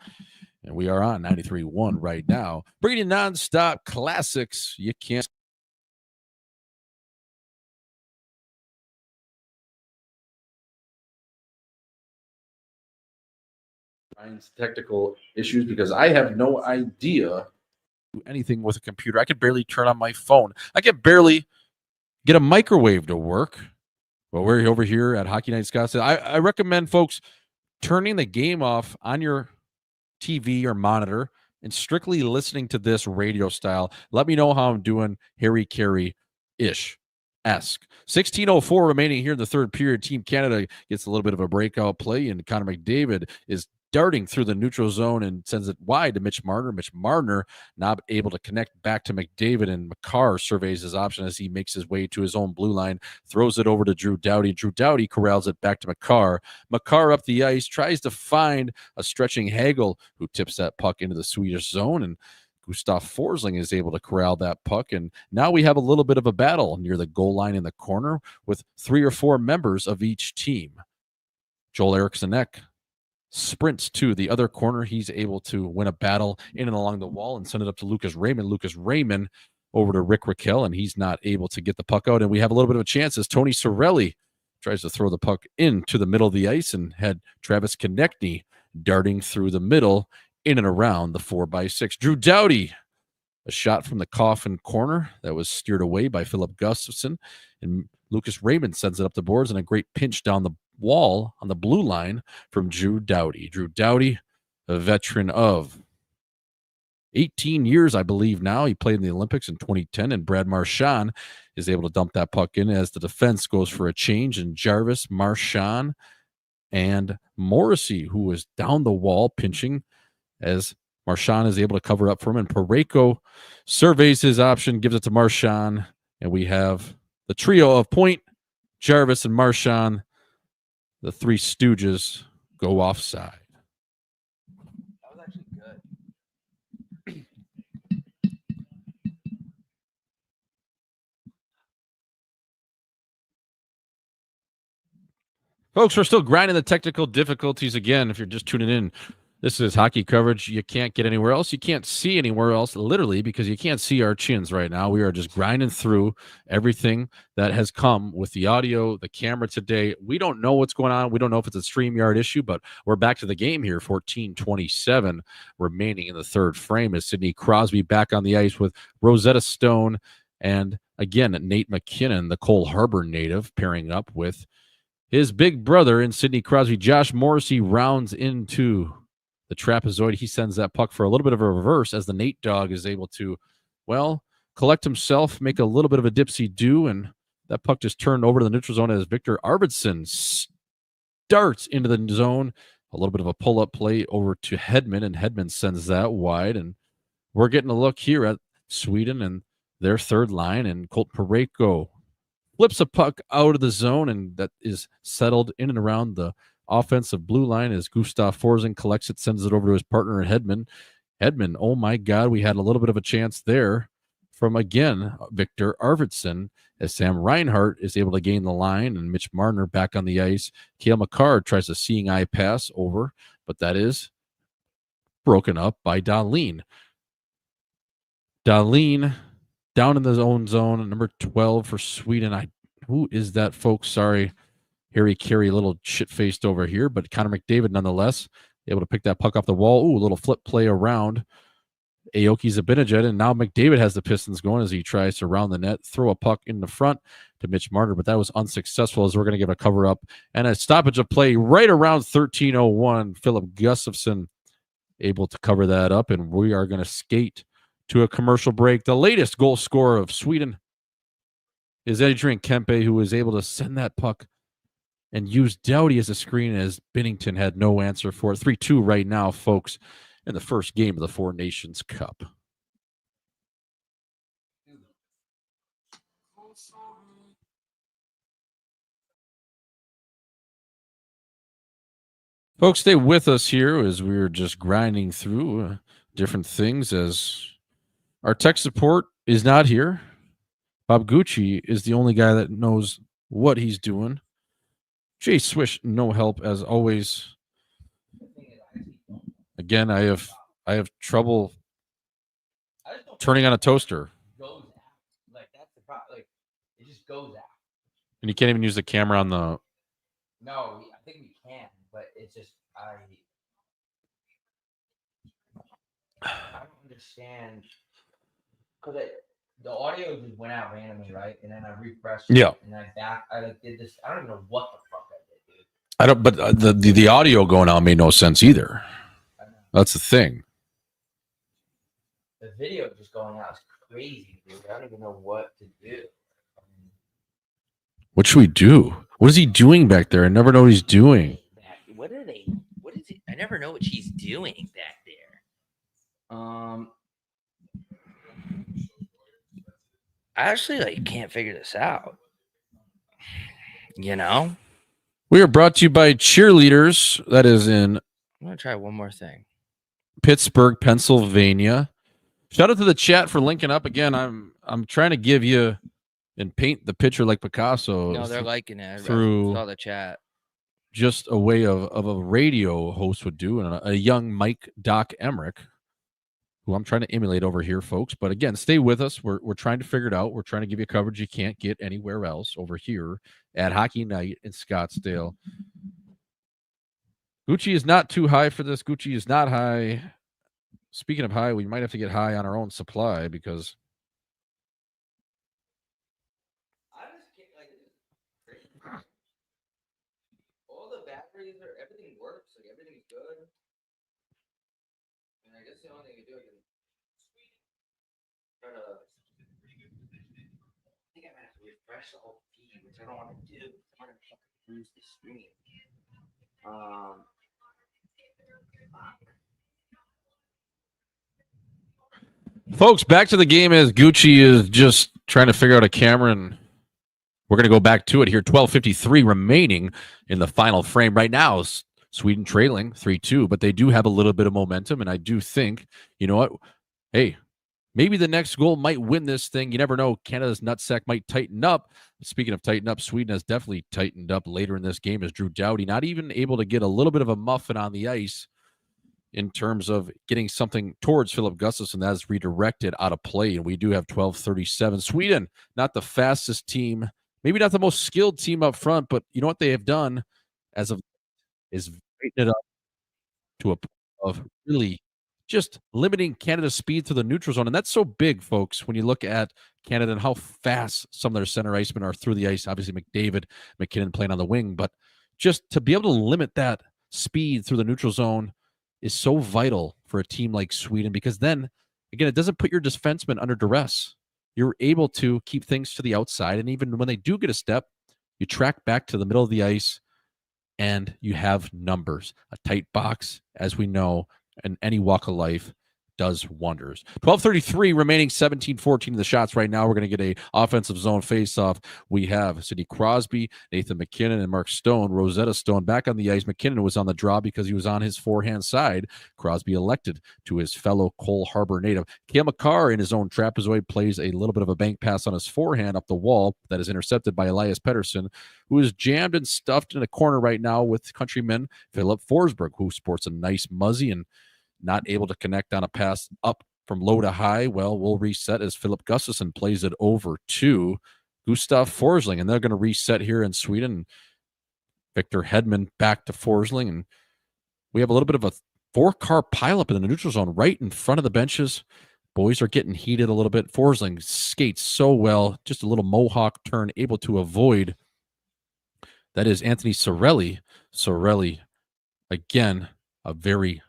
and we are on 93.1 right now. Bringing you nonstop classics. You can't. Technical issues because I have no idea anything with a computer. I could barely turn on my phone. I could barely get a microwave to work. But we're over here at Hockey Night Scottsdale. I recommend folks turning the game off on your TV or monitor and strictly listening to this radio style. Let me know how I'm doing. Harry Carey-ish. Esque. 16:04 remaining here in the third period. Team Canada gets a little bit of a breakout play, and Connor McDavid is darting through the neutral zone and sends it wide to Mitch Marner. Mitch Marner not able to connect back to McDavid, and Makar surveys his option as he makes his way to his own blue line, throws it over to Drew Doughty. Drew Doughty corrals it back to Makar. Makar up the ice, tries to find a stretching Hagel, who tips that puck into the Swedish zone, and Gustav Forsling is able to corral that puck, and now we have a little bit of a battle near the goal line in the corner with 3 or 4 members of each team. Joel Eriksson-Ek sprints to the other corner. He's able to win a battle in and along the wall and send it up to Lucas Raymond. Lucas Raymond over to Rick Raquel, and he's not able to get the puck out, and we have a little bit of a chance as Tony Cirelli tries to throw the puck into the middle of the ice and had Travis Konechny darting through the middle in and around the 4x6. Drew Doughty, a shot from the coffin corner that was steered away by Philip Gustafson, and Lucas Raymond sends it up the boards, and a great pinch down the wall on the blue line from Drew Doughty. Drew Doughty, a veteran of 18 years, I believe now. He played in the Olympics in 2010, and Brad Marchand is able to dump that puck in as the defense goes for a change, and Jarvis, Marchand, and Morrissey, who was down the wall pinching, as Marchand is able to cover up for him, and Parayko surveys his option, gives it to Marchand, and we have the trio of Point, Jarvis, and Marchand. The 3 Stooges go offside. That was actually good. Folks, we're still grinding the technical difficulties again. If you're just tuning in, this is hockey coverage you can't get anywhere else. You can't see anywhere else, literally, because you can't see our chins right now. We are just grinding through everything that has come with the audio, the camera today. We don't know what's going on. We don't know if it's a StreamYard issue, but we're back to the game here. 14:27 remaining in the third frame as Sidney Crosby back on the ice with Rosetta Stone and, again, Nate McKinnon, the Cole Harbor native, pairing up with His big brother in Sidney Crosby, Josh Morrissey, rounds into the trapezoid. He sends that puck for a little bit of a reverse as the Nate dog is able to, well, collect himself, make a little bit of a dipsy do, and that puck just turned over to the neutral zone as Victor Arvidsson starts into the zone. A little bit of a pull-up play over to Hedman, and Hedman sends that wide. And we're getting a look here at Sweden and their third line, and Colt Parayko flips a puck out of the zone, and that is settled in and around the offensive blue line as Gustav Forsing collects it, sends it over to his partner in Hedman. Hedman, oh my God, we had a little bit of a chance there from, again, Victor Arvidsson, as Sam Reinhart is able to gain the line, and Mitch Marner back on the ice. Cale Makar tries a seeing eye pass over, but that is broken up by Dahlin. Dahlin down in the own zone, number 12 for Sweden. Who is that, folks? Sorry. Harry Carey, a little shit-faced over here, but Connor McDavid nonetheless able to pick that puck off the wall. Ooh, a little flip play around Aoki Zibanejad, and now McDavid has the Pistons going as he tries to round the net, throw a puck in the front to Mitch Marner, but that was unsuccessful as we're going to give a cover-up and a stoppage of play right around 13:01. Philip Gustafsson able to cover that up, and we are going to skate to a commercial break. The latest goal scorer of Sweden is Adrian Kempe, who was able to send that puck and use Doughty as a screen as Binnington had no answer for it. 3-2 right now, folks, in the first game of the Four Nations Cup. Folks, stay with us here as we're just grinding through different things as our tech support is not here. Bob Gucci is the only guy that knows what he's doing. Jay Swish, no help as always. Again, I have trouble turning on a toaster. Like that's the problem. Like it just goes out. And you can't even use the camera on the. No, I think we can, but it's just I don't understand because the audio just went out randomly, right? And then I refreshed it, and I did this. I don't even know what the fuck I did, dude. I don't, but the audio going out made no sense either. That's the thing. The video just going out is crazy, dude. I don't even know what to do. What should we do? What is he doing back there? I never know what he's doing. What are they? What is it? I never know what she's doing back there. I actually can't figure this out. You know? We are brought to you by Cheerleaders. That is in. I'm gonna try one more thing. Pittsburgh, Pennsylvania. Shout out to the chat for linking up again. I'm trying to give you and paint the picture like Picasso. No, they're liking it. Through I saw the chat. Just a way of a radio host would do, and a young Mike Doc Emmerich, who I'm trying to emulate over here, folks. But again, stay with us. We're trying to figure it out. We're trying to give you coverage you can't get anywhere else over here at Hockey Night in Scottsdale. Gucci is not too high for this. Gucci is not high. Speaking of high, we might have to get high on our own supply because I just can't all the batteries everything works, everything's good. And I guess the only thing you do is try to I think I might have to refresh the whole feed, which I don't want to do. I want to fucking lose the screen. Folks, back to the game as Gucci is just trying to figure out a camera, and we're going to go back to it here. 12:53 remaining in the final frame. Right now, Sweden trailing 3-2, but they do have a little bit of momentum, and I do think, you know what? Hey, maybe the next goal might win this thing. You never know. Canada's nutsack might tighten up. Speaking of tighten up, Sweden has definitely tightened up later in this game as Drew Doughty not even able to get a little bit of a muffin on the ice in terms of getting something towards Philip Gustafsson that is redirected out of play. And we do have 12:37. Sweden, not the fastest team, maybe not the most skilled team up front, but you know what they have done as of is tighten it up to a point of really just limiting Canada's speed through the neutral zone. And that's so big, folks, when you look at Canada and how fast some of their center icemen are through the ice. Obviously, McDavid, McKinnon playing on the wing, but just to be able to limit that speed through the neutral zone is so vital for a team like Sweden, because then, again, it doesn't put your defensemen under duress. You're able to keep things to the outside, and even when they do get a step, you track back to the middle of the ice, and you have numbers. A tight box, as we know, in any walk of life, does wonders. 12:33 remaining, 17-14 in the shots right now. We're going to get a offensive zone face-off. We have Sidney Crosby, Nathan McKinnon, and Mark Stone. Rosetta Stone back on the ice. McKinnon was on the draw because he was on his forehand side. Crosby elected to his fellow Cole Harbour native. Cale Makar in his own trapezoid plays a little bit of a bank pass on his forehand up the wall that is intercepted by Elias Pettersson, who is jammed and stuffed in a corner right now with countryman Philip Forsberg, who sports a nice muzzy and not able to connect on a pass up from low to high. Well, we'll reset as Philip Gustafsson plays it over to Gustav Forsling, and they're going to reset here in Sweden. Victor Hedman back to Forsling, and we have a little bit of a 4-car pileup in the neutral zone right in front of the benches. Boys are getting heated a little bit. Forsling skates so well, just a little mohawk turn, able to avoid. That is Anthony Cirelli. Cirelli, again, a very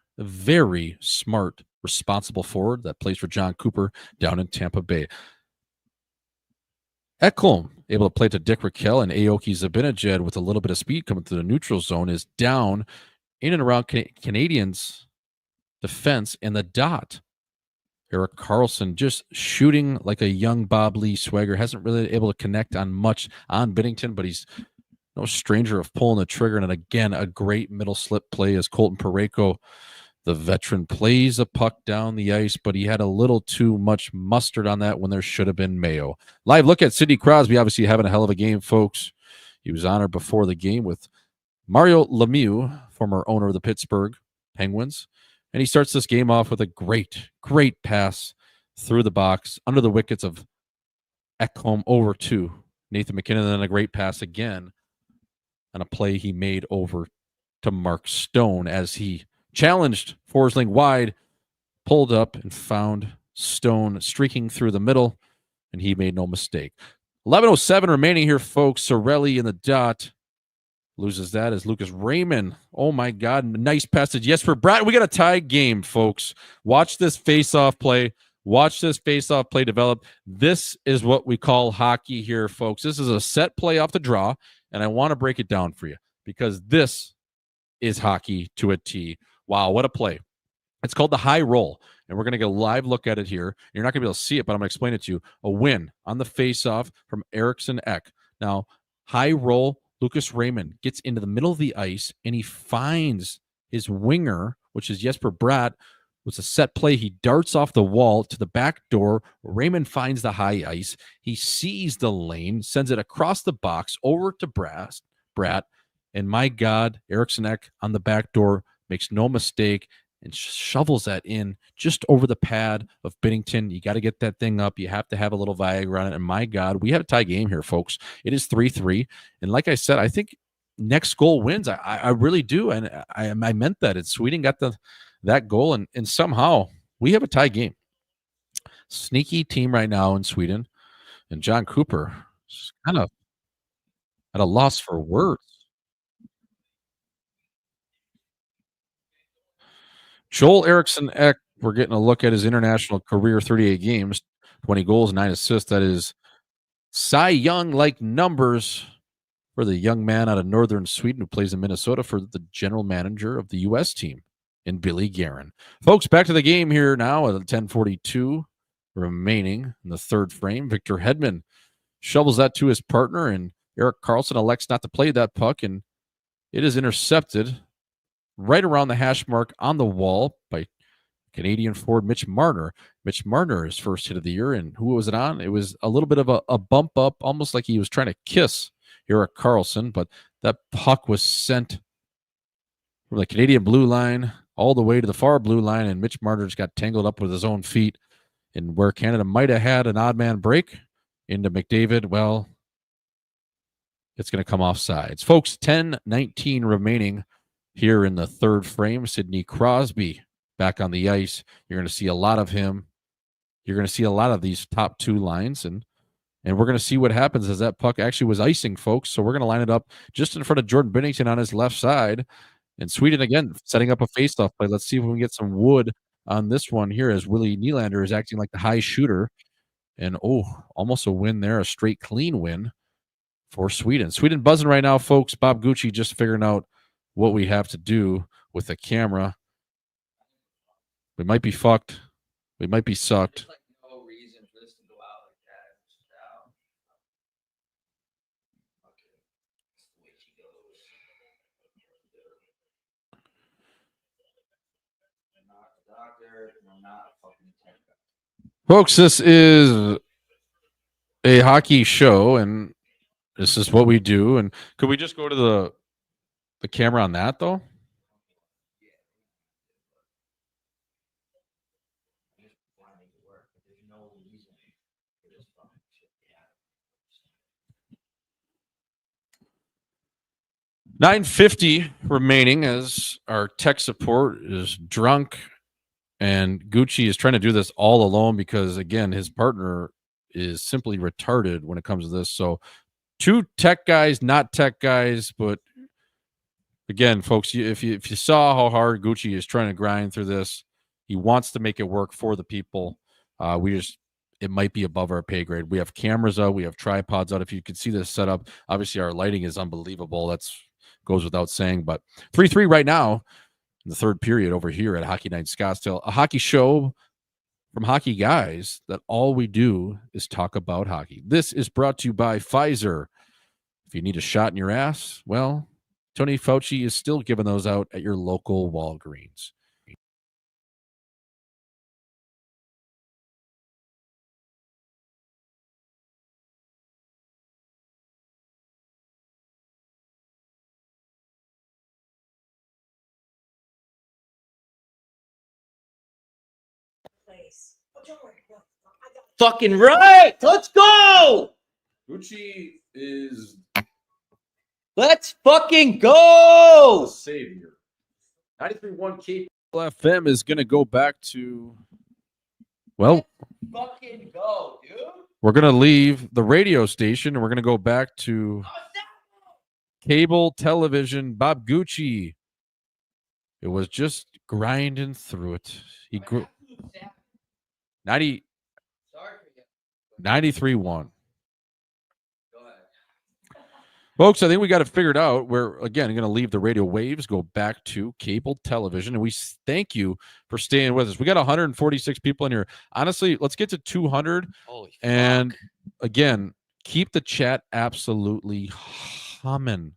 smart, responsible forward that plays for John Cooper down in Tampa Bay. Ekholm, able to play to Dick Raquel, and Aoki Zibanejad with a little bit of speed coming through the neutral zone is down in and around Canadians' defense in the dot. Erik Karlsson just shooting like a young Bob Lee Swagger. Hasn't really able to connect on much on Binnington, but he's no stranger of pulling the trigger. And again, a great middle slip play as Colton Parayko, the veteran, plays a puck down the ice, but he had a little too much mustard on that when there should have been mayo. Live look at Sidney Crosby, obviously having a hell of a game, folks. He was honored before the game with Mario Lemieux, former owner of the Pittsburgh Penguins. And he starts this game off with a great pass through the box, under the wickets of Ekholm over to Nathan McKinnon, and then a great pass again on a play he made over to Mark Stone as he challenged Forsling wide, pulled up and found Stone streaking through the middle, and he made no mistake. 11:07 remaining here, folks. Cirelli in the dot. Loses that as Lucas Raymond. Oh, my God. Nice passage. Yes, for Brad. We got a tie game, folks. Watch this face-off play. Watch this face-off play develop. This is what we call hockey here, folks. This is a set play off the draw, and I want to break it down for you because this is hockey to a T. Wow, what a play. It's called the high roll, and we're going to get a live look at it here. You're not going to be able to see it, but I'm going to explain it to you. A win on the face-off from Eriksson Ek. Now, high roll, Lucas Raymond gets into the middle of the ice, and he finds his winger, which is Jesper Bratt. It's a set play. He darts off the wall to the back door. Raymond finds the high ice. He sees the lane, sends it across the box over to Bratt. And my God, Eriksson Ek on the back door makes no mistake and shovels that in just over the pad of Binnington. You got to get that thing up. You have to have a little Viagra on it. And my God, we have a tie game here, folks. It is 3-3. And like I said, I think next goal wins. I really do. And I meant that. It's Sweden got that goal, and somehow we have a tie game. Sneaky team right now in Sweden. And John Cooper is kind of at a loss for words. Joel Eriksson Ek, we're getting a look at his international career, 38 games, 20 goals, 9 assists. That is Cy Young-like numbers for the young man out of northern Sweden who plays in Minnesota for the general manager of the U.S. team in Billy Guerin. Folks, back to the game here now at 10:42 remaining in the third frame. Victor Hedman shovels that to his partner, and Erik Karlsson elects not to play that puck, and it is intercepted right around the hash mark on the wall by Canadian forward Mitch Marner. Mitch Marner, his first hit of the year, and who was it on? It was a little bit of a bump up, almost like he was trying to kiss Erik Karlsson, but that puck was sent from the Canadian blue line all the way to the far blue line, and Mitch Marner just got tangled up with his own feet. And where Canada might have had an odd man break into McDavid, well, it's going to come off sides. Folks, 10:19 remaining here in the third frame. Sidney Crosby back on the ice. You're going to see a lot of him. You're going to see a lot of these top two lines, and we're going to see what happens as that puck actually was icing, folks. So we're going to line it up just in front of Jordan Binnington on his left side. And Sweden, again, setting up a faceoff play. Let's see if we can get some wood on this one here as Willie Nylander is acting like the high shooter. And, almost a win there, a straight clean win for Sweden. Sweden buzzing right now, folks. Bob Gucci just figuring out what we have to do with the camera. We might be fucked. We might be sucked. Folks, this is a hockey show, and this is what we do. And could we just go to the camera on that, though? $9.50 remaining as our tech support is drunk, and Gucci is trying to do this all alone because, again, his partner is simply retarded when it comes to this. So 2 tech guys, not tech guys, but again, folks, if you saw how hard Gucci is trying to grind through this, he wants to make it work for the people. It might be above our pay grade. We have cameras out, we have tripods out. If you could see this setup, obviously our lighting is unbelievable. That's goes without saying. But 3-3 right now in the third period over here at Hockey Night Scottsdale, a hockey show from hockey guys that all we do is talk about hockey. This is brought to you by Pfizer. If you need a shot in your ass, well, Tony Fauci is still giving those out at your local Walgreens. Fucking right. Let's go. Gucci is Let's fucking go. the savior. 93.1 KFM is going to go back to, well, Fucking go, dude. we're going to leave the radio station and we're going to go back to cable television. Bob Gucci. It was just grinding through it. He grew 93.1. Folks, I think we got it figured out. We're, again, going to leave the radio waves, go back to cable television, and we thank you for staying with us. We got 146 people in here. Honestly, let's get to 200. Holy and fuck. Again, keep the chat absolutely humming.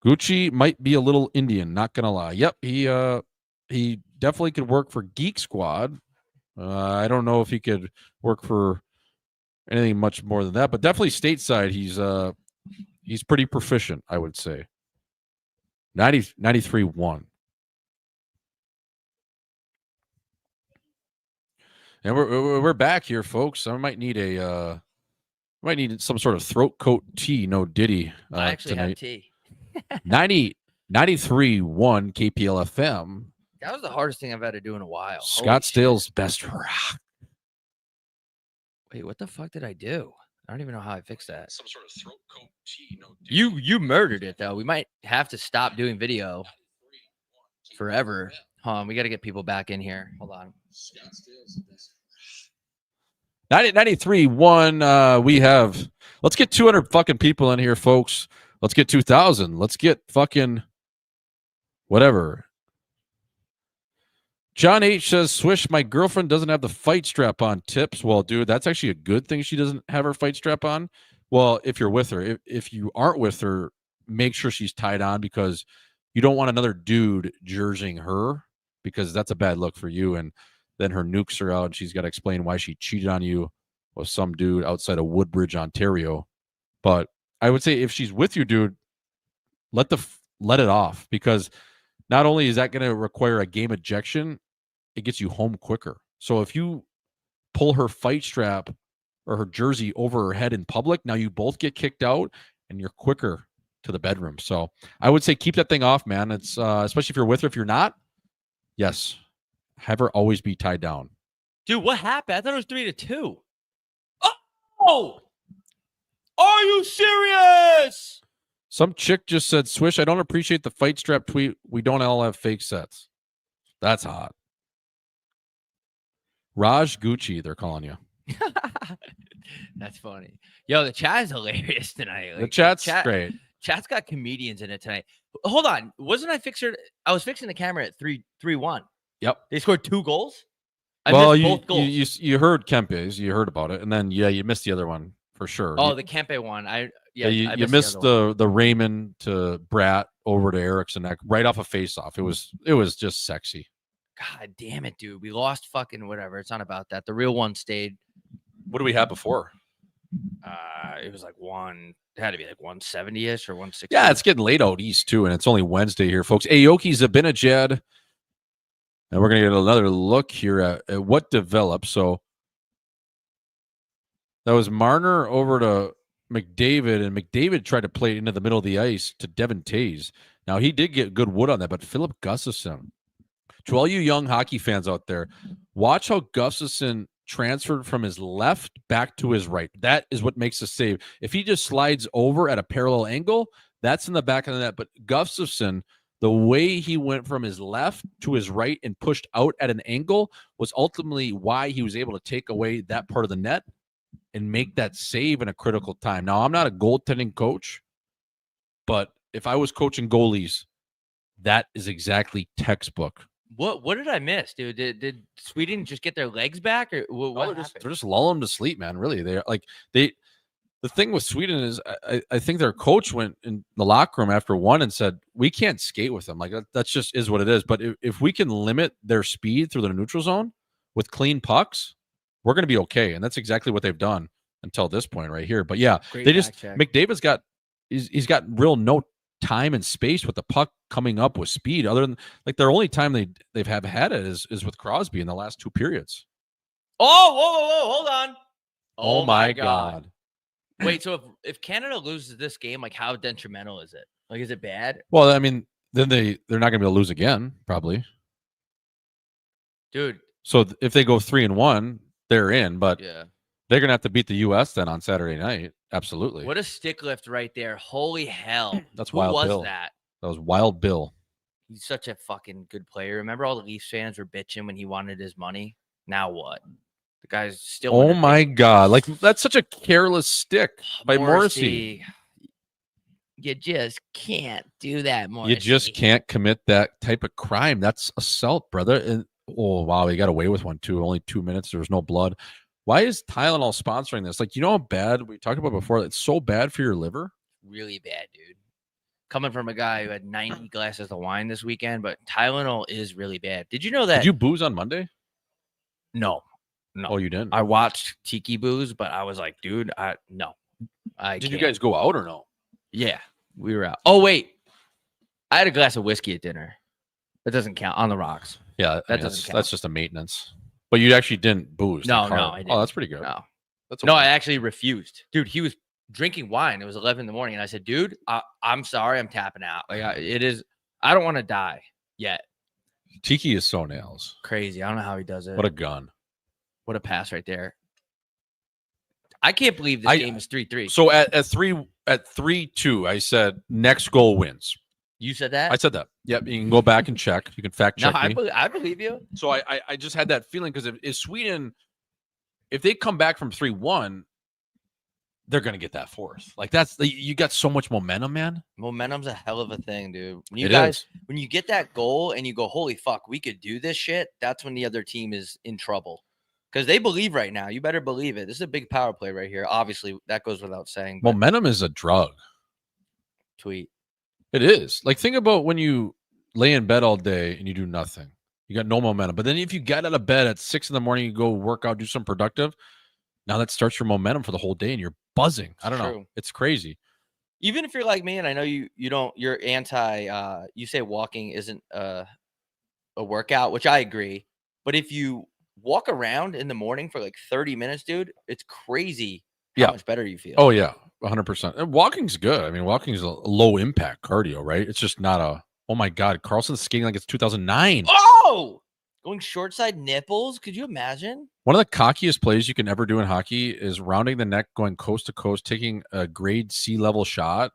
Gucci might be a little Indian, not going to lie. Yep, he definitely could work for Geek Squad. I don't know if he could work for anything much more than that, but definitely stateside, he's pretty proficient, I would say. 93.1. And we're back here, folks. I might need some sort of throat coat tea, no Diddy. I actually tonight. have tea. 93.1 KPLFM. That was the hardest thing I've had to do in a while. Scottsdale's best rock. Wait, what the fuck did I do? I don't even know how I fixed that. Some sort of throat coat tea, no Diddy. You murdered it though. We might have to stop doing video forever. Hold on, we got to get people back in here. Hold on. 93.1. We have. Let's get 200 fucking people in here, folks. Let's get 2,000. Let's get fucking whatever. John H says, Swish, my girlfriend doesn't have the fight strap on. Tips. Well, dude, that's actually a good thing she doesn't have her fight strap on. Well, if you're with her. If you aren't with her, make sure she's tied on because you don't want another dude jerseying her because that's a bad look for you. And then her nukes are out and she's got to explain why she cheated on you with some dude outside of Woodbridge, Ontario. But I would say if she's with you, dude, let it off because not only is that going to require a game ejection, it gets you home quicker. So if you pull her fight strap or her jersey over her head in public, now you both get kicked out and you're quicker to the bedroom. So I would say keep that thing off, man. It's especially if you're with her. If you're not, yes, have her always be tied down. Dude, what happened? I thought it was 3-2. Oh, are you serious? Some chick just said, "Swish, I don't appreciate the fight strap tweet. We don't all have fake sets." That's hot. Raj Gucci, they're calling you. That's funny. Yo, the chat is hilarious tonight. The chat's great. Chat's got comedians in it tonight. Hold on. Wasn't I fixing? I was fixing the camera at 3-1. Yep. They scored 2 goals? Well, missed both goals. you heard Kempe's. You heard about it. And then, you missed the other one for sure. Oh, the Kempe one. You missed the Raymond to Bratt over to Erickson right off a face-off. It was just sexy. God damn it, dude. We lost fucking whatever. It's not about that. The real one stayed. What do we have before? It was like it had to be like 170-ish or 160. Yeah, it's getting late out east too, and it's only Wednesday here, folks. Aoki Zabinajad. And we're going to get another look here at what developed. So that was Marner over to McDavid, and McDavid tried to play it into the middle of the ice to Devin Tays. Now, he did get good wood on that, but Philip Gustafsson, to all you young hockey fans out there, watch how Gustafsson transferred from his left back to his right. That is what makes a save. If he just slides over at a parallel angle, that's in the back of the net. But Gustafsson, the way he went from his left to his right and pushed out at an angle was ultimately why he was able to take away that part of the net and make that save in a critical time. Now, I'm not a goaltending coach, but if I was coaching goalies, that is exactly textbook. What did I miss, dude? Did Sweden just get their legs back, or what? They're just lulling them to sleep, man. Really, the thing with Sweden is I think their coach went in the locker room after one and said, we can't skate with them. Like that's just is what it is. But if we can limit their speed through the neutral zone with clean pucks, we're going to be okay. And that's exactly what they've done until this point right here. But yeah, McDavid's got he's got real no time and space with the puck coming up with speed. Other than like their only time they've had it is with Crosby in the last 2 periods. Oh, whoa, hold on. Oh my God. Wait, so if Canada loses this game, like how detrimental is it? Like, is it bad? Well, I mean, then they're not going to be able to lose again, probably. Dude. So if they go 3-1, they're in, but yeah, they're going to have to beat the U.S. then on Saturday night. Absolutely. What a stick lift right there. Holy hell. That's Wild Bill. Who was that? That was Wild Bill. He's such a fucking good player. Remember all the Leafs fans were bitching when he wanted his money? Now what? The guy's still. Oh my God. Like, that's such a careless stick by Morrissey. You just can't do that, Morrissey. You just can't commit that type of crime. That's assault, brother. And oh, wow. He got away with one, too. Only 2 minutes. There was no blood. Why is Tylenol sponsoring this? Like, you know how bad we talked about before? It's so bad for your liver. Really bad, dude. Coming from a guy who had 90 glasses of wine this weekend, but Tylenol is really bad. Did you know that? Did you booze on Monday? No. Oh, you didn't? I watched Tiki Booze, but I was like, dude, no. Did you guys go out or no? Yeah, we were out. Oh, wait. I had a glass of whiskey at dinner. That doesn't count. On the rocks. Yeah, doesn't count. That's just a maintenance. But you actually didn't booze. No, I didn't. Oh, that's pretty good. No. That's no, I actually refused. Dude, he was drinking wine. It was 11 in the morning. And I said, dude, I'm sorry. I'm tapping out. Like, I don't want to die yet. Tiki is so nails. Crazy. I don't know how he does it. What a gun. What a pass right there. I can't believe this game is 3-3. So at 3-2, I said next goal wins. You said that? I said that. Yep. You can go back and check. You can fact check me. I believe you. So I just had that feeling because if Sweden, if they come back from 3-1, they're going to get that fourth. Like you got so much momentum, man. Momentum's a hell of a thing, dude. When you get that goal and you go, holy fuck, we could do this shit. That's when the other team is in trouble. Because they believe right now. You better believe it. This is a big power play right here. Obviously, that goes without saying. Momentum is a drug. Tweet. It is. Like, think about when you lay in bed all day and you do nothing. You got no momentum. But then if you get out of bed at 6 in the morning, you go work out, do something productive. Now that starts your momentum for the whole day and you're buzzing. I don't know. It's crazy. Even if you're like me, and I know you're anti, you say walking isn't a workout, which I agree. But if you walk around in the morning for like 30 minutes, dude, it's crazy how much better you feel. Oh, yeah. 100%. And walking's good. I mean, walking's a low impact cardio, right? It's just not a. Oh my God, Carlson's skating like it's 2009. Oh, going short side nipples. Could you imagine? One of the cockiest plays you can ever do in hockey is rounding the neck, going coast to coast, taking a grade C level shot,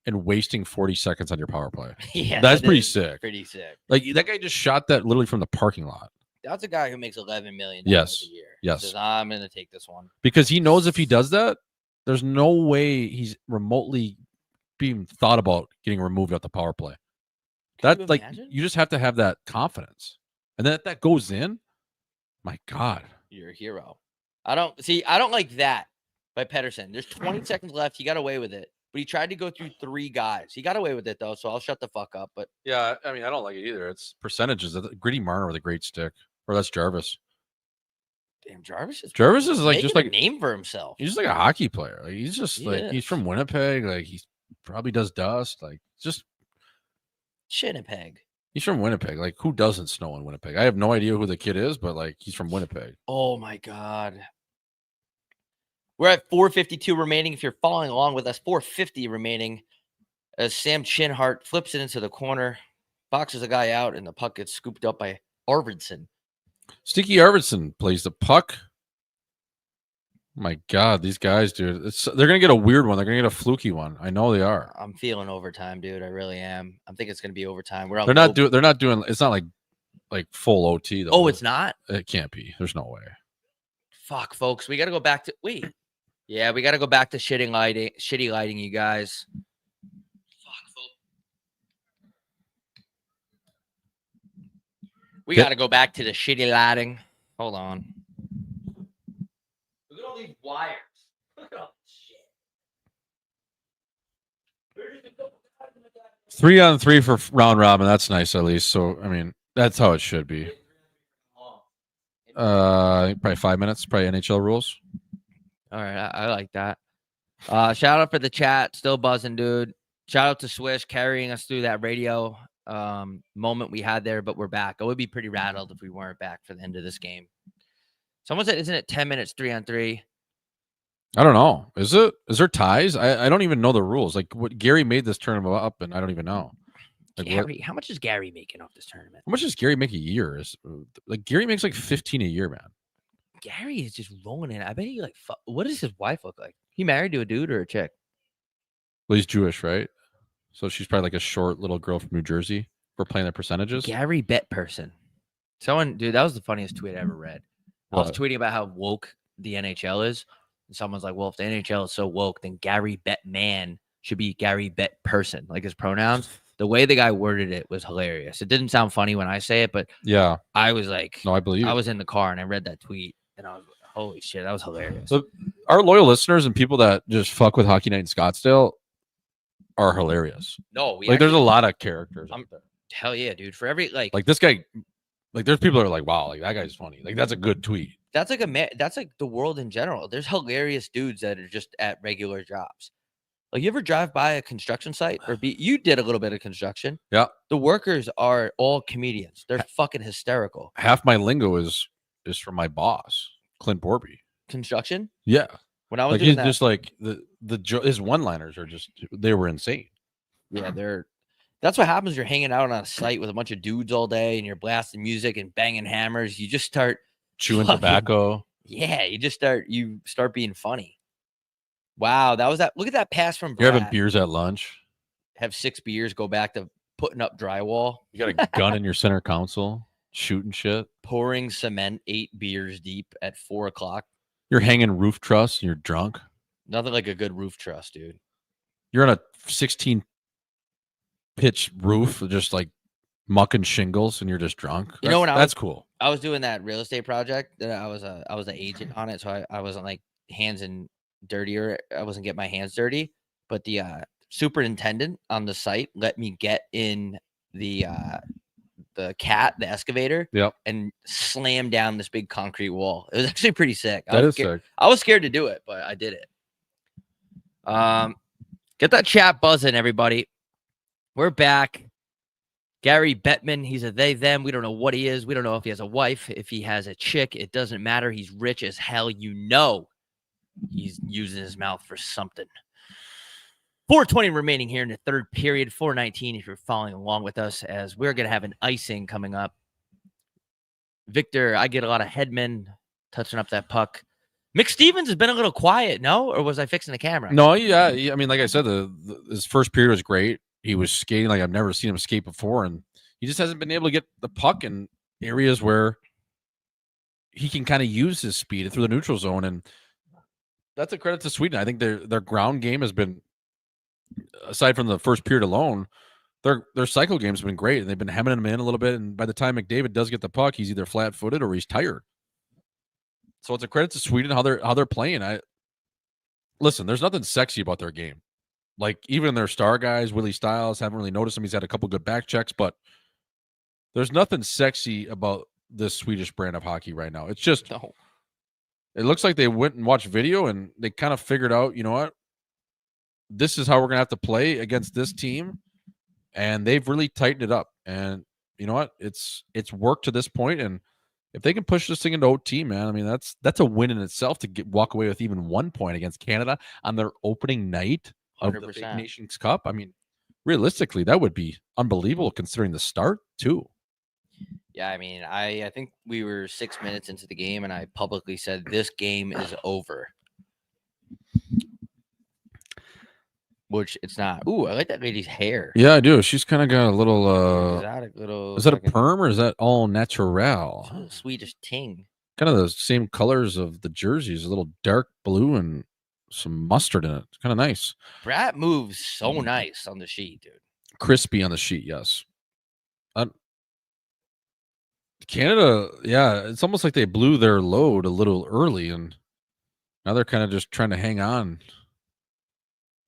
and wasting 40 seconds on your power play. Yeah, That's that pretty is sick. Pretty sick. Like that guy just shot that literally from the parking lot. That's a guy who makes $11 million Yes. a year. Yes. He says, I'm going to take this one. Because he knows if he does that, there's no way he's remotely being thought about getting removed out the power play. Can That you like imagine? you just have to have that confidence. And then if that goes in, my God. You're a hero. I don't like that by Pedersen. There's 20 seconds left. He got away with it. But he tried to go through 3 guys. He got away with it though, so I'll shut the fuck up. But Yeah, I mean, I don't like it either. It's percentages. Gritty Marner with a great stick. Or that's Jarvis. damn, Jarvis is like just like a name for himself. he's just like a hockey player. Like he's just He like is. he's from Winnipeg. Like he probably does dust. Like just Winnipeg. he's from Winnipeg. Like who doesn't snow in Winnipeg? I have no idea who the kid is, but like he's from Winnipeg. Oh my God. We're at 4:52 remaining. If you're following along with us, 4:50 remaining. As Sam Chinhart flips it into the corner, boxes a guy out, and the puck gets scooped up by Arvidsson. Sticky Arvidsson plays the puck. My God, these guys, dude. They're gonna get a weird one. They're gonna get a fluky one. I know they are. I'm feeling overtime, dude. I really am. I think it's gonna be overtime. They're not doing. It's not like full OT though. Oh, it's not? It can't be. There's no way. Fuck, folks. We gotta go back to Yeah, we gotta go back to shitty lighting, you guys. Fuck, folks. We gotta go back to the shitty lighting. Hold on. Look at all these wires. Look at all this shit. 3-on-3 for round robin. That's nice at least. So I mean, that's how it should be. Probably 5 minutes. Probably NHL rules. All right, I like that. Shout out for the chat, still buzzing, dude. Shout out to Swish carrying us through that radio moment we had there, but we're back. I would be pretty rattled if we weren't back for the end of this game. Someone said, "Isn't it 10 minutes 3-on-3?" I don't know. Is it? Is there ties? I don't even know the rules. Like what Gary made this tournament up, and I don't even know. Like Gary, how much is Gary making off this tournament? how much does Gary make a year? Like Gary makes like 15 a year, man. Gary is just rolling in. I bet he what does his wife look like? He married to a dude or a chick? Well, he's Jewish, right? So she's probably like a short little girl from New Jersey. We're playing the percentages. Gary Bet person. Dude, that was the funniest tweet I ever read. I was tweeting about how woke the NHL is. And someone's like, well, if the NHL is so woke, then Gary Bet man should be Gary Bet person, like his pronouns. The way the guy worded it was hilarious. It didn't sound funny when I say it, but yeah, I was like, no, I believe I was in the car and I read that tweet and I was like, holy shit, that was hilarious. So our loyal listeners and people that just fuck with Hockey Night in Scottsdale are hilarious. No, there's a lot of characters. Hell yeah, dude. For every like this guy, like there's people that are like, wow, like that guy's funny. Like that's a good tweet. That's like the world in general. There's hilarious dudes that are just at regular jobs. Like you ever drive by a construction site you did a little bit of construction. Yeah. The workers are all comedians. They're fucking hysterical. Half my lingo is from my boss, Clint Borby. Construction? Yeah. When I was like doing he's that, just like his one-liners are they were insane. Yeah, that's what happens. You're hanging out on a site with a bunch of dudes all day and you're blasting music and banging hammers. You just start chewing tobacco. Yeah, you start being funny. Wow, look at that pass from Brad. You're having beers at lunch. Have 6 beers, go back to putting up drywall. You got a gun in your center console, shooting shit. Pouring cement 8 beers deep at 4 o'clock. You're hanging roof truss and you're drunk. Nothing like a good roof truss, dude. You're on a 16 pitch roof, just like mucking shingles, and you're just drunk. That's cool. I was doing that real estate project. That I was an agent on it, so I wasn't like hands and dirtier. I wasn't getting my hands dirty, but the superintendent on the site let me get in the excavator, and slam down this big concrete wall. It was actually pretty sick. Sick. I was scared to do it, but I did it. Get that chat buzzing, everybody. We're back. Gary Bettman, he's a they, them. We don't know what he is. We don't know if he has a wife, if he has a chick. It doesn't matter. He's rich as hell. You know he's using his mouth for something. 4:20 remaining here in the third period. 4:19 if you're following along with us, as we're going to have an icing coming up. Victor, I get a lot of headmen touching up that puck. McStevens has been a little quiet, no? Or was I fixing the camera? No, yeah. I mean, like I said, his first period was great. He was skating like I've never seen him skate before, and he just hasn't been able to get the puck in areas where he can kind of use his speed through the neutral zone. And that's a credit to Sweden. I think their ground game has been, aside from the first period alone, their cycle game's been great, and they've been hemming him in a little bit. And by the time McDavid does get the puck, he's either flat-footed or he's tired. So it's a credit to Sweden how they're playing. Listen, there's nothing sexy about their game. Like even their star guys, Willie Stiles, haven't really noticed him. He's had a couple good back checks, but there's nothing sexy about this Swedish brand of hockey right now. It's just It looks like they went and watched video and they kind of figured out, you know what? This is how we're gonna have to play against this team. And they've really tightened it up. And you know what? It's worked to this point. And if they can push this thing into OT, man, I mean, that's a win in itself to walk away with even 1 point against Canada on their opening night of 100%. the Big Nations Cup. I mean, realistically, that would be unbelievable considering the start too. Yeah, I mean, I think we were 6 minutes into the game, and I publicly said this game is over. Which it's not. Ooh, I like that lady's hair. Yeah, I do. She's kind of got a little exotic little. Is that a perm or is that all natural? Swedish ting. Kind of the same colors of the jerseys, a little dark blue and some mustard in it. Kind of nice. Brat moves so nice on the sheet, dude. Crispy on the sheet, yes. Canada, yeah, it's almost like they blew their load a little early, and now they're kind of just trying to hang on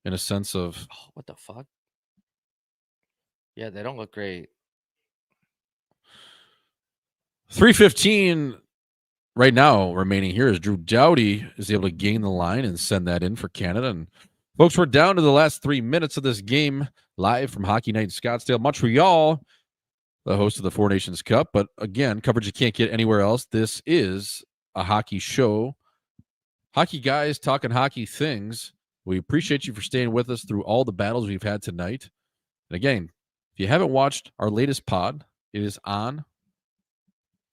in a sense of what the fuck? Yeah, they don't look great. 3:15 right now remaining here as Drew Doughty is able to gain the line and send that in for Canada. And folks, we're down to the last 3 minutes of this game, live from Hockey Night in Scottsdale, Montreal, the host of the Four Nations Cup. But again, coverage you can't get anywhere else. This is a hockey show. Hockey guys talking hockey things. We appreciate you for staying with us through all the battles we've had tonight. And again, if you haven't watched our latest pod, it is on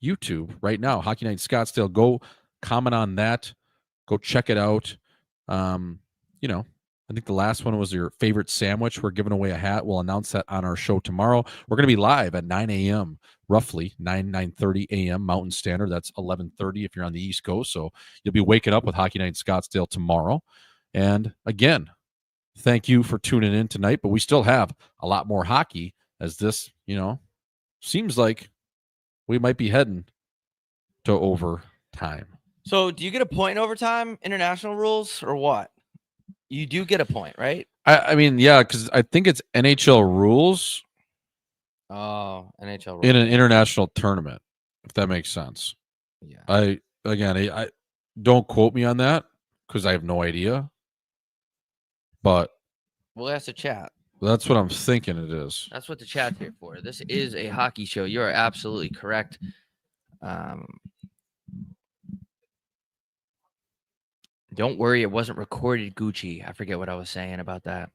YouTube right now. Hockey Night in Scottsdale. Go comment on that. Go check it out. I think the last one was your favorite sandwich. We're giving away a hat. We'll announce that on our show tomorrow. We're going to be live at 9 a.m., roughly 9:30 a.m. Mountain Standard. That's 11:30 if you're on the East Coast. So you'll be waking up with Hockey Night in Scottsdale tomorrow. And again, thank you for tuning in tonight. But we still have a lot more hockey as this, seems like we might be heading to overtime. So do you get a point in overtime, international rules, or what? You do get a point, right? I mean, yeah, because I think it's NHL rules. Oh, NHL rules. In an international tournament, if that makes sense. Yeah. I don't quote me on that because I have no idea. But we'll ask the chat. That's what I'm thinking it is. That's what the chat's here for. This is a hockey show. You are absolutely correct. Don't worry, it wasn't recorded, Gucci. I forget what I was saying about that.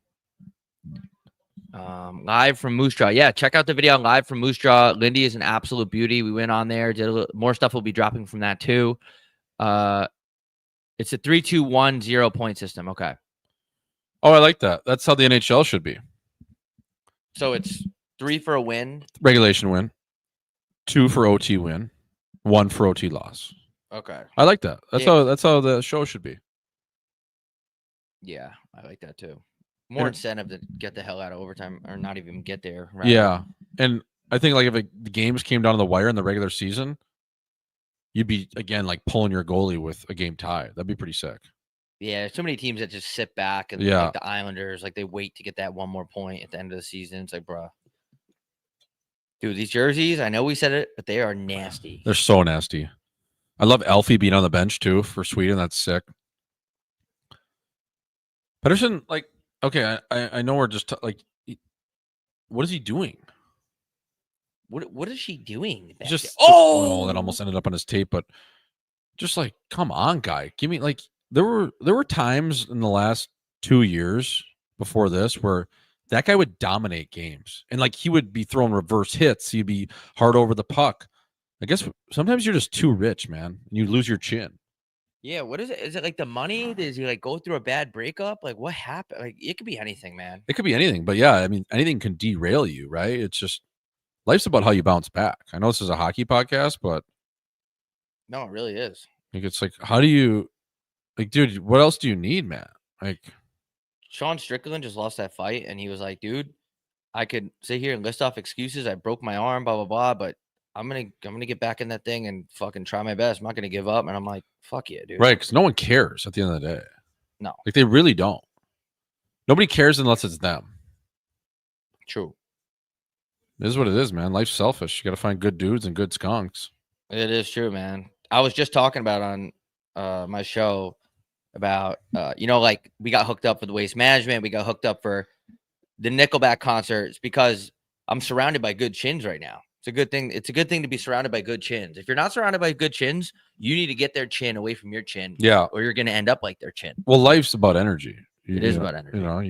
Live from Moose Jaw. Yeah, check out the video live from Moose Jaw. Lindy is an absolute beauty. We went on there, did a little more stuff. Will be dropping from that too. It's a 3-2-1 0-point system. Okay. Oh, I like that. That's how the NHL should be. So it's 3 for a win, regulation win, 2 for OT win, 1 for OT loss. Okay. I like that. That's how the show should be. Yeah, I like that too. More incentive to get the hell out of overtime or not even get there. Right? Yeah. And I think like if the games came down to the wire in the regular season, you'd be again like pulling your goalie with a game tie. That'd be pretty sick. Yeah, there's so many teams that just sit back and like the Islanders, like they wait to get that one more point at the end of the season. It's like, bro. Dude, these jerseys, I know we said it, but they are nasty. They're so nasty. I love Alfie being on the bench too for Sweden. That's sick. Pettersson, like, okay, I know we're just like, what is he doing? What is she doing? Just that almost ended up on his tape, but just like, come on, guy, give me like there were times in the last 2 years before this where that guy would dominate games and like he would be throwing reverse hits. He'd be hard over the puck. I guess sometimes you're just too rich, man. And you lose your chin. Yeah, what is it? Is it like the money? Does he like go through a bad breakup? Like what happened? Like it could be anything, man. It could be anything, but yeah, I mean, anything can derail you, right? It's just life's about how you bounce back. I know this is a hockey podcast, but No, it really is. like it's like, how do you, like, dude? What else do you need, man? Like, Sean Strickland just lost that fight, and he was like, "Dude, I could sit here and list off excuses. I broke my arm, blah blah blah, but I'm gonna get back in that thing and fucking try my best. I'm not gonna give up." And I'm like, "Fuck yeah, dude." right? Because no one cares at the end of the day. No, Like they really don't. Nobody cares unless it's them. true. It is what it is, man. Life's selfish. You got to find good dudes and good skunks. It is true, man. I was just talking about on my show about like we got hooked up for the Waste Management. We got hooked up for the Nickelback concerts because I'm surrounded by good chins right now. It's a good thing. It's a good thing to be surrounded by good chins. If you're not surrounded by good chins, you need to get their chin away from your chin. Yeah. Or you're going to end up like their chin. Well, life's about energy. It is about energy. You know,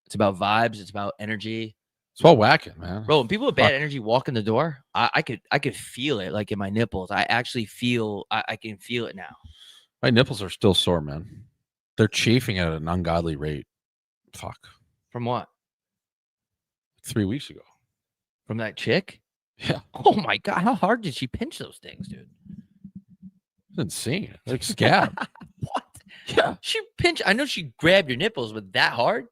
it's about vibes. It's about energy. It's about whacking, man. Bro, when people with bad energy walk in the door, I could feel it like in my nipples. I actually feel I can feel it now. My nipples are still sore, man. They're chafing at an ungodly rate. Fuck. From what? 3 weeks ago. From that chick? Yeah. Oh my god, how hard did she pinch those things, dude? It's insane. Like scab. What? Yeah. She pinched. I know she grabbed your nipples, but that hard?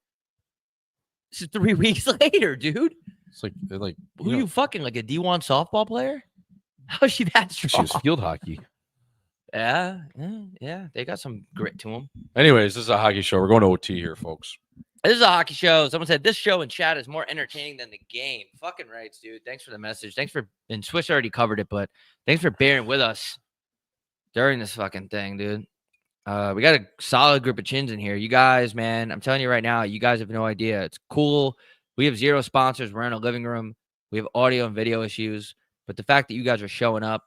This is 3 weeks later, dude. It's like they're like Who you fucking like a D1 softball player? How is she that she strong? was field hockey. Yeah. They got some grit to them. Anyways, this is a hockey show. We're going to OT here, folks. This is a hockey show. Someone said this show in chat is more entertaining than the game. Fucking rights, dude. Thanks for the message. Thanks for, and Swish already covered it, but thanks for bearing with us during this fucking thing, dude. We got a solid group of chins in here. You guys, man, I'm telling you right now, you guys have no idea. It's cool. We have 0 sponsors. We're in a living room. We have audio and video issues. But the fact that you guys are showing up,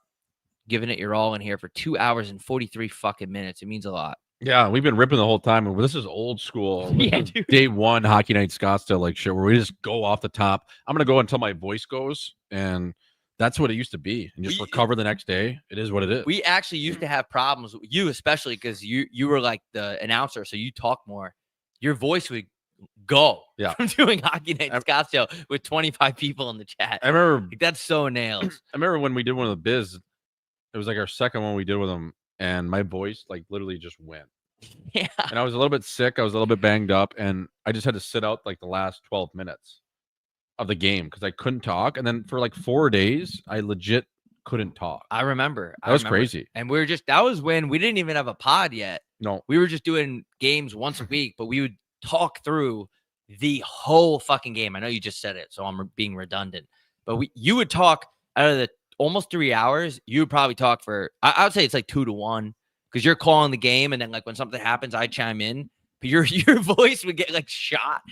giving it your all in here for 2 hours and 43 fucking minutes, it means a lot. Yeah, we've been ripping the whole time. And this is old school. Yeah, This is dude. Day one hockey night Scottsdale like shit where we just go off the top. I'm gonna go until my voice goes, and that's what it used to be. And just recover the next day. It is what it is. We actually used to have problems with you, especially because you were like the announcer, so you talk more. Your voice would go from doing hockey night in Scottsdale with 25 people in the chat. I remember like, that's so nails. I remember when we did one of the biz. It was like our second one we did with them, and my voice like literally just went. Yeah. And I was a little bit sick. I was a little bit banged up, and I just had to sit out like the last 12 minutes of the game because I couldn't talk. And then for like 4 days, I legit couldn't talk. I remember. That was crazy. And we were just, that was when we didn't even have a pod yet. No. We were just doing games once a week, but we would talk through the whole fucking game. I know you just said it, so I'm being redundant. But you would talk out of the almost 3 hours. You would probably talk for, I would say it's like 2 to 1 because you're calling the game. And then like when something happens, I chime in. But your voice would get like shot.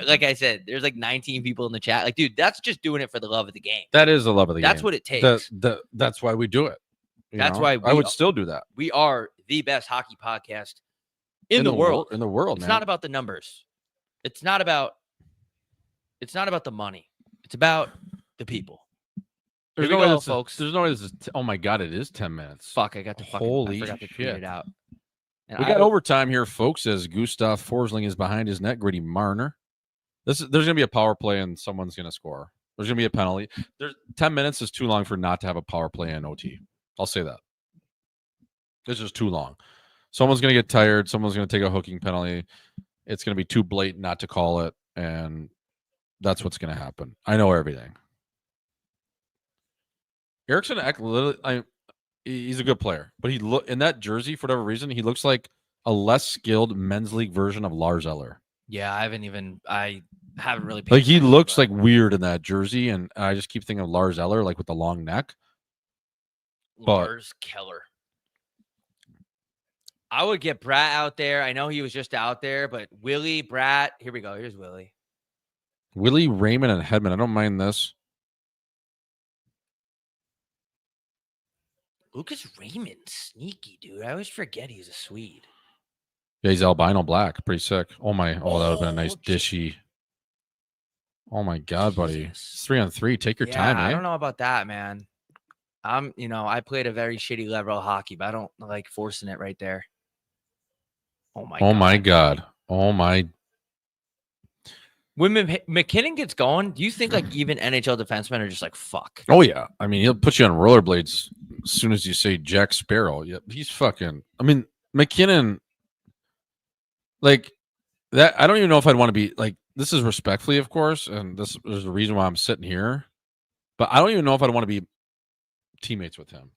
Like I said, there's like 19 people in the chat. Like, dude, that's just doing it for the love of the game. That is the love of the game. That's what it takes. That's why we do it. That's why I would still do that. We are the best hockey podcast in the world. In the world, it's man. not about the numbers. It's not about the money. It's about the people. There's Here no we way go, folks. There's no way this is. Oh my god, it is 10 minutes. Fuck, I got to fucking. Holy I forgot to tweet shit. it out. And We got overtime here, folks, as Gustav Forsling is behind his net. Gritty Marner. There's going to be a power play and someone's going to score. There's going to be a penalty. 10 minutes is too long for not to have a power play and OT. I'll say that. This is too long. Someone's going to get tired. Someone's going to take a hooking penalty. It's going to be too blatant not to call it, and that's what's going to happen. I know everything. Eriksson, literally, he's a good player, but he in that jersey for whatever reason he looks like a less skilled men's league version of Lars Eller. Yeah, I haven't really paid like he attention, looks but like weird in that jersey, and I just keep thinking of Lars Eller like with the long neck. Lars Keller. I would get Brat out there. I know he was just out there, but Willie, Brat. Here we go. Here's Willie. Willie, Raymond, and Hedman. I don't mind this. Lucas Raymond, sneaky dude. I always forget he's a Swede. Yeah, he's albino black. Pretty sick. Oh my. Oh, that would have been a nice Oh, shit. dishy. Oh my god, buddy. Jesus. It's 3-on-3. Take your Yeah, time, I eh? don't know about that, man. I played a very shitty level of hockey, but I don't like forcing it right there. Oh my Oh god. my god. Oh my. When McKinnon gets going, do you think like even NHL defensemen are just like fuck? Oh yeah. I mean, he'll put you on rollerblades as soon as you say Jack Sparrow. Yep, he's fucking. I mean, McKinnon, like that. I don't even know if I'd want to be like. This is respectfully, of course, and this is the reason why I'm sitting here. But I don't even know if I'd want to be teammates with him.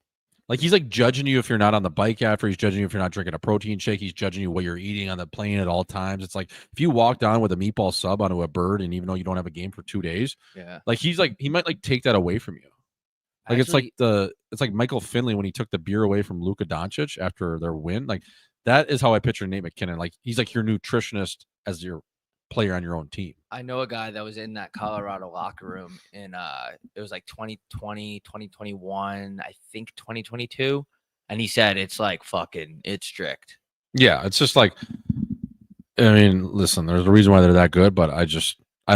Like he's like judging you if you're not on the bike after. He's judging you if you're not drinking a protein shake. He's judging you what you're eating on the plane at all times. It's like if you walk down with a meatball sub onto a bird, and even though you don't have a game for 2 days, Yeah. like he's like he might like take that away from you. Like Actually, it's like Michael Finley when he took the beer away from Luka Doncic after their win. Like that is how I picture Nate McKinnon. Like he's like your nutritionist as your player on your own team. I know a guy that was in that Colorado locker room in it was like 2020, 2021, I think 2022. And he said it's like fucking it's strict. Yeah, it's just like I mean, listen, there's a reason why they're that good, but I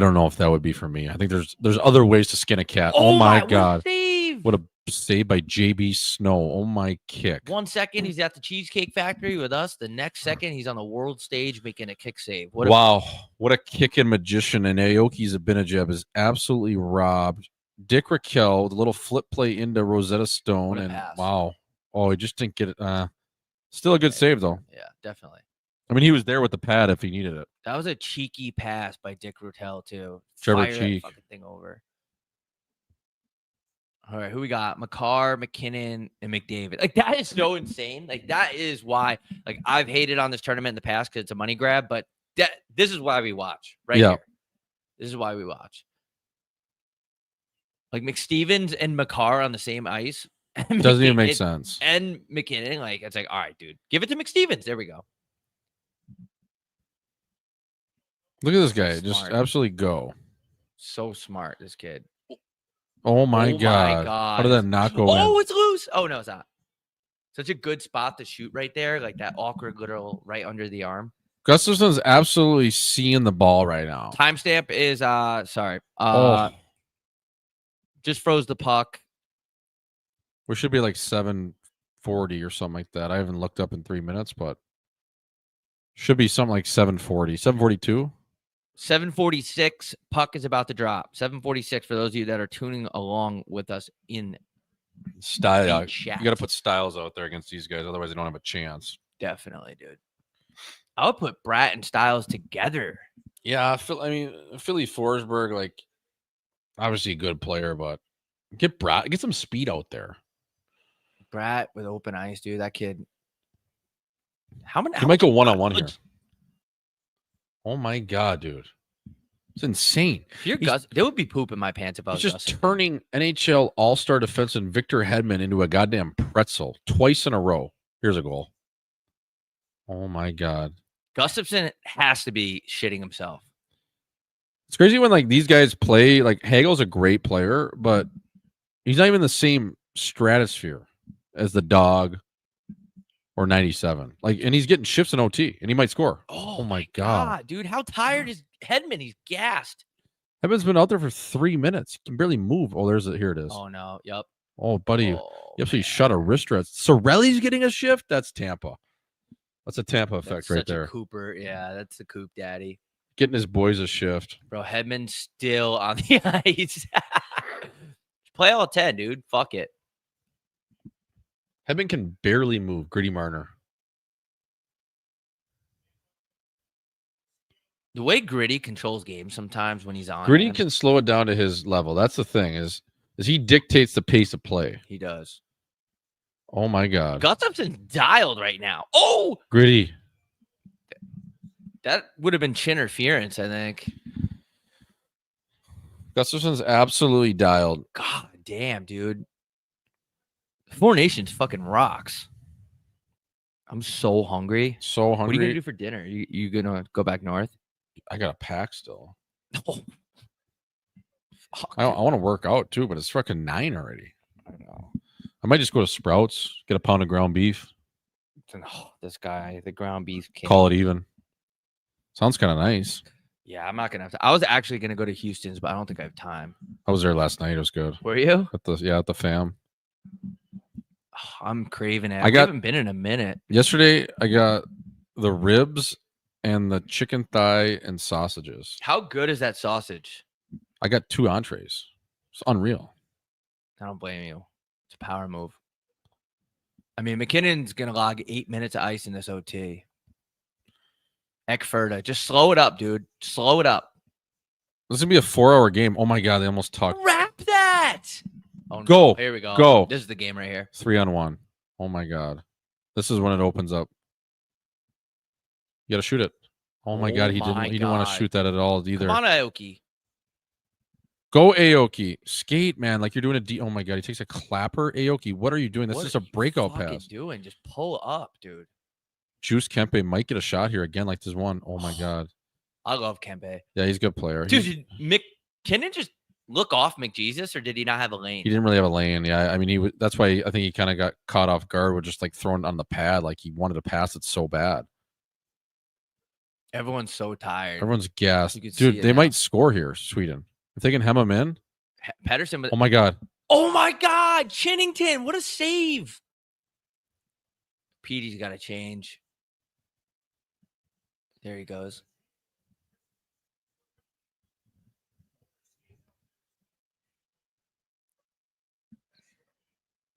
don't know if that would be for me. I think there's other ways to skin a cat. Oh my god. What a save by JB Snow. Oh my kick. 1 second he's at the Cheesecake Factory with us. The next second he's on the world stage making a kick save. Wow. What a kicking magician. And Aoki Zabinajeb is absolutely robbed. Dick Raquel with a little flip play into Rosetta Stone. And pass. wow. Oh, he just didn't get it. Still a good save, though. Yeah, definitely. I mean, he was there with the pad if he needed it. That was a cheeky pass by Dick Raquel, too. Trevor Fire Cheek. that fucking thing over. All right, who we got? McCarr, McKinnon, and McDavid. Like that is so insane. Like that is why. Like I've hated on this tournament in the past because it's a money grab, but this is why we watch right here. This is why we watch. Like McStevens and McCarr on the same ice doesn't even make sense. And McKinnon, like it's like, all right, dude, give it to McStevens. There we go. Look at this guy, just absolutely go. So smart, this kid. Oh my god! How did that not go in? Oh, it's loose. Oh no, it's not. Such a good spot to shoot right there, like that awkward little right under the arm. Gustafson's absolutely seeing the ball right now. Timestamp is sorry. Just froze the puck. We should be like 7:40 or something like that. I haven't looked up in 3 minutes, but should be something like 7:40, 7:42. 7:46. Puck is about to drop. 7:46 for those of you that are tuning along with us in style. Chat. You got to put Styles out there against these guys, otherwise they don't have a chance. Definitely, dude. I would put Bratt and Styles together. Yeah, I mean Philly Forsberg, like obviously a good player, but get some speed out there. Bratt with open eyes, dude. That kid. How many? He might go one-on-one here. Oh my god, dude. It's insane. They would be pooping my pants about he's just turning NHL all-star defenseman Victor Hedman into a goddamn pretzel twice in a row. Here's a goal. Oh my god. Gustafson has to be shitting himself. It's crazy when like these guys play. Like Hagel's a great player, but he's not even the same stratosphere as the Dog or 97. Like, and he's getting shifts in OT, and he might score. Oh my god, dude! How tired is Hedman? He's gassed. Hedman's been out there for 3 minutes. He can barely move. Oh, here it is. Oh no. Yep. Oh, buddy, you absolutely shut a wrist rest. Sorelli's getting a shift. That's Tampa. That's a Tampa effect right there. Cooper, yeah, that's the Coop daddy. Getting his boys a shift. Bro, Hedman's still on the ice. Play all 10, dude. Fuck it. Hedman can barely move. Gritty Marner. The way Gritty controls games sometimes when he's on. Gritty can slow it down to his level. That's the thing is he dictates the pace of play. He does. Oh my god. Gustafson's dialed right now. Oh, Gritty. That would have been chin interference, I think. Gustafson's absolutely dialed. God damn, dude. Four Nations fucking rocks. I'm so hungry. So hungry. What are you gonna do for dinner? You gonna go back north? I got a pack still. Oh. I want to work out too, but it's fucking 9 already. I know. I might just go to Sprouts, get a pound of ground beef. Oh, this guy, the ground beef king. Call it even. Sounds kind of nice. Yeah, I'm not gonna have to. I was actually gonna go to Houston's, but I don't think I have time. I was there last night. It was good. Were you? At the fam. Oh, I'm craving it. I haven't been in a minute. Yesterday, I got the ribs and the chicken thigh and sausages. How good is that sausage? I got 2 entrees. It's unreal. I don't blame you. It's a power move. I mean, McKinnon's gonna log 8 minutes of ice in this OT. Eckfurta, just slow it up, dude. Slow it up. This is gonna be a 4-hour game. Oh my god, they almost talked. Wrap that. Oh, no. Go. Here we go. Go. This is the game right here. 3-on-1. Oh my god. This is when it opens up. You gotta shoot it. Oh my god, he didn't want to shoot that at all either. Come on, Aoki. Go Aoki. Skate, man. Like you're doing oh my god, he takes a clapper. Aoki, what are you doing? That's just a breakout pass. Doing? Just pull up, dude. Juice Kempe might get a shot here again like this one. Oh my god. I love Kempe. Yeah, he's a good player. Dude, did McKinnon just look off McJesus, or did he not have a lane? He didn't really have a lane. Yeah, I mean, that's why I think he kind of got caught off guard with just like throwing it on the pad. Like he wanted to pass it so bad. Everyone's so tired. Everyone's gassed. Dude, they might score here, Sweden. If they can hem him in. Pedersen. But oh my god. Oh my god. Chinnington. What a save. Petey's got to change. There he goes.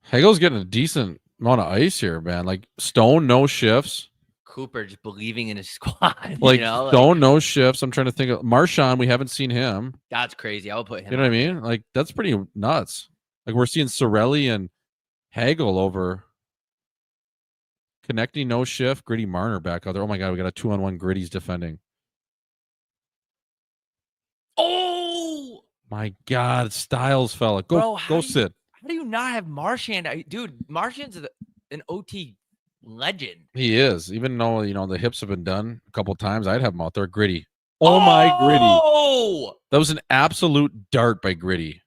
Hagel's getting a decent amount of ice here, man. Like Stone, no shifts. Cooper just believing in his squad. Like you know? Stone, no shifts. I'm trying to think of Marchand. We haven't seen him. That's crazy. I would put him. You know what I mean? Like that's pretty nuts. Like we're seeing Sorelli and Hagel over. Connecting, no shift. Gritty Marner back out there. Oh my god, we got a 2-on-1. Gritty's defending. Oh my god, Styles fella. Go sit. How do you not have Marchand? Dude, Marchand's an OT legend. He is. Even though, the hips have been done a couple times, I'd have him out there. Gritty. Oh my Gritty. That was an absolute dart by Gritty.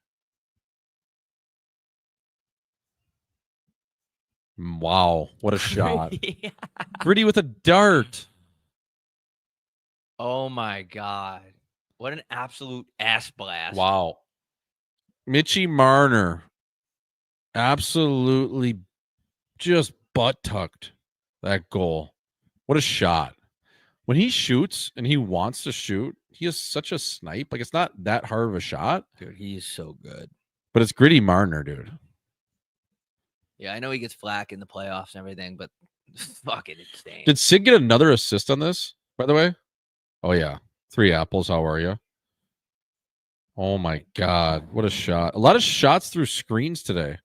Wow, what a shot. Yeah. Gritty with a dart. Oh my god. What an absolute ass blast. Wow. Mitchie Marner absolutely just butt-tucked that goal. What a shot. When he shoots and he wants to shoot, he is such a snipe. Like, it's not that hard of a shot. Dude, he is so good. But it's Gritty Marner, dude. Yeah, I know he gets flack in the playoffs and everything, but fucking insane. Did Sig get another assist on this, by the way? Oh, yeah. 3 apples. How are you? Oh, my God. What a shot. A lot of shots through screens today.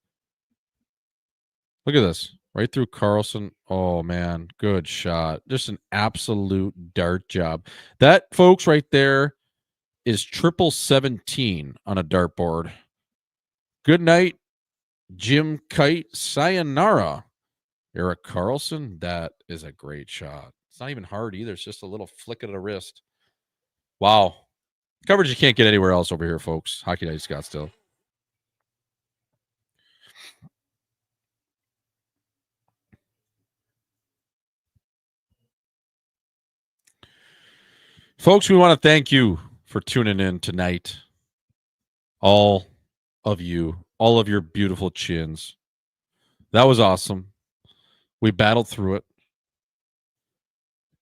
Look at this. Right through Carlson. Oh, man. Good shot. Just an absolute dart job. That, folks, right there is 17 on a dartboard. Good night, Jim Kite. Sayonara. Eric Carlson. That is a great shot. It's not even hard either. It's just a little flick of the wrist. Wow. Coverage you can't get anywhere else over here, folks. Hockey Night Scottsdale. Folks, we want to thank you for tuning in tonight. All of you, all of your beautiful chins. That was awesome. We battled through it.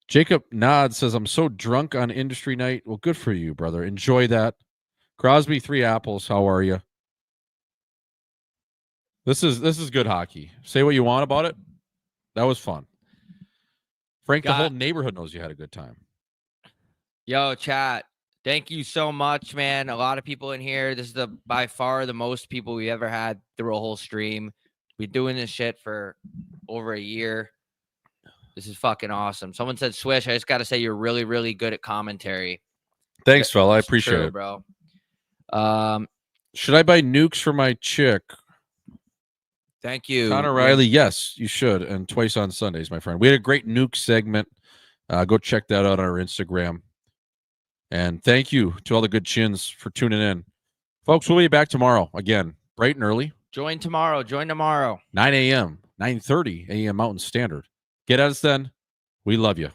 Jacob Nod says, I'm so drunk on industry night. Well, good for you, brother. Enjoy that. Crosby, 3 apples. How are you? This is good hockey. Say what you want about it. That was fun. Frank, the whole neighborhood knows you had a good time. Yo, chat. Thank you so much, man. A lot of people in here. This is by far the most people we ever had through a whole stream. We're doing this shit for over a year. This is fucking awesome. Someone said, Swish, I just got to say you're really, really good at commentary. Thanks, fella. I appreciate it. Bro. Should I buy nukes for my chick? Thank you. Connor Riley, yes, you should. And twice on Sundays, my friend. We had a great nuke segment. Go check that out on our Instagram. And thank you to all the good chins for tuning in. Folks, we'll be back tomorrow. Again, bright and early. Join tomorrow. 9 a.m., 9:30 a.m. Mountain Standard. Get at us then. We love you.